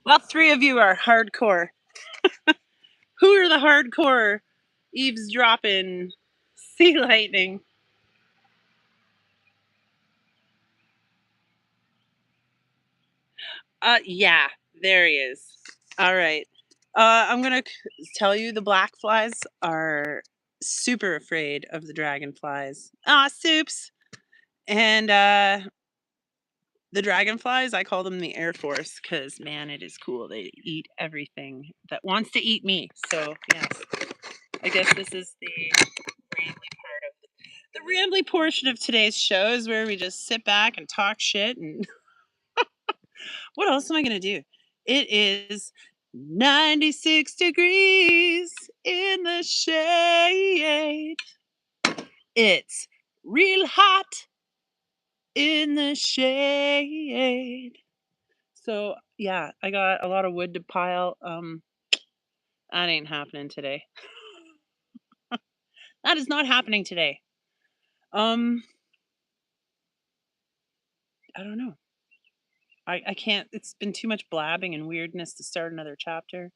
Well, three of you are hardcore. Who are the hardcore eavesdropping sea lightning? Yeah, there he is. All right. I'm gonna tell you the black flies are super afraid of the dragonflies. Soups. And the dragonflies, I call them the Air Force because, man, it is cool. They eat everything that wants to eat me. So, yes, I guess this is the rambly part of the rambly portion of today's show is where we just sit back and talk shit. And what else am I going to do? It is 96 degrees in the shade. It's real hot in the shade. So yeah, I got a lot of wood to pile. That ain't happening today. That is not happening today. I don't know. I can't. It's been too much blabbing and weirdness to start another chapter.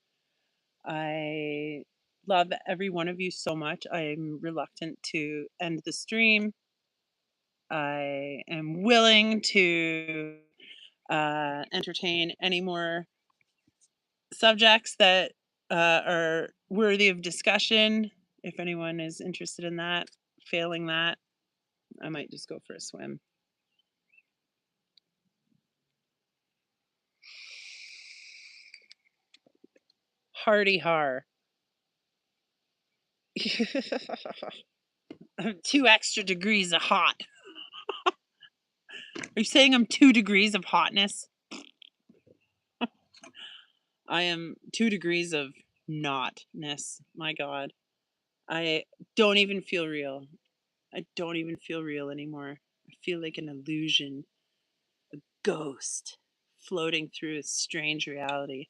I love every one of you so much. I'm reluctant to end the stream. I am willing to entertain any more subjects that are worthy of discussion. If anyone is interested in that, failing that, I might just go for a swim. Hardy har. 2 extra degrees of hot. Are you saying I'm 2 degrees of hotness? I am 2 degrees of notness. My God. I don't even feel real. I don't even feel real anymore. I feel like an illusion, a ghost floating through a strange reality.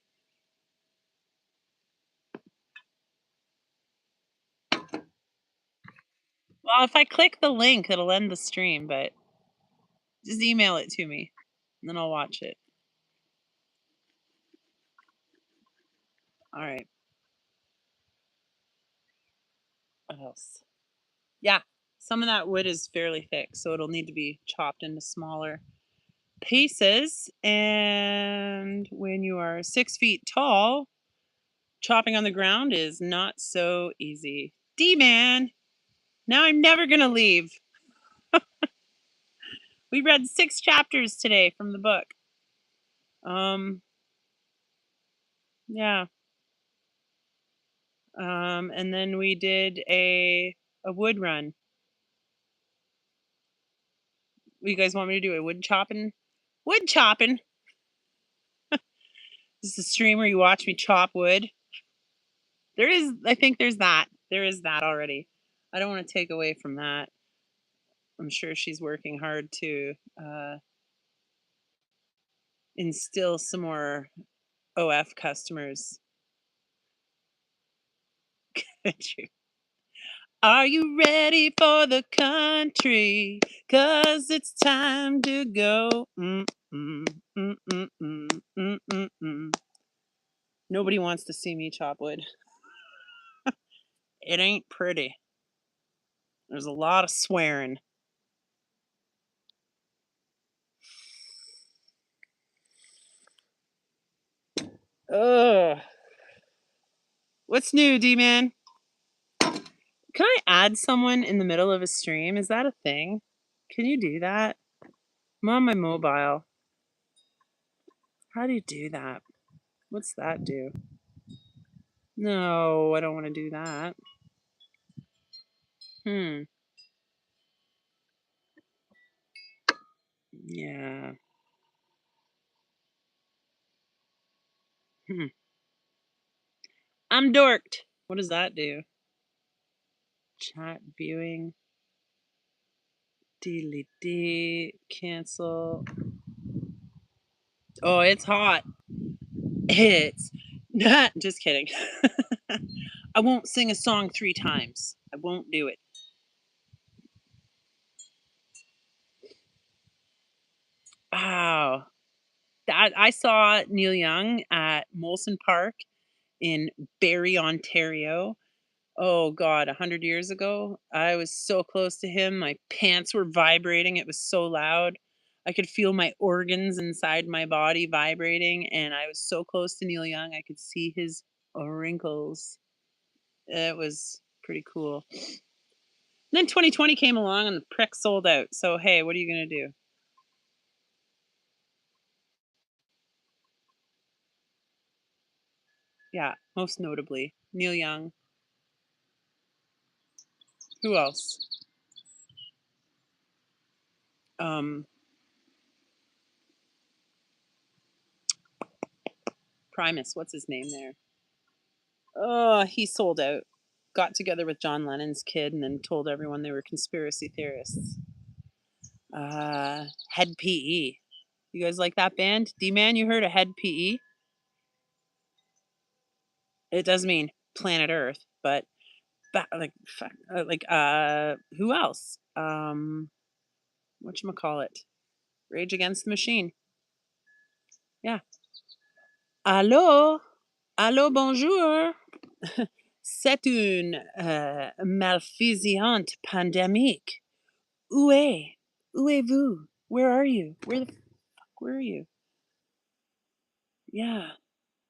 Well, if I click the link, it'll end the stream, but just email it to me, and then I'll watch it. All right. What else? Yeah, some of that wood is fairly thick, so it'll need to be chopped into smaller pieces. And when you are 6 feet tall, chopping on the ground is not so easy. D-man, now I'm never going to leave. We read 6 chapters today from the book. Yeah. And then we did a wood run. You guys want me to do a wood chopping? Wood chopping. This is a stream where you watch me chop wood. I think there's that. There is that already. I don't want to take away from that. I'm sure she's working hard to instill some more OF customers. Are you ready for the country? 'Cause it's time to go. Nobody wants to see me chop wood. It ain't pretty. There's a lot of swearing. Ugh. What's new, D-Man? Can I add someone in the middle of a stream? Is that a thing? Can you do that? I'm on my mobile. How do you do that? What's that do? No, I don't want to do that. Yeah. I'm dorked. What does that do? Chat viewing. Delete. Cancel. Oh, it's hot. It's not. Just kidding. I won't sing a song 3 times. I won't do it. Wow. I saw Neil Young at Molson Park in Barrie, Ontario. Oh god, 100 years ago. I was so close to him. My pants were vibrating. It was so loud. I could feel my organs inside my body vibrating, and I was so close to Neil Young. I could see his wrinkles. It was pretty cool. And then 2020 came along and the prick sold out. So hey, what are you gonna do? Yeah, most notably Neil Young. Who else? Um, Primus. What's his name there? Oh, he sold out. Got together with John Lennon's kid and then told everyone they were conspiracy theorists. Head PE. You guys like that band? D-Man, you heard of Head PE? It does mean planet Earth, but who else? Whatchamacallit? Rage Against the Machine. Yeah. Allô? Allô, bonjour. C'est une malfaisante pandémique. Où est? Où êtes-vous? Where are you? Where the fuck were you? Yeah.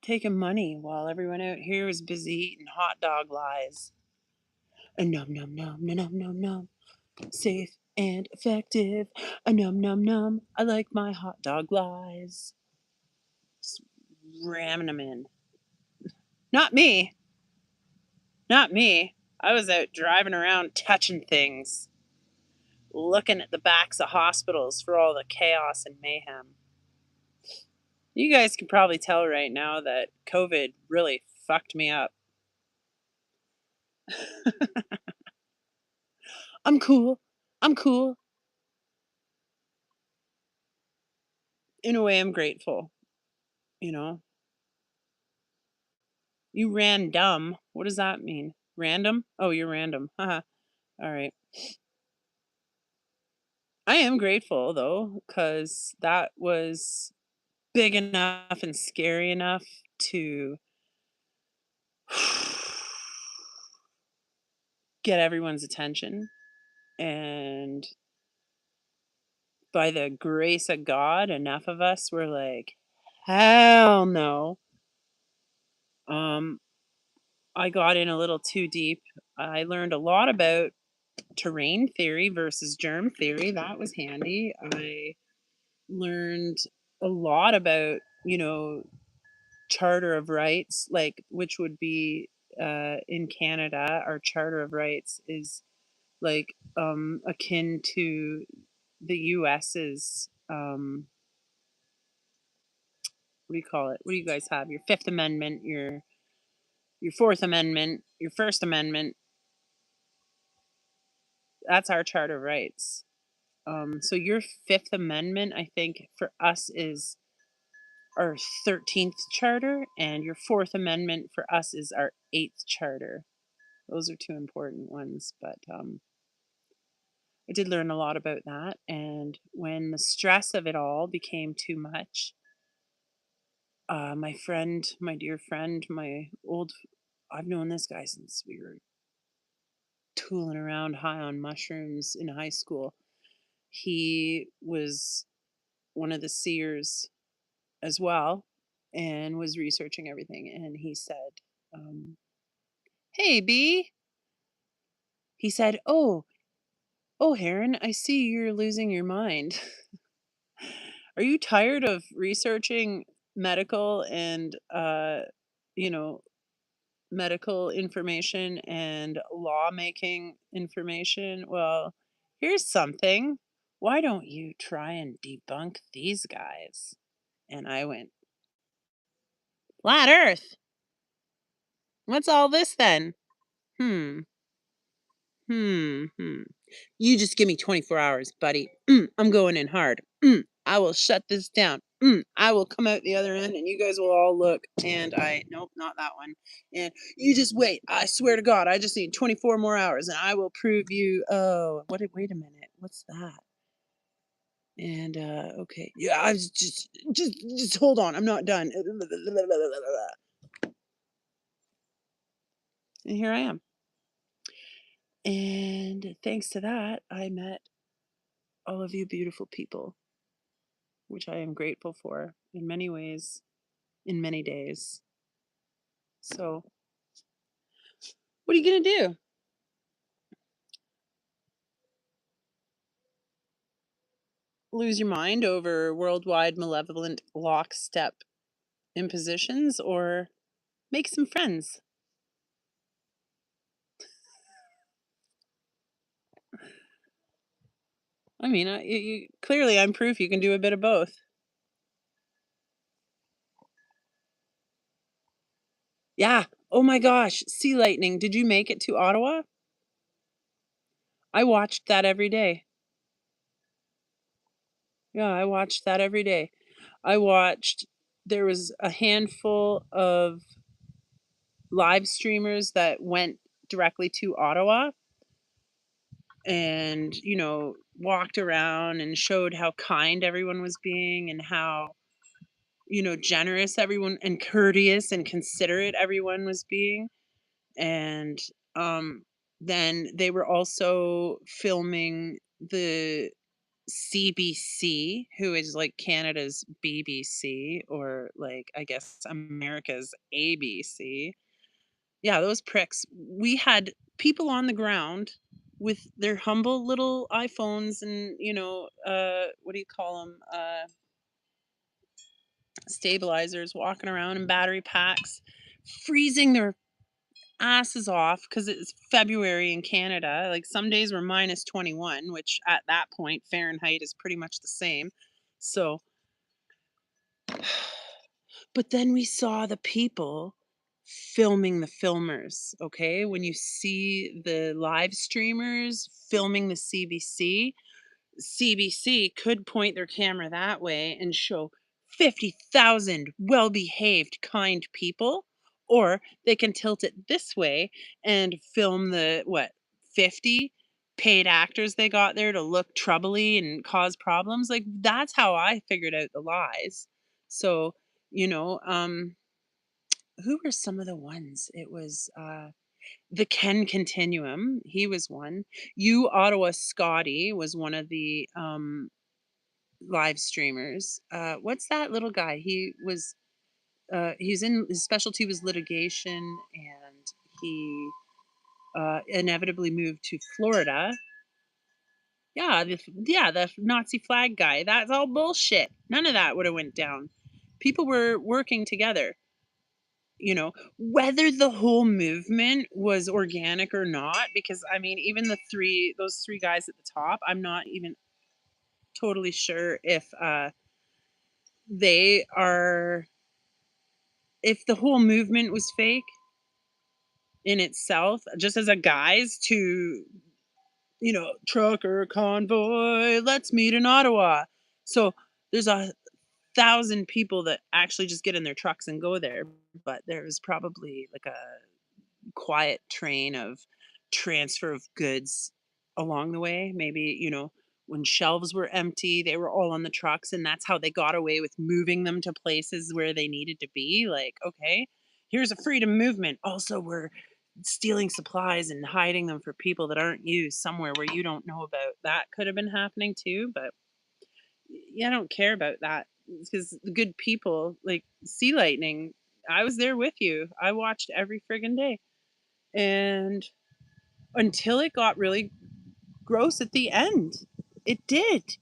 Taking money while everyone out here is busy eating hot dog lies. Nom nom nom nom nom nom nom. Safe and effective. Nom nom nom. I like my hot dog lies. Just ramming them in. Not me. Not me. I was out driving around touching things, looking at the backs of hospitals for all the chaos and mayhem. You guys can probably tell right now that COVID really fucked me up. I'm cool. I'm cool. In a way, I'm grateful. You know, you ran dumb. What does that mean? Random? Oh, you're random. Haha. All right. I am grateful though, because that was big enough and scary enough to get everyone's attention. And by the grace of God, enough of us were like, hell no. I got in a little too deep. I learned a lot about terrain theory versus germ theory. That was handy. I learned a lot about, Charter of Rights, like which would be in Canada, our Charter of Rights is like akin to the US's what do you call it? What do you guys have? Your Fifth Amendment, your Fourth Amendment, your First Amendment. That's our Charter of Rights. So your Fifth Amendment, I think, for us is our 13th charter, and your Fourth Amendment for us is our eighth charter. Those are two important ones, but I did learn a lot about that. And when the stress of it all became too much, my friend, my dear friend, I've known this guy since we were tooling around high on mushrooms in high school. He was one of the seers as well and was researching everything. And he said, um, "Hey, B," he said, "Oh, Heron, I see you're losing your mind. Are you tired of researching medical and, you know, medical information and lawmaking information? Well, here's something. Why don't you try and debunk these guys?" And I went, "Flat Earth? What's all this then? Hmm, hmm. You just give me 24 hours, buddy. I'm going in hard. I will shut this down. I will come out the other end and you guys will all look." And nope, not that one. And you just wait. I swear to God, I just need 24 more hours and I will prove you. Oh, wait a minute. What's that? And, okay. Yeah, I was just hold on. I'm not done. And here I am. And thanks to that, I met all of you beautiful people, which I am grateful for in many ways, in many days. So, what are you going to do? Lose your mind over worldwide malevolent lockstep impositions or make some friends? I mean, clearly I'm proof you can do a bit of both. Yeah. Oh my gosh. Sea lightning. Did you make it to Ottawa? I watched that every day. Yeah, I watched that every day. I watched, there was a handful of live streamers that went directly to Ottawa and, walked around and showed how kind everyone was being and how, generous everyone and courteous and considerate everyone was being. And um, then they were also filming the CBC, who is like Canada's BBC, or like, I guess, America's ABC. Yeah, those pricks. We had people on the ground with their humble little iPhones and, what do you call them? Stabilizers, walking around in battery packs, freezing their asses off because it's February in Canada. Like some days were minus 21, which at that point, Fahrenheit is pretty much the same. So, but then we saw the people filming the filmers. Okay. When you see the live streamers filming the CBC could point their camera that way and show 50,000 well behaved, kind people, or they can tilt it this way and film the 50 paid actors they got there to look troubly and cause problems. Like, that's how I figured out the lies. So, you know, um, who were some of the ones? It was the Ken Continuum. He was one. You Ottawa Scotty was one of the live streamers. What's that little guy? He's in, his specialty was litigation, and he inevitably moved to Florida. Yeah, the Nazi flag guy. That's all bullshit. None of that would have went down. People were working together. Whether the whole movement was organic or not, because I mean, even those three guys at the top, I'm not even totally sure if they are, if the whole movement was fake in itself, just as a guise to, trucker convoy, let's meet in Ottawa. So there's 1,000 people that actually just get in their trucks and go there, but there's probably like a quiet train of transfer of goods along the way. Maybe, when shelves were empty, they were all on the trucks, and that's how they got away with moving them to places where they needed to be. Like, okay, here's a freedom movement. Also, we're stealing supplies and hiding them for people that aren't you somewhere where you don't know about. That could have been happening too, but yeah, I don't care about that because the good people like Sea Lightning. I was there with you. I watched every friggin' day. And until it got really gross at the end. It did.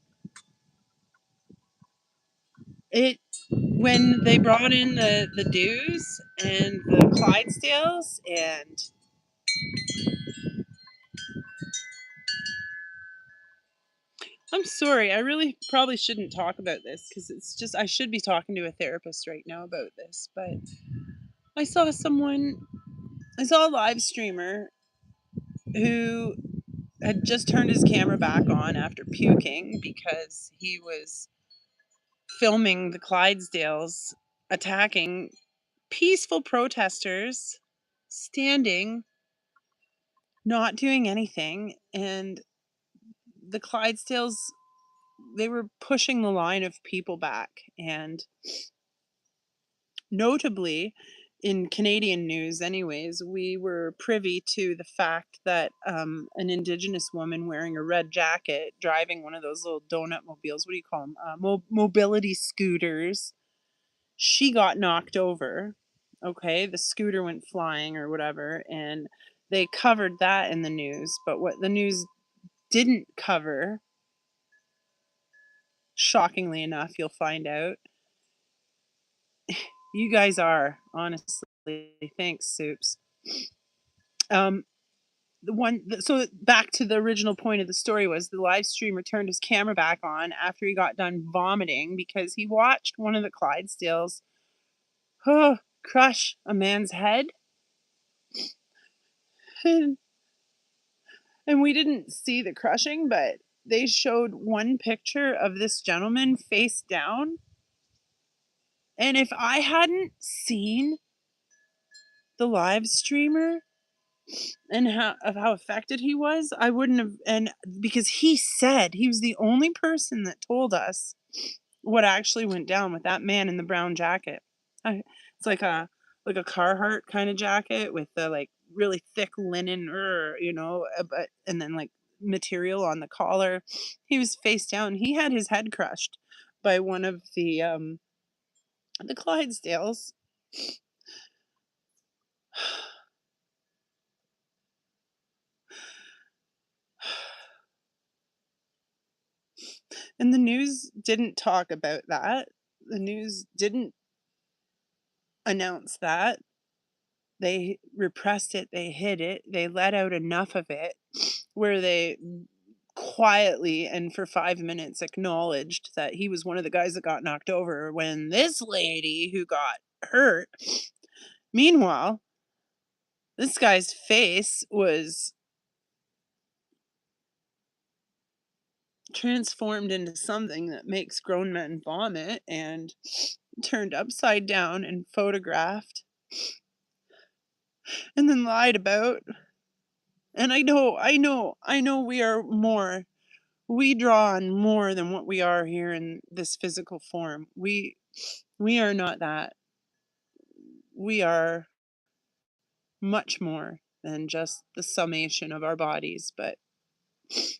It when they brought in the Dews and the Clydesdales, and I'm sorry, I really probably shouldn't talk about this because it's just I should be talking to a therapist right now about this, but I saw someone I saw a live streamer who had just turned his camera back on after puking because he was filming the Clydesdales attacking peaceful protesters standing, not doing anything, and the Clydesdales, they were pushing the line of people back. And notably, in Canadian news, anyways, we were privy to the fact that an Indigenous woman wearing a red jacket, driving one of those little donut mobiles, what do you call them? Mobility scooters, she got knocked over. Okay, the scooter went flying or whatever, and they covered that in the news. But what the news didn't cover, shockingly enough, you'll find out, you guys are honestly, thanks, Soups. Um, so back to the original point of the story was the live streamer turned his camera back on after he got done vomiting because he watched one of the Clydesdales crush a man's head. And we didn't see the crushing, but they showed one picture of this gentleman face down. And if I hadn't seen the live streamer and how affected he was, I wouldn't have. And because he said he was the only person that told us what actually went down with that man in the brown jacket. It's like a Carhartt kind of jacket with the like really thick linen, but and then like material on the collar. He was face down. He had his head crushed by one of the Clydesdales. And the news didn't talk about that. The news didn't announce that. They repressed it, they hid it, they let out enough of it where they quietly and for 5 minutes acknowledged that he was one of the guys that got knocked over when this lady who got hurt. Meanwhile, this guy's face was transformed into something that makes grown men vomit and turned upside down and photographed and then lied about. And I know we are more. We draw on more than what we are here in this physical form. We are not that. We are much more than just the summation of our bodies, but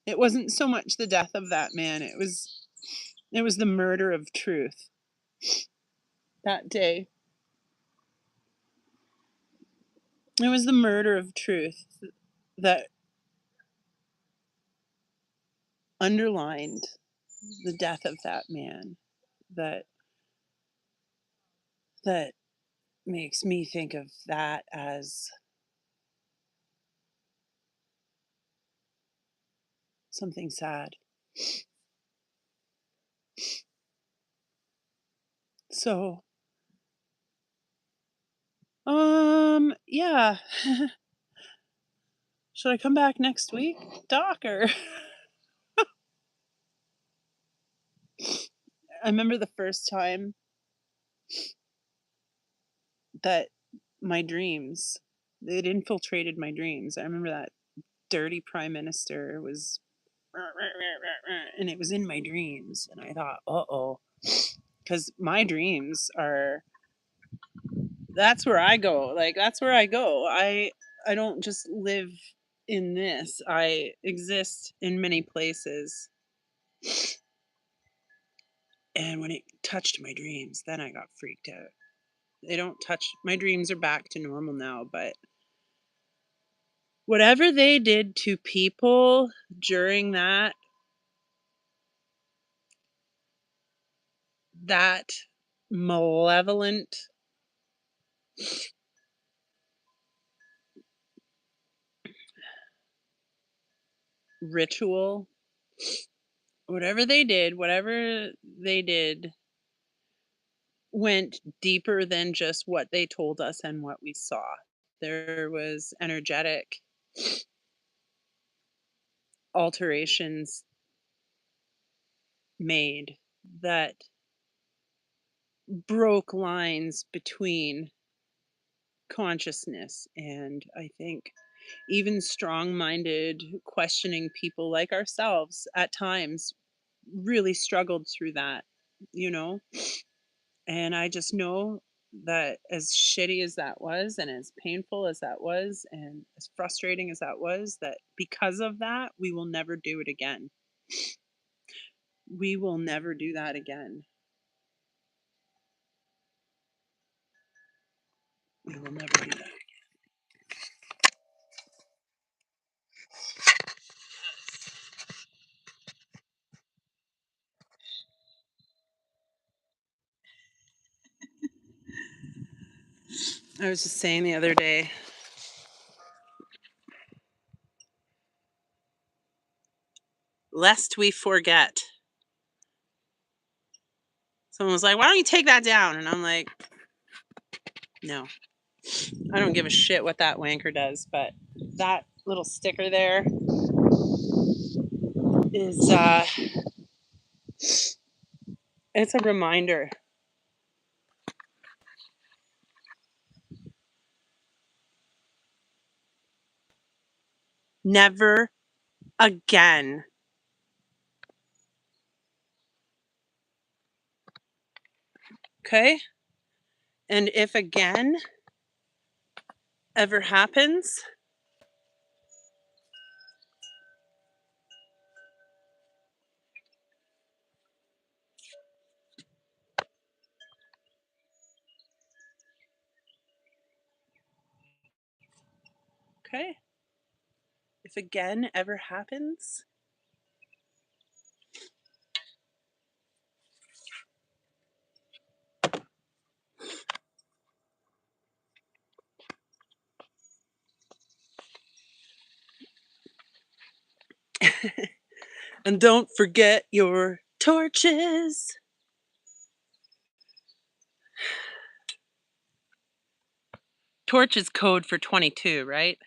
it wasn't so much the death of that man. It was the murder of truth that day. It was the murder of truth that underlined the death of that man that that makes me think of that as something sad. So, yeah. Should I come back next week, Doc? Or I remember the first time that my dreams, it infiltrated my dreams. I remember that dirty prime minister was, and it was in my dreams. And I thought, uh oh, because my dreams are, that's where I go. Like, that's where I go. I don't just live in this, I exist in many places. And when it touched my dreams, then I got freaked out. They don't touch, my dreams are back to normal now, but whatever they did to people during that malevolent ritual, whatever they did went deeper than just what they told us and what we saw. There was energetic alterations made that broke lines between consciousness, and I think even strong-minded questioning people like ourselves at times really struggled through that, you know? And I just know that as shitty as that was, and as painful as that was, and as frustrating as that was, that because of that, we will never do it again. We will never do that again. We will never do that. I was just saying the other day, lest we forget. Someone was like, "Why don't you take that down?" And I'm like, "No, I don't give a shit what that wanker does." But that little sticker there is, it's a reminder. Never again. Okay? And if again ever happens, okay? If again ever happens, and don't forget your torches. Torch is code for 22, right?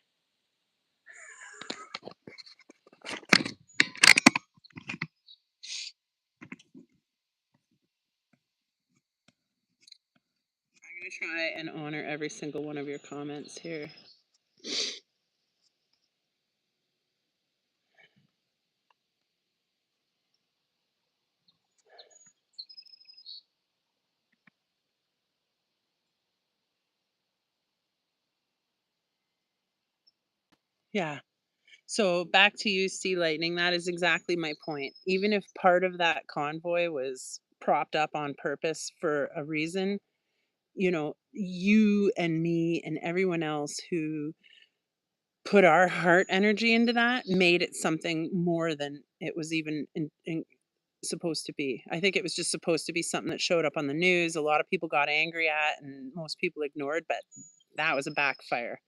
I'm going to try and honor every single one of your comments here. Yeah. So back to you, Sea Lightning. That is exactly my point. Even if part of that convoy was propped up on purpose for a reason, you know, you and me and everyone else who put our heart energy into that made it something more than it was even supposed to be. I think it was just supposed to be something that showed up on the news. A lot of people got angry at, and most people ignored, but that was a backfire.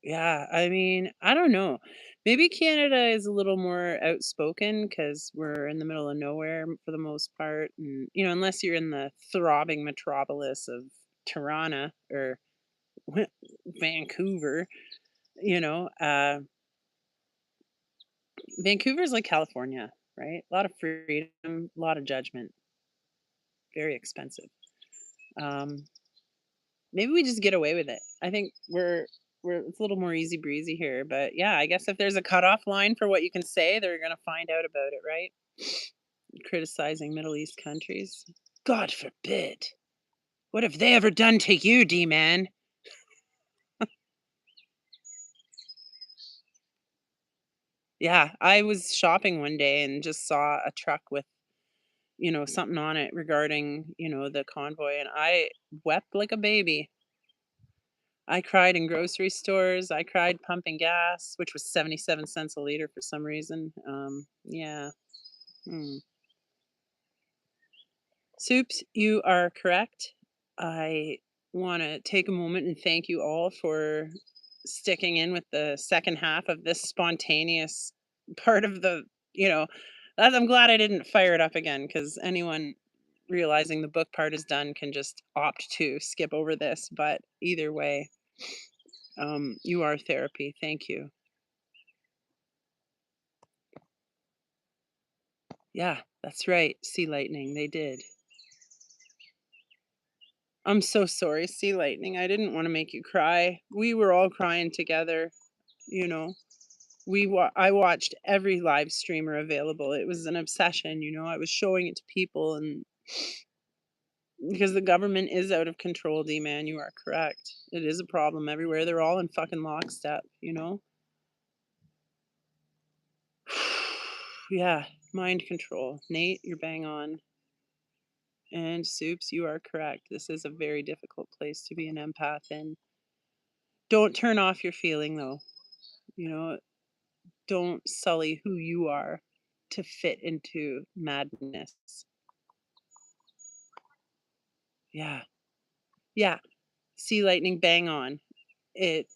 Yeah, I mean, I don't know. Maybe Canada is a little more outspoken because we're in the middle of nowhere for the most part, and, unless you're in the throbbing metropolis of Toronto or Vancouver, you know, uh, Vancouver's like California, right? A lot of freedom, a lot of judgment, very expensive. Um, Maybe we just get away with it. I think we're it's a little more easy breezy here, but yeah, I guess if there's a cutoff line for what you can say, they're gonna find out about it, right? Criticizing Middle East countries. God forbid. What have they ever done to you, D-man? Yeah, I was shopping one day and just saw a truck with, something on it regarding, the convoy, and I wept like a baby. I cried in grocery stores. I cried pumping gas, which was 77 cents a liter for some reason. Yeah. Mm. Soups, you are correct. I want to take a moment and thank you all for sticking in with the second half of this spontaneous part of you know, I'm glad I didn't fire it up again because anyone realizing the book part is done can just opt to skip over this. But either way, you are therapy. Thank you. Yeah, that's right. Sea lightning. They did. I'm so sorry, Sea Lightning. I didn't want to make you cry. We were all crying together, you know. I watched every live streamer available. It was an obsession, I was showing it to people and because the government is out of control, D man, you are correct. It is a problem everywhere. They're all in fucking lockstep. Yeah, mind control. Nate, you're bang on. And Soups, you are correct. This is a very difficult place to be an empath in. Don't turn off your feeling though. You know, don't sully who you are to fit into madness. Yeah. Yeah. Sea lightning bang on. It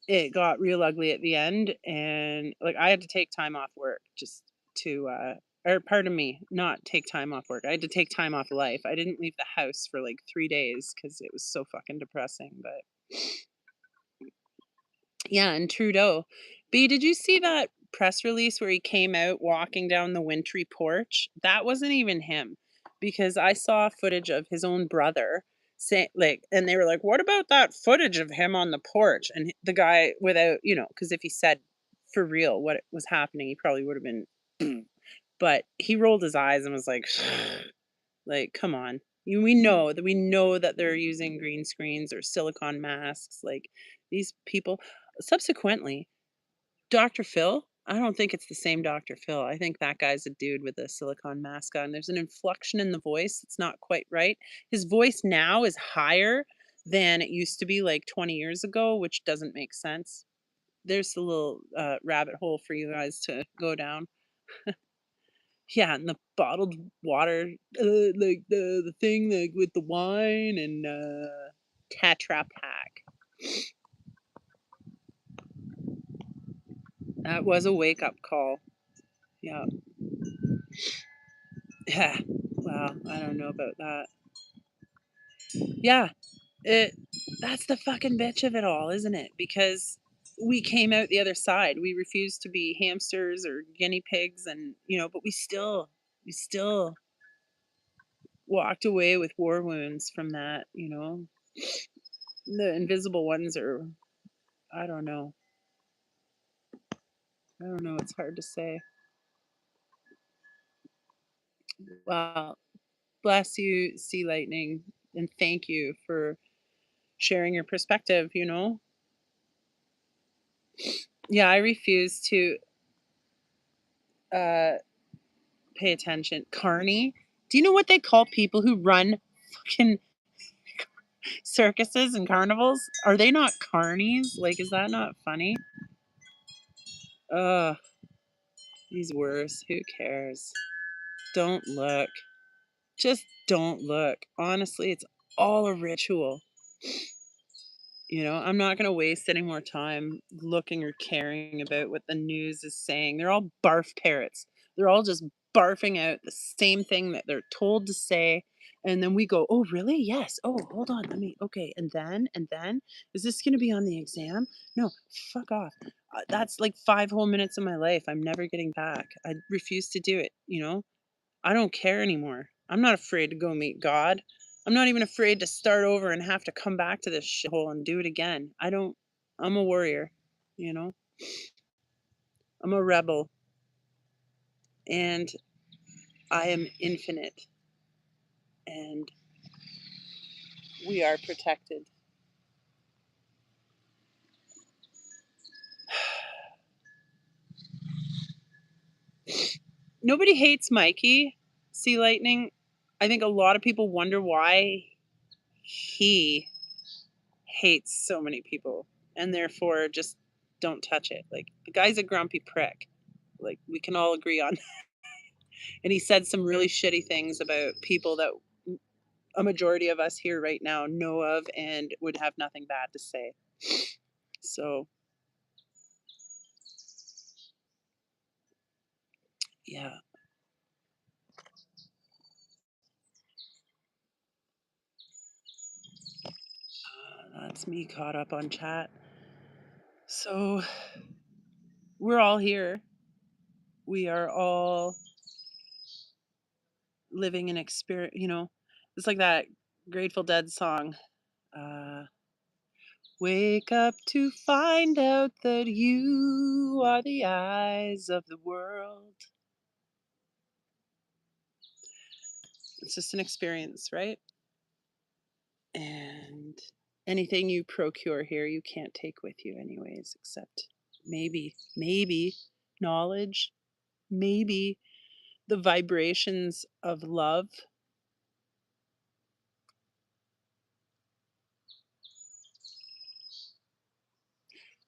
it got real ugly at the end and like I had to take time off work just to or pardon me, not take time off work. I had to take time off life. I didn't leave the house for like 3 days cuz it was so fucking depressing, but yeah, and Trudeau. B, did you see that press release where he came out walking down the wintry porch? That wasn't even him because I saw footage of his own brother saying like and they were like, "What about that footage of him on the porch?" And the guy without, because if he said for real what was happening, he probably would have been but he rolled his eyes and was like like, come on. We know that they're using green screens or silicon masks. Like these people. Subsequently, Dr. Phil. I don't think it's the same Dr. Phil. I think that guy's a dude with a silicon mask on. There's an inflection in the voice that's not quite right. His voice now is higher than it used to be like 20 years ago, which doesn't make sense. There's a little rabbit hole for you guys to go down. Yeah, and the bottled water, like the thing like with the wine and Tetra Pak. That was a wake up call. Yeah, yeah. Well, I don't know about that. Yeah, it. That's the fucking bitch of it all, isn't it? Because we came out the other side. We refused to be hamsters or guinea pigs, and but we still walked away with war wounds from that. The invisible ones are. I don't know. I don't know, it's hard to say. Well, bless you, Sea Lightning, and thank you for sharing your perspective. Yeah, I refuse to uh pay attention. Carney? Do you know what they call people who run fucking circuses and carnivals? Are they not carnies? Like, is that not funny? Ugh, these words. Who cares? Don't look. Just don't look. Honestly, it's all a ritual. I'm not going to waste any more time looking or caring about what the news is saying. They're all barf parrots. They're all just barfing out the same thing that they're told to say. And then we go, oh, really? Yes. Oh, hold on. Okay. And then, is this going to be on the exam? No, fuck off. That's like 5 whole minutes of my life I'm never getting back. I refuse to do it. I don't care anymore. I'm not afraid to go meet God. I'm not even afraid to start over and have to come back to this shithole and do it again. I don't, I'm a warrior, you know? I'm a rebel and I am infinite and we are protected. Nobody hates Mikey, Sea Lightning. I think a lot of people wonder why he hates so many people and therefore just don't touch it. Like, the guy's a grumpy prick. Like, we can all agree on. And he said some really shitty things about people that a majority of us here right now know of and would have nothing bad to say. So, yeah, that's me caught up on chat. So, we're all here. We are all living an experience, it's like that Grateful Dead song. Uh, Wake up to find out that you are the eyes of the world. It's just an experience, right? And anything you procure here, you can't take with you, anyways, except maybe knowledge, maybe the vibrations of love.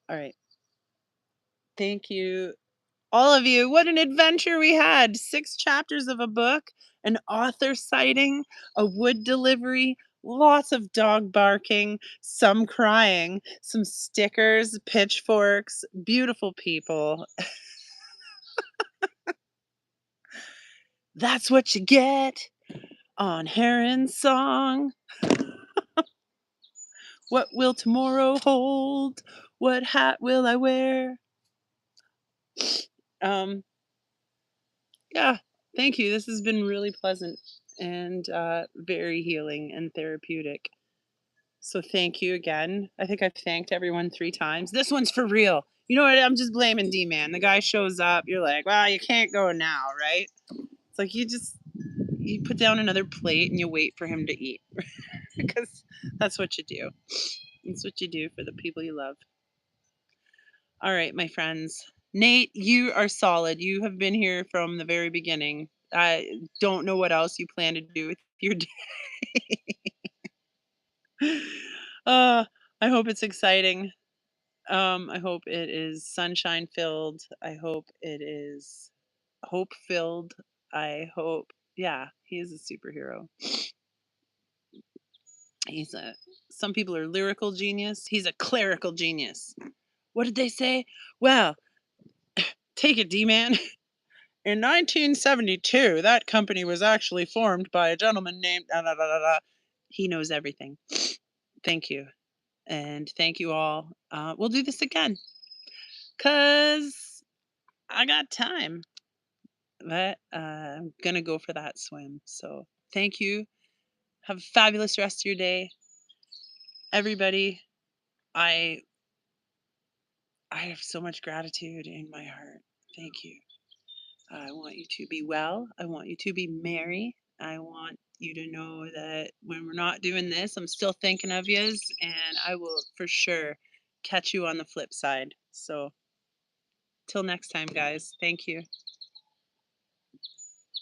All right. Thank you, all of you. What an adventure we had. 6 chapters of a book, an author sighting, a wood delivery, lots of dog barking, some crying, some stickers, pitchforks, beautiful people. That's what you get on Heron's Song. What will tomorrow hold? What hat will I wear? Um, yeah, thank you. This has been really pleasant and very healing and therapeutic. So thank you again. I think I've thanked everyone 3 times. This one's for real. You know what? I'm just blaming D-Man. The guy shows up. You're like, well, you can't go now, right? It's like you put down another plate and you wait for him to eat because that's what you do. It's what you do for the people you love. All right, my friends. Nate, you are solid. You have been here from the very beginning. I don't know what else you plan to do with your day. I hope it's exciting. I hope it is sunshine filled. I hope it is hope filled. I hope, yeah, he is a superhero. He's a, some people are lyrical genius. He's a clerical genius. What did they say? Well, take it, D-Man. In 1972, that company was actually formed by a gentleman named. Da, da, da, da, da. He knows everything. Thank you. And thank you all. We'll do this again because I got time. But I'm going to go for that swim. So thank you. Have a fabulous rest of your day. Everybody, I I have so much gratitude in my heart. Thank you. I want you to be well. I want you to be merry. I want you to know that when we're not doing this, I'm still thinking of yous, and I will for sure catch you on the flip side. So, till next time, guys. Thank you.